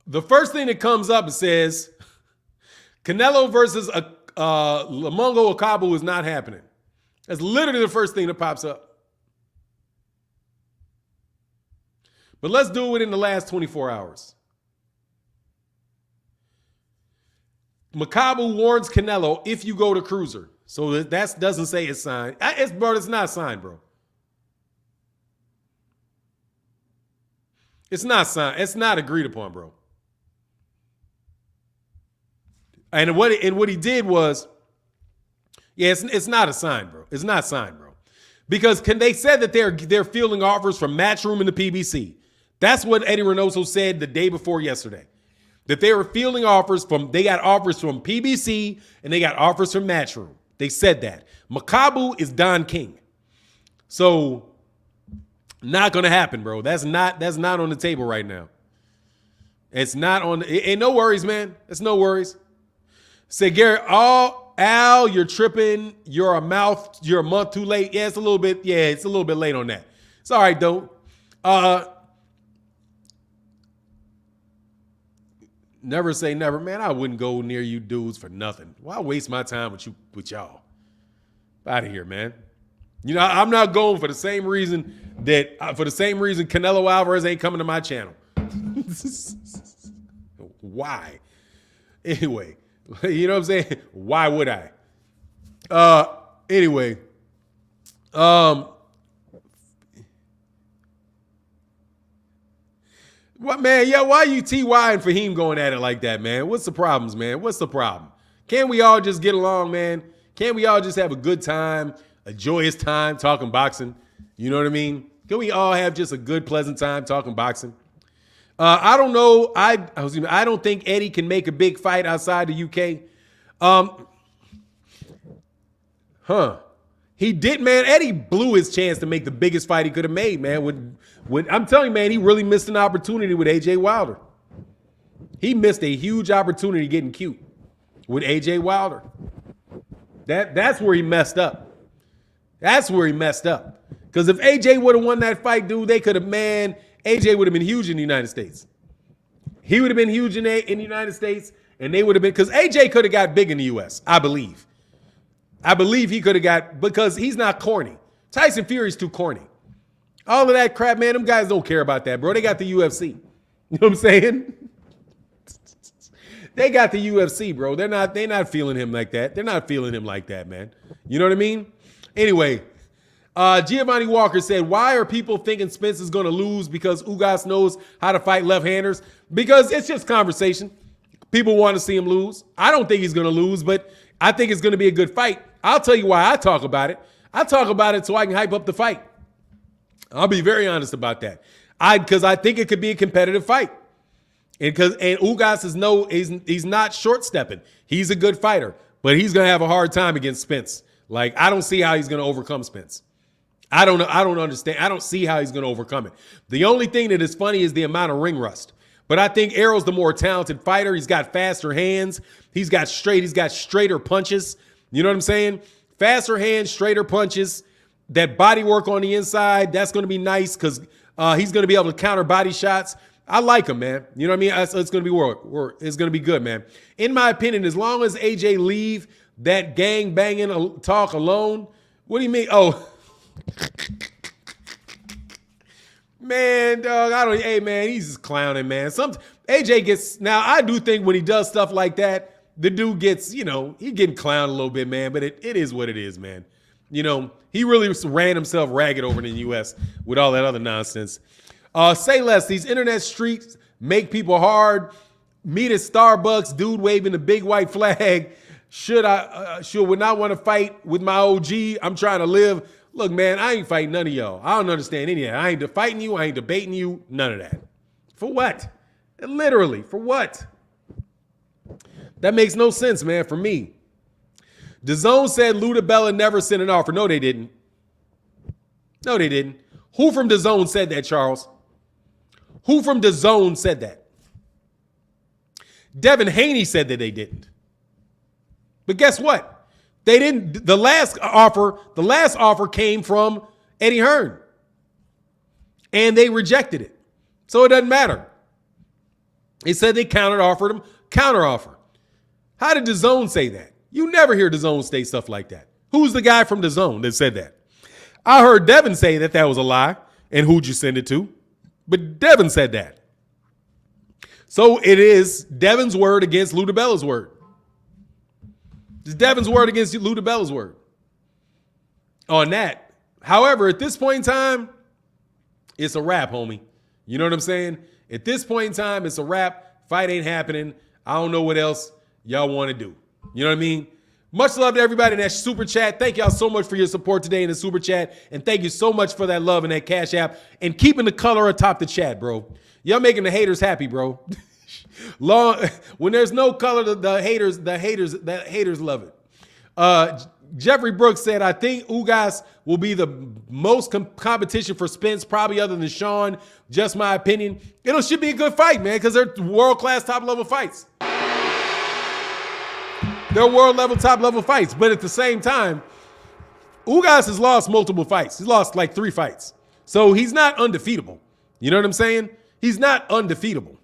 The first thing that comes up says Canelo versus Lamongo Akabu is not happening. That's literally the first thing that pops up. But let's do it in the last 24 hours. Makabu warns Canelo if you go to cruiser. So that doesn't say it's signed. It's not signed, bro. It's not signed. It's not agreed upon, bro. And what he did was, yeah, it's not a sign, bro. It's not signed, bro. Because they said that they're fielding offers from Matchroom and the PBC. That's what Eddie Reynoso said the day before yesterday. That they were fielding offers they got offers from PBC and they got offers from Matchroom. They said that. Makabu is Don King. So not gonna happen, bro. That's not on the table right now. It's not on. Ain't no worries, man. It's no worries. Say, Gary, Al, you're tripping. You're a month too late. Yeah, it's a little bit late on that. It's all right, though. Never say never. Man, I wouldn't go near you dudes for nothing. Why waste my time with y'all? Out of here, man. You know, I'm not going for the same reason Canelo Alvarez ain't coming to my channel. Why? Anyway. You know what I'm saying? Why would I? Anyway. What, man? Yeah, why you T.Y. and Fahim going at it like that, man? What's the problems, man? What's the problem? Can't we all just get along, man? Can't we all just have a good time, a joyous time talking boxing? You know what I mean? Can we all have just a good, pleasant time talking boxing? I don't know. I don't think Eddie can make a big fight outside the UK. He did, man. Eddie blew his chance to make the biggest fight he could have made, man. When I'm telling you, man, he really missed an opportunity with AJ Wilder. He missed a huge opportunity getting cute with AJ Wilder. That's where he messed up. That's where he messed up. Because if AJ would have won that fight, dude, they could have, man. AJ would have been huge in the United States. He would have been huge in the United States, and they would have been, because AJ could have got big in the U.S., I believe. I believe he could have got, because he's not corny. Tyson Fury's too corny. All of that crap, man, them guys don't care about that, bro. They got the UFC. You know what I'm saying? they got the UFC, bro. They're not feeling him like that. They're not feeling him like that, man. You know what I mean? Anyway, Giovanni Walker said, why are people thinking Spence is going to lose because Ugas knows how to fight left-handers? Because it's just conversation. People want to see him lose. I don't think he's going to lose, but I think it's going to be a good fight. I'll tell you why I talk about it. I talk about it so I can hype up the fight. I'll be very honest about that. Because I think it could be a competitive fight. And Ugas he's not short stepping. He's a good fighter, but he's going to have a hard time against Spence. Like, I don't see how he's going to overcome Spence. I don't understand. I don't see how he's going to overcome it. The only thing that is funny is the amount of ring rust. But I think Errol's the more talented fighter. He's got faster hands. He's got straighter punches. You know what I'm saying? Faster hands, straighter punches. That body work on the inside, that's going to be nice because he's going to be able to counter body shots. I like him, man. You know what I mean? It's going to be it's going to be good, man. In my opinion, as long as AJ leave that gang banging talk alone, what do you mean? Oh, man, dog. Hey, man, he's just clowning, man. AJ gets, now I do think when he does stuff like that, the dude gets, he getting clowned a little bit, man, but it is what it is, man. He really ran himself ragged over in the U.S. with all that other nonsense. Say less. These internet streets make people hard. Meet at Starbucks, dude waving the big white flag. Would not want to fight with my OG. I'm trying to live. Look, man, I ain't fighting none of y'all. I don't understand any of that. I ain't fighting you. I ain't debating you. None of that. For what? Literally, for what? That makes no sense, man, for me. DAZN said Ludabella never sent an offer. No, they didn't. No, they didn't. Who from DAZN said that, Charles? Who from DAZN said that? Devin Haney said that they didn't. But guess what? They didn't. The last offer came from Eddie Hearn. And they rejected it. So it doesn't matter. They said they counter-offered him. Counter-offer. How did DAZN say that? You never hear DAZN say stuff like that. Who's the guy from DAZN that said that? I heard Devin say that was a lie. And who'd you send it to? But Devin said that. So it is Devin's word against Ludabella's word. It's Devin's word against Ludabella's word on that. However, at this point in time, it's a wrap, homie. You know what I'm saying? At this point in time, it's a wrap. Fight ain't happening. I don't know what else y'all want to do. You know what I mean? Much love to everybody in that super chat. Thank y'all so much for your support today in the super chat. And thank you so much for that love in that Cash App and keeping the color atop the chat, bro. Y'all making the haters happy, bro. When there's no color, the haters love it. Jeffrey Brooks said, I think Ugas will be the most competition for Spence, probably other than Sean. Just my opinion. It should be a good fight, man, because they're world-class top-level fights. They're world-level, top-level fights. But at the same time, Ugas has lost multiple fights. He's lost like 3 fights. So he's not undefeatable. You know what I'm saying? He's not undefeatable.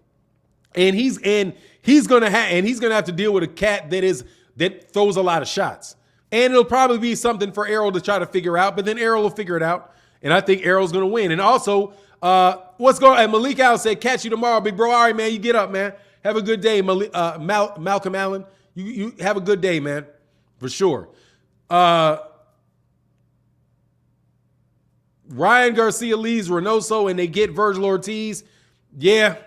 And he's gonna have to deal with a cat that throws a lot of shots. And it'll probably be something for Errol to try to figure out, but then Errol will figure it out. And I think Errol's gonna win. And also, and Malik Al said, catch you tomorrow, big bro. All right, man, you get up, man. Have a good day, Malcolm Allen. You have a good day, man, for sure. Ryan Garcia leaves Reynoso and they get Virgil Ortiz. Yeah,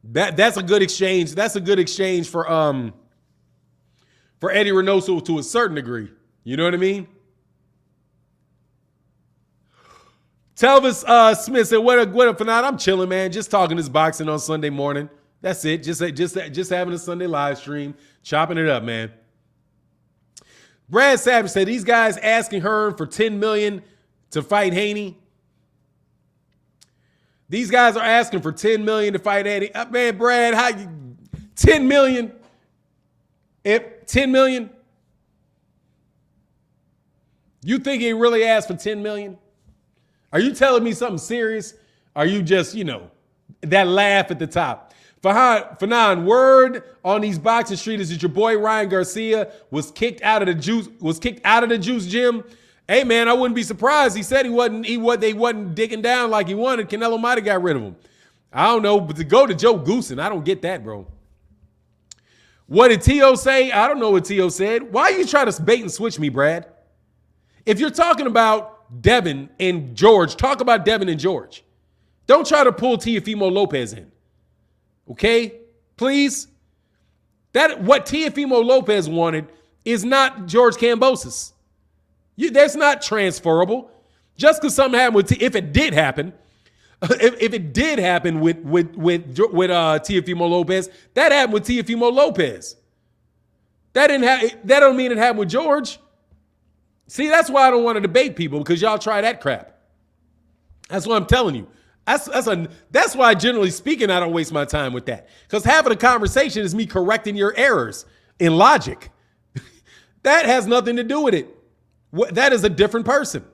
that's a good exchange. That's a good exchange for Eddie Reynoso to a certain degree. You know what I mean? Telvis Smith said, "What up for now? I'm chilling, man. Just talking this boxing on Sunday morning. That's it. Just having a Sunday live stream, chopping it up, man." Brad Savage said, "These guys asking Hearn for $10 million to fight Haney. These guys are asking for $10 million to fight Eddie. Man, Brad, how you $10 million? $10 million? You think he really asked for $10 million? Are you telling me something serious? Are you just, that laugh at the top? Fanan, word on these boxing streets is that your boy Ryan Garcia was kicked out of the juice gym. Hey man, I wouldn't be surprised. He said they wasn't digging down like he wanted. Canelo might have got rid of him. I don't know, but to go to Joe Goosen, I don't get that, bro. What did T.O. say? I don't know what T.O. said. Why are you trying to bait and switch me, Brad? If you're talking about Devin and George, talk about Devin and George. Don't try to pull Teofimo Lopez in. Okay? Please? What Teofimo Lopez wanted is not George Kambosos. That's not transferable. Just because something happened with if it did happen, if it did happen with Teofimo Lopez, that happened with Teofimo Lopez. That don't mean it happened with George. See, that's why I don't want to debate people, because y'all try that crap. That's what I'm telling you. That's why, generally speaking, I don't waste my time with that. Because having a conversation is me correcting your errors in logic. That has nothing to do with it. That is a different person.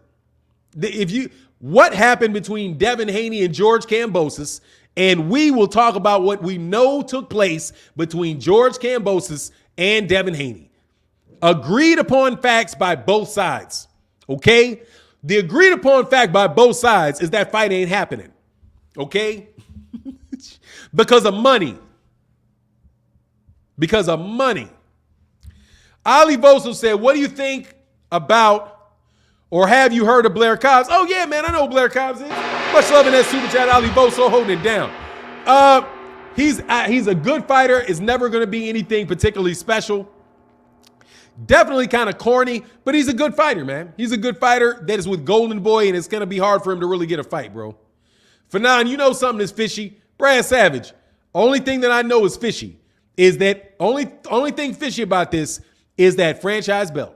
What happened between Devin Haney and George Kambosos, and we will talk about what we know took place between George Kambosos and Devin Haney. Agreed upon facts by both sides. Okay? The agreed upon fact by both sides is that fight ain't happening. Okay? Because of money. Because of money. Ali Voso said, what do you think about, or have you heard of Blair Cobbs? Oh, yeah, man, I know who Blair Cobbs is. Much love in that super chat. Ali Voso holding it down. He's a good fighter. It's never going to be anything particularly special. Definitely kind of corny, but he's a good fighter, man. He's a good fighter that is with Golden Boy, and it's going to be hard for him to really get a fight, bro. Fanon, you know something is fishy. Brad Savage, only thing that I know is fishy is that only thing fishy about this is that franchise belt.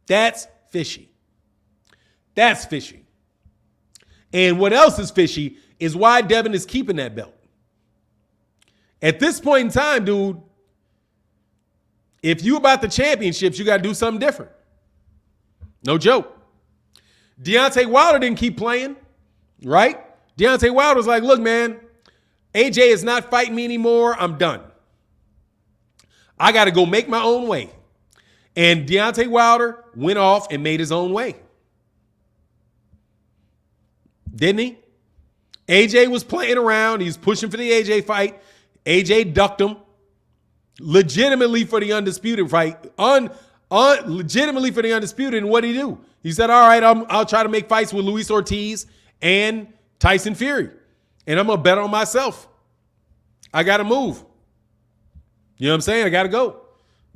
That's fishy. That's fishy. And what else is fishy is why Devin is keeping that belt. At this point in time, dude, if you about the championships, you got to do something different. No joke. Deontay Wilder didn't keep playing, right? Deontay Wilder was like, look, man, AJ is not fighting me anymore. I'm done. I got to go make my own way. And Deontay Wilder went off and made his own way. Didn't he? AJ was playing around. He was pushing for the AJ fight. AJ ducked him. Legitimately for the undisputed fight. Legitimately for the undisputed. And what did he do? He said, all right, I'll try to make fights with Luis Ortiz and Tyson Fury. And I'm going to bet on myself. I got to move. You know what I'm saying? I got to go.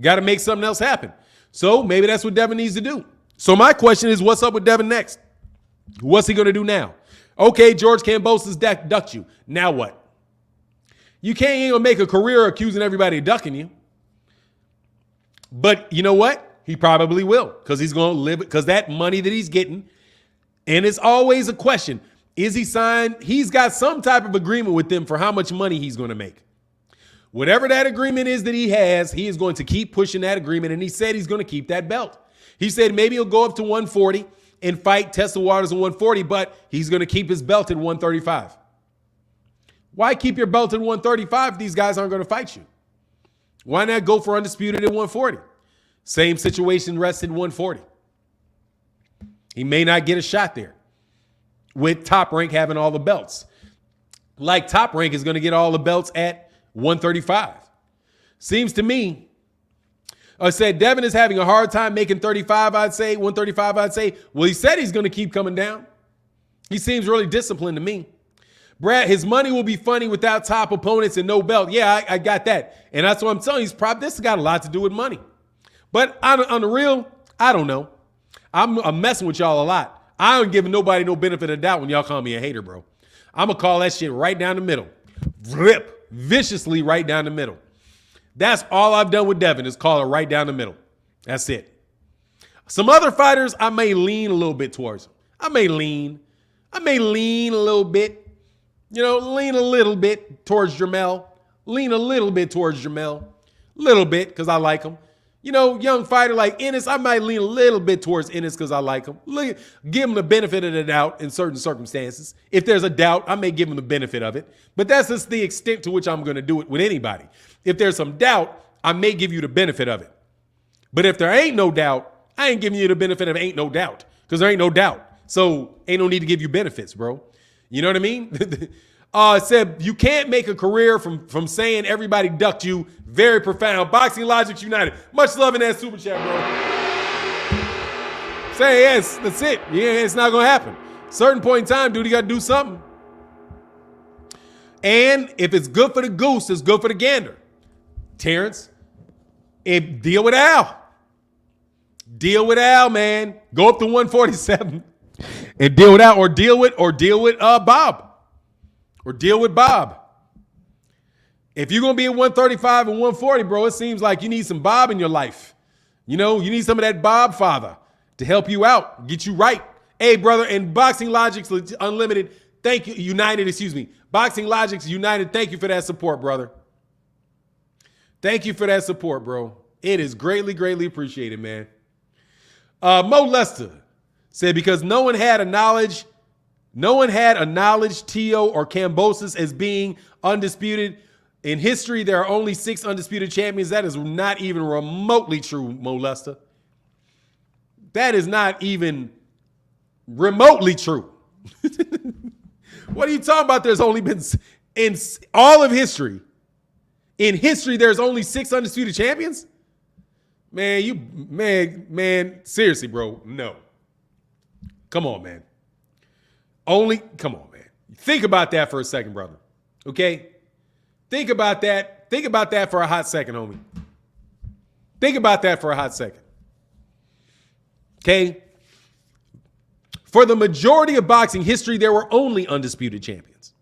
Got to make something else happen. So maybe that's what Devin needs to do. So my question is, what's up with Devin next? What's he going to do now? Okay, George Kambosos ducked you. Now what? You can't even make a career accusing everybody of ducking you. But you know what? He probably will, because he's going to live it, because that money that he's getting, and it's always a question. Is he signed? He's got some type of agreement with them for how much money he's going to make. Whatever that agreement is that he has, he is going to keep pushing that agreement, and he said he's going to keep that belt. He said maybe he'll go up to 140 and fight, test the waters at 140, but he's going to keep his belt at 135. Why keep your belt at 135 if these guys aren't going to fight you? Why not go for undisputed at 140? Same situation, rested 140. He may not get a shot there with Top Rank having all the belts. Like Top Rank is going to get all the belts at 135. Seems to me, I said Devin is having a hard time making 35, I'd say, 135, I'd say. Well, he said he's going to keep coming down. He seems really disciplined to me. Brad, his money will be funny without top opponents and no belt. Yeah, I got that. And that's what I'm telling you. This has got a lot to do with money. But on the real, I don't know. I'm messing with y'all a lot. I ain't giving nobody no benefit of doubt when y'all call me a hater, bro. I'm going to call that shit right down the middle. Rip. Viciously right down the middle. That's all I've done with Devin is call it right down the middle. That's it. Some other fighters, I may lean a little bit towards. I may lean a little bit. Lean a little bit towards Jermall. Lean a little bit towards Jermall. Little bit, because I like him. Young fighter like Ennis, I might lean a little bit towards Ennis because I like him. Give him the benefit of the doubt in certain circumstances. If there's a doubt, I may give him the benefit of it. But that's just the extent to which I'm going to do it with anybody. If there's some doubt, I may give you the benefit of it. But if there ain't no doubt, I ain't giving you the benefit of ain't no doubt, because there ain't no doubt. So ain't no need to give you benefits, bro. You know what I mean? Said you can't make a career from saying everybody ducked you. Very profound. Boxing Logics United. Much love in that super chat, bro. Say yes, that's it. Yeah, it's not gonna happen. Certain point in time, dude, you gotta do something. And if it's good for the goose, it's good for the gander. Terrence, deal with Al. Deal with Al, man. Go up to 147 and deal with Al, or deal with Bob. Or deal with Bob. If you're going to be at 135 and 140, bro, it seems like you need some Bob in your life. You know, you need some of that Bob father to help you out, get you right. Hey, brother, and Boxing Logics Unlimited, thank you, Boxing Logics United, thank you for that support, brother. Thank you for that support, bro. It is greatly, greatly appreciated, man. Mo Lester said, because no one had a knowledge Tio or Kambosos as being undisputed. In history, there are only 6 undisputed champions. That is not even remotely true, Mo Lester. That is not even remotely true. What are you talking about? There's only been, in all of history, there's only 6 undisputed champions? Man, seriously, bro, no. Come on, man. Come on, man. Think about that for a second, brother. Okay? Think about that. Think about that for a hot second, homie. Think about that for a hot second. Okay? For the majority of boxing history, there were only undisputed champions.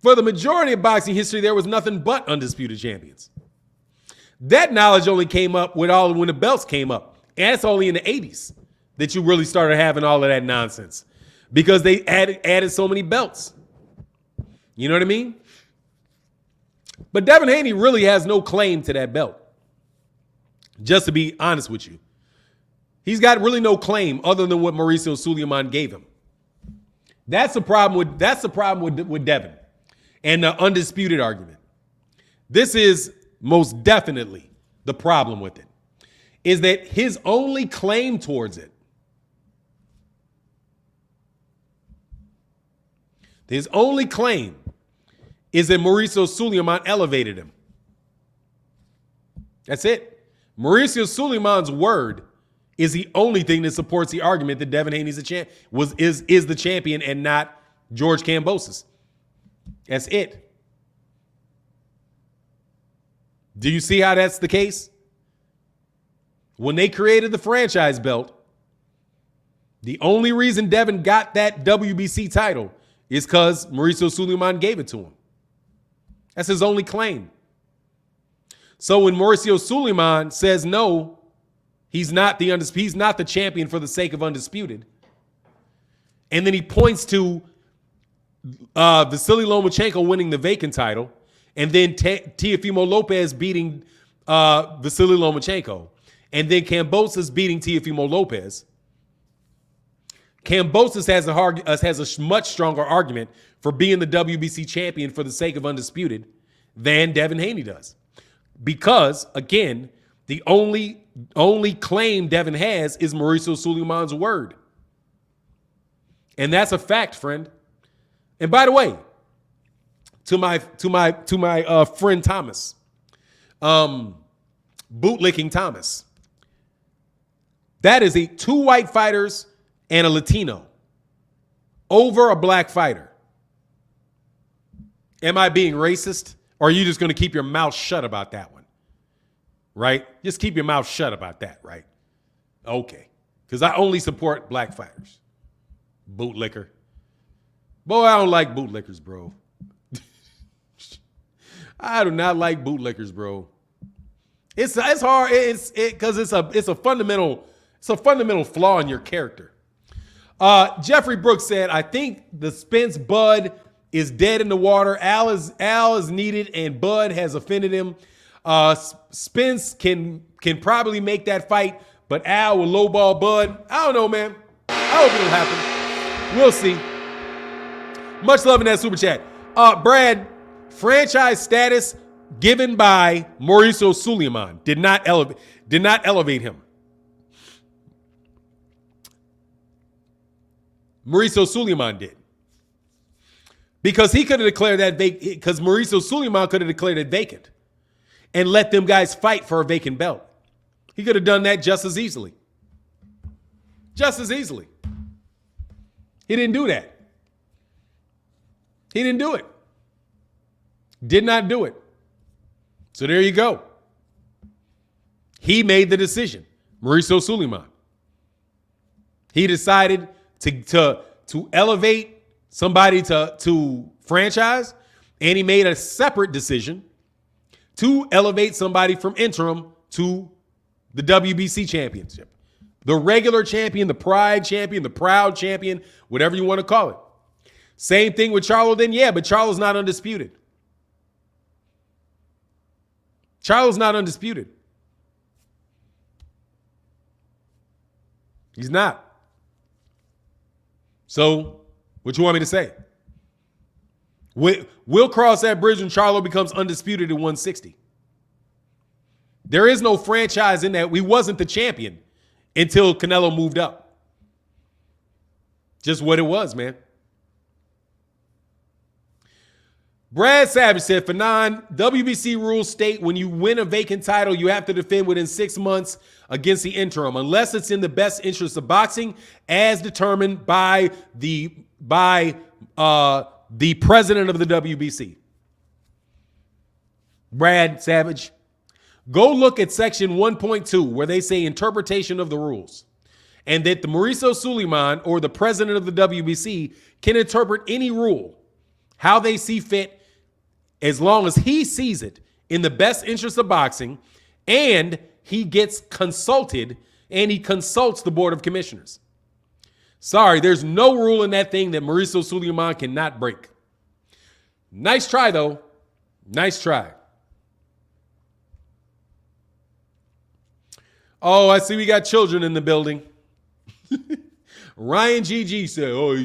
For the majority of boxing history, there was nothing but undisputed champions. That knowledge only came up when the belts came up. And it's only in the 80s that you really started having all of that nonsense, because they added so many belts. You know what I mean? But Devin Haney really has no claim to that belt. Just to be honest with you. He's got really no claim other than what Mauricio Suleiman gave him. That's the problem with Devin and the undisputed argument. This is most definitely the problem with it, is that his only claim towards it, is that Mauricio Suleiman elevated him. That's it. Mauricio Suleiman's word is the only thing that supports the argument that Devin Haney's is the champion and not George Kambosos. That's it. Do you see how that's the case? When they created the franchise belt, the only reason Devin got that WBC title is because Mauricio Suleiman gave it to him. That's his only claim. So when Mauricio Suleiman says no, he's not the champion for the sake of undisputed, and then he points to Vasily Lomachenko winning the vacant title, and then Teofimo Lopez beating Vasily Lomachenko, and then Kambosos beating Teofimo Lopez. Kambosos has a much stronger argument for being the WBC champion for the sake of undisputed than Devin Haney does. Because, again, the only claim Devin has is Mauricio Suleiman's word. And that's a fact, friend. And by the way, to my friend Thomas, bootlicking Thomas, that is 2 white fighters and a Latino over a black fighter. Am I being racist? Or are you just going to keep your mouth shut about that one? Right? Just keep your mouth shut about that, right? Okay. Because I only support black fighters. Bootlicker. Boy, I don't like bootlickers, bro. I do not like bootlickers, bro. It's hard. Because it's a fundamental flaw in your character. Jeffrey Brooks said, I think the Spence Bud is dead in the water. Al is needed, and Bud has offended him. Spence can probably make that fight, but Al will lowball Bud. I don't know, man. I hope it'll happen. We'll see. Much love in that super chat. Brad, franchise status given by Mauricio Suleiman did not elevate him. Mauricio Sulaiman did. Because he could have declared that because Mauricio Sulaiman could have declared it vacant and let them guys fight for a vacant belt. He could have done that just as easily. Just as easily. He didn't do that. He didn't do it. Did not do it. So there you go. He made the decision. Mauricio Sulaiman. He decided to elevate somebody to franchise, and he made a separate decision to elevate somebody from interim to the WBC championship. The regular champion, the pride champion, the proud champion, whatever you want to call it. Same thing with Charlo then, yeah, but Charlo's not undisputed. Charlo's not undisputed. He's not. So, what you want me to say? We'll cross that bridge when Charlo becomes undisputed at 160. There is no franchise in that. We wasn't the champion until Canelo moved up. Just what it was, man. Brad Savage said, for WBC rules state when you win a vacant title, you have to defend within 6 months against the interim, unless it's in the best interest of boxing, as determined by the president of the WBC. Brad Savage, go look at section 1.2 where they say interpretation of the rules, and that the Mauricio Sulaiman or the president of the WBC can interpret any rule how they see fit, as long as he sees it in the best interest of boxing, and he gets consulted and he consults the Board of Commissioners. Sorry, there's no rule in that thing that Mauricio Sulaiman cannot break. Nice try, though. Nice try. Oh, I see we got children in the building. Ryan GG said, oh,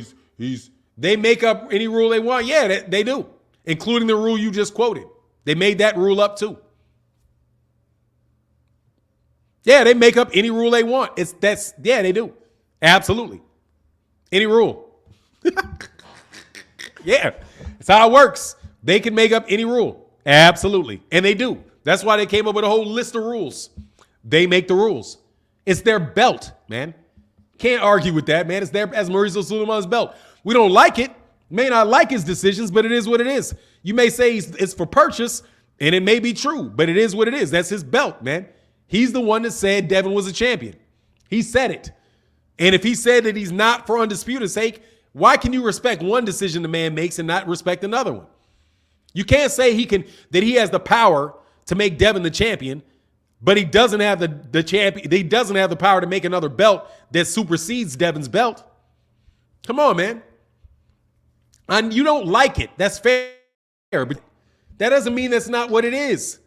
they make up any rule they want. Yeah, they do. Including the rule you just quoted. They made that rule up too. Yeah, they make up any rule they want. Yeah, they do. Absolutely. Any rule. Yeah, that's how it works. They can make up any rule. Absolutely. And they do. That's why they came up with a whole list of rules. They make the rules. It's their belt, man. Can't argue with that, man. It's as Mauricio Sulaiman's belt. We don't like it. May not like his decisions, but it is what it is. You may say it's for purchase, and it may be true, but it is what it is. That's his belt, man. He's the one that said Devin was a champion. He said it. And if he said that he's not for undisputed sake, why can you respect one decision the man makes and not respect another one? You can't say that he has the power to make Devin the champion, but he doesn't have the champion. He doesn't have the power to make another belt that supersedes Devin's belt. Come on, man. And you don't like it. That's fair. But that doesn't mean that's not what it is.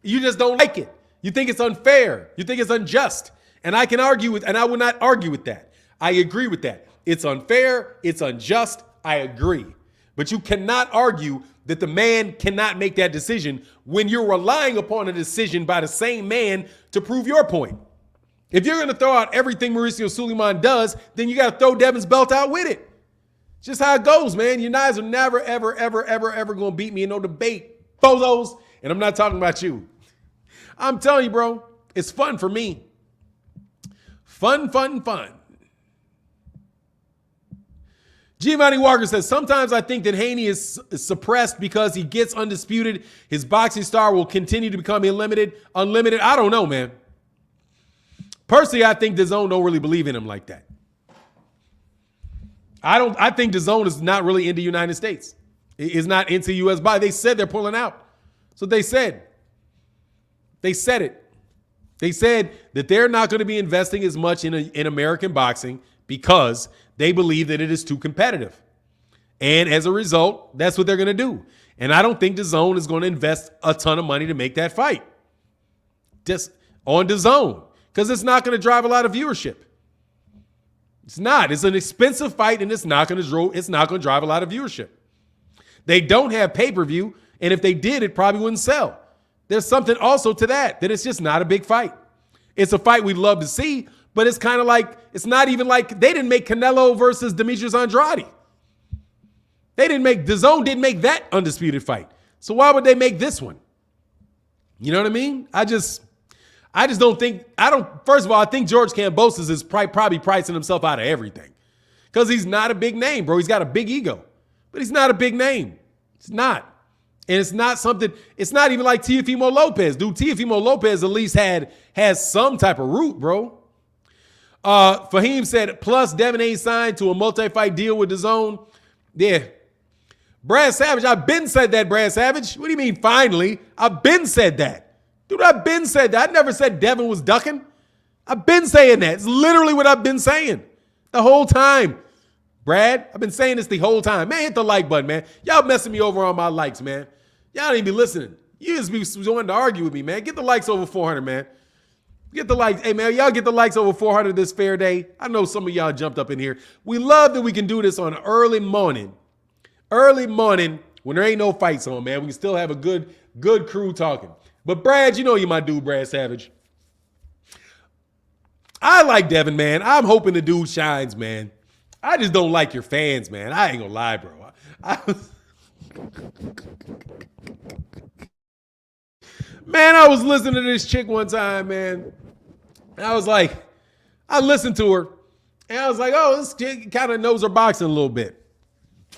You just don't like it. You think it's unfair. You think it's unjust. And I can argue with, and I will not argue with that. I agree with that. It's unfair. It's unjust. I agree. But you cannot argue that the man cannot make that decision when you're relying upon a decision by the same man to prove your point. If you're going to throw out everything Mauricio Sulaiman does, then you got to throw Devin's belt out with it. Just how it goes, man. You guys are never, ever, ever, ever, ever going to beat me in no debate, bozos. And I'm not talking about you. I'm telling you, bro, it's fun for me. Fun, fun, fun. Giovanni Walker says, sometimes I think that Haney is suppressed because he gets undisputed. His boxing star will continue to become unlimited. I don't know, man. Personally, I think DAZN don't really believe in him like that. I think DAZN is not really into the United States. It's not into U.S. They said they're pulling out. So they said. They said it. They said that they're not going to be investing as much in American boxing because they believe that it is too competitive. And as a result, that's what they're going to do. And I don't think DAZN is going to invest a ton of money to make that fight. Just on DAZN. Because it's not going to drive a lot of viewership. It's not. It's an expensive fight, and it's not going to drive a lot of viewership. They don't have pay-per-view, and if they did, it probably wouldn't sell. There's something also to that it's just not a big fight. It's a fight we'd love to see, But it's kind of like, it's not even like they didn't make Canelo versus Demetrius Andrade. DAZN didn't make that undisputed fight. So why would they make this one? You know what I mean? I just don't think, first of all, I think George Kambosos is probably pricing himself out of everything. Because he's not a big name, bro. He's got a big ego. But he's not a big name. It's not. And it's not even like Teofimo Lopez. Dude, Teofimo Lopez at least has some type of root, bro. Fahim said, plus Devin Haney signed to a multi-fight deal with DAZN. Yeah. Brad Savage, I've been said that, Brad Savage. What do you mean finally? I've been said that. Dude, I've been said that. I never said Devin was ducking. I've been saying that. It's literally what I've been saying the whole time. Brad, I've been saying this the whole time. Man, hit the like button, man. Y'all messing me over on my likes, man. Y'all don't even be listening. You just be wanting to argue with me, man. Get the likes over 400, man. Get the likes. Hey, man, y'all get the likes over 400 this fair day. I know some of y'all jumped up in here. We love that we can do this on an early morning when there ain't no fights on, man. We can still have a good crew talking. But Brad, you know you my dude, Brad Savage. I like Devin, man. I'm hoping the dude shines, man. I just don't like your fans, man. I ain't gonna lie, bro. Man, I was listening to this chick one time, man. And I was like, I listened to her, and I was like, oh, this chick kind of knows her boxing a little bit,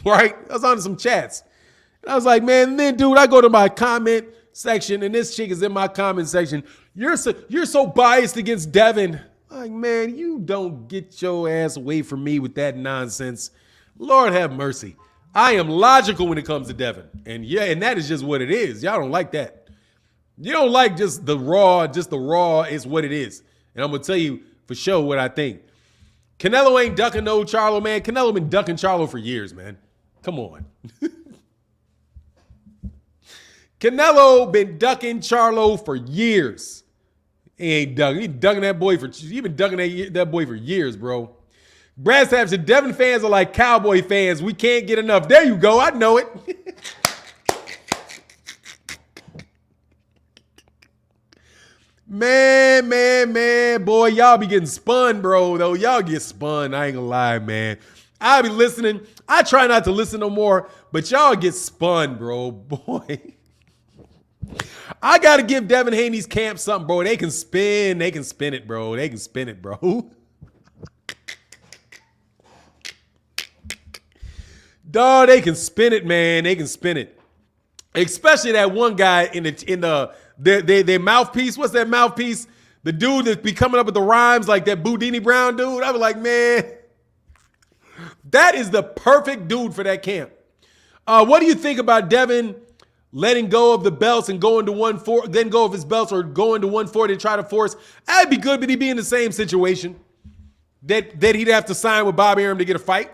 right? I was on some chats. And I was like, man, then, dude, I go to my comment section, and this chick is in my comment section. You're so biased against Devin. Like, man, you don't get your ass away from me with that nonsense. Lord have mercy. I am logical when it comes to Devin. And yeah, and that is just what it is. Y'all don't like that. You don't like just the raw is what it is. And I'm going to tell you for sure what I think. Canelo ain't ducking no Charlo, man. Canelo been ducking Charlo for years, man. Come on. Canelo been ducking Charlo for years. He ain't ducking. He been ducking that boy for years, bro. Brad Savage said, Devin fans are like Cowboy fans. We can't get enough. There you go. I know it. Man, boy, y'all be getting spun, bro, though. Y'all get spun. I ain't gonna lie, man. I be listening. I try not to listen no more, but y'all get spun, bro. Boy. I got to give Devin Haney's camp something, bro. They can spin it, bro. They can spin it, bro. Dog, they can spin it, man. They can spin it. Especially that one guy in their mouthpiece. What's that mouthpiece? The dude that be coming up with the rhymes like that Boudini Brown dude. I was like, man, that is the perfect dude for that camp. What do you think about Devin letting go of the belts and going to 140, then go of his belts or going to 140 and try to force? That'd be good, but he'd be in the same situation that he'd have to sign with Bob Arum to get a fight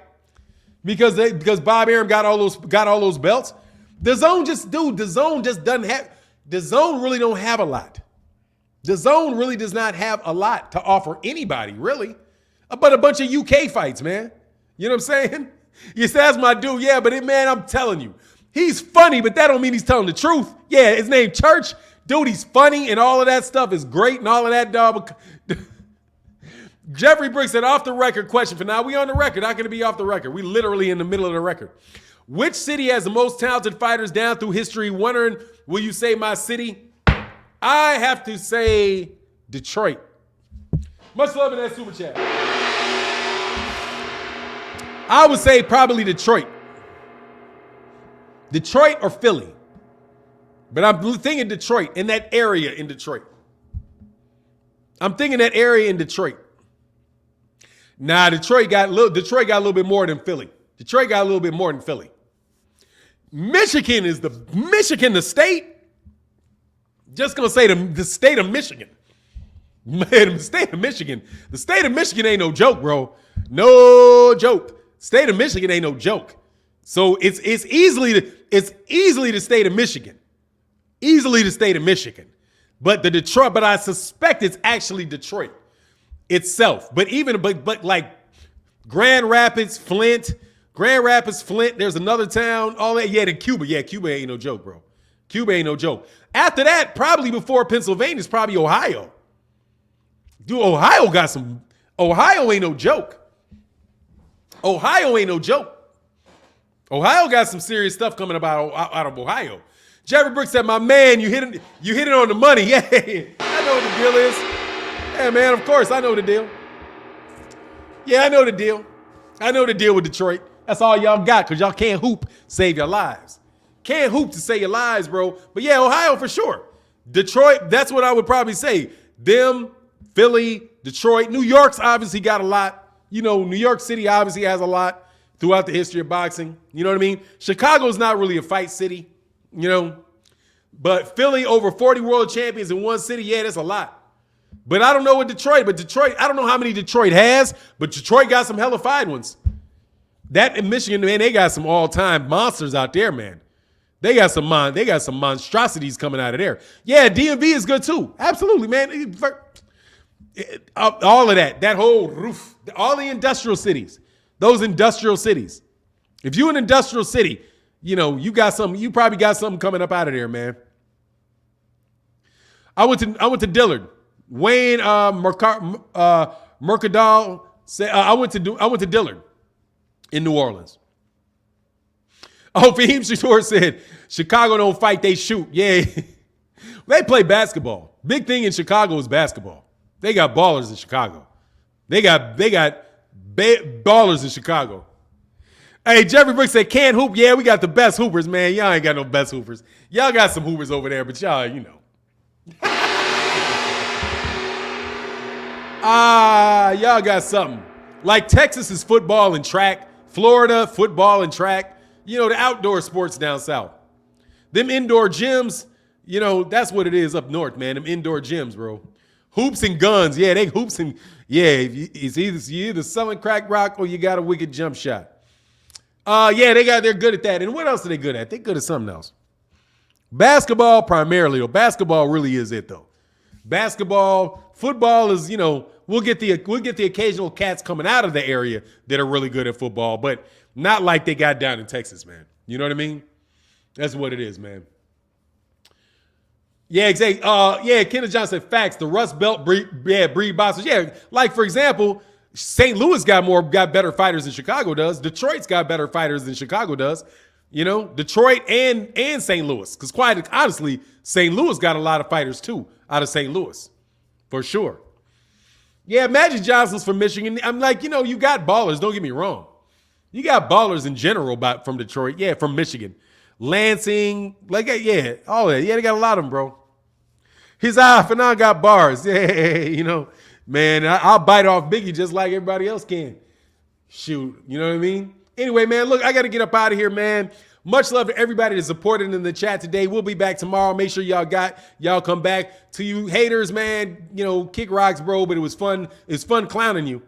because Bob Arum got all those belts. DAZN really don't have a lot. DAZN really does not have a lot to offer anybody, really, but a bunch of UK fights, man. You know what I'm saying? You say that's my dude, yeah, but man, I'm telling you, he's funny, but that don't mean he's telling the truth. Yeah, his name Church. Dude, he's funny and all of that stuff is great and all of that, dog. Jeffrey Briggs said, off the record question for now. We on the record. Not going to be off the record. We literally in the middle of the record. Which city has the most talented fighters down through history? Wondering, will you say my city? I have to say Detroit. Much love in that super chat. I would say probably Detroit. Detroit or Philly. But I'm thinking Detroit, in that area in Detroit. I'm thinking that area in Detroit. Nah, Detroit got a little bit more than Philly. Detroit got a little bit more than Philly. Michigan, the state. Just gonna say the state of Michigan. Man, the state of Michigan. The state of Michigan ain't no joke, bro. No joke. State of Michigan ain't no joke. So it's easily the state of Michigan. Easily the state of Michigan. But I suspect it's actually Detroit itself. But like Grand Rapids, Flint, there's another town, all that. Yeah, then Cuba. Yeah, Cuba ain't no joke, bro. Cuba ain't no joke. After that, probably before Pennsylvania, is probably Ohio. Dude, Ohio got some Ohio ain't no joke. Ohio ain't no joke. Ohio got some serious stuff coming up out of Ohio. Jerry Brooks said, my man, you hit it on the money. Yeah, I know what the deal is. Yeah, man, of course, I know the deal. Yeah, I know the deal. I know the deal with Detroit. That's all y'all got because y'all can't hoop save your lives. Can't hoop to save your lives, bro. But yeah, Ohio for sure. Detroit, that's what I would probably say. Them, Philly, Detroit. New York's obviously got a lot. You know, New York City obviously has a lot throughout the history of boxing. You know what I mean? Chicago's not really a fight city, you know. But Philly, over 40 world champions in one city, yeah, that's a lot. But I don't know what Detroit, I don't know how many Detroit has, but Detroit got some hella fine ones. That in Michigan, man, they got some all-time monsters out there, man. They got some monstrosities coming out of there. Yeah, DMV is good too. Absolutely, man. All of that whole roof, all the industrial cities, those industrial cities. If you're an industrial city, you know, you probably got something coming up out of there, man. I went to Dillard. Wayne Mercadal said I went to Dillard in New Orleans. Oh, Fahim Shakur said Chicago don't fight, they shoot. Yeah, they play basketball. Big thing in Chicago is basketball. They got ballers in Chicago. They got ballers in Chicago. Hey, Jeffrey Brooks said can't hoop. Yeah, we got the best hoopers, man. Y'all ain't got no best hoopers. Y'all got some hoopers over there, but y'all, you know. Y'all got something. Like Texas is football and track. Florida, football and track. You know, the outdoor sports down south. Them indoor gyms, you know, that's what it is up north, man. Them indoor gyms, bro. Hoops and guns. Yeah, they hoops and, yeah, you're either selling crack rock or you got a wicked jump shot. Yeah, they're good at that. And what else are they good at? They're good at something else. Basketball primarily, though. Basketball really is it, though. Basketball, football is, you know, we'll get the occasional cats coming out of the area that are really good at football, but not like they got down in Texas, man. You know what I mean? That's what it is, man. Yeah, exactly. Yeah, Kenneth Johnson said facts. The Rust Belt breed boxers. Yeah, like for example, St. Louis got better fighters than Chicago does. Detroit's got better fighters than Chicago does. You know, Detroit and St. Louis. Because quite honestly, St. Louis got a lot of fighters too out of St. Louis, for sure. Yeah, Magic Johnson's from Michigan. I'm like, you know, you got ballers. Don't get me wrong. You got ballers in general from Detroit. Yeah, from Michigan. Lansing, like, yeah, all that. Yeah, they got a lot of them, bro. His eye for now got bars. Yeah, you know, man, I'll bite off Biggie just like everybody else can. Shoot, you know what I mean? Anyway, man, look, I got to get up out of here, man. Much love to everybody that supported in the chat today. We'll be back tomorrow. Make sure y'all come back. To you haters, man, you know, kick rocks, bro, but it was fun. It's fun clowning you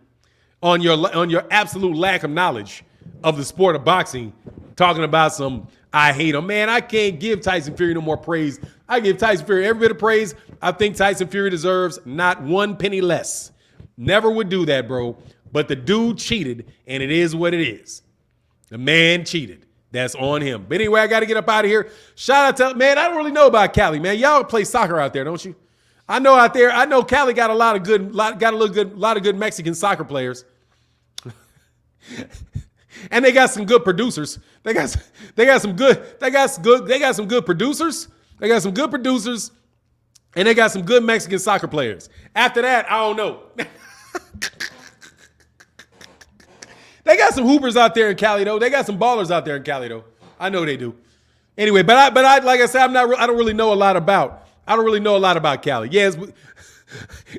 on your absolute lack of knowledge of the sport of boxing, talking about some I hate him. Man, I can't give Tyson Fury no more praise. I give Tyson Fury every bit of praise I think Tyson Fury deserves, not one penny less. Never would do that, bro. But the dude cheated, and it is what it is. The man cheated. That's on him. But anyway, I got to get up out of here. Shout out to, man, I don't really know about Cali, man. Y'all play soccer out there, don't you? I know out there, I know Cali got a lot of good Mexican soccer players. And they got some good producers. They got some good producers. They got some good producers. And they got some good Mexican soccer players. After that, I don't know. They got some hoopers out there in Cali, though. They got some ballers out there in Cali, though. I know they do. Anyway, but I like I said, I don't really know a lot about Cali. Yes,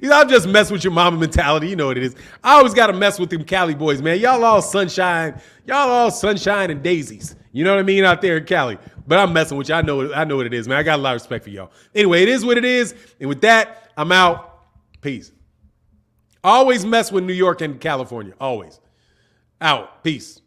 I'm just messing with your mama mentality. You know what it is. I always got to mess with them Cali boys, man. Y'all all sunshine and daisies. You know what I mean out there in Cali. But I'm messing with you. I know what it is, man. I got a lot of respect for y'all. Anyway, it is what it is. And with that, I'm out. Peace. Always mess with New York and California. Always. Out. Peace.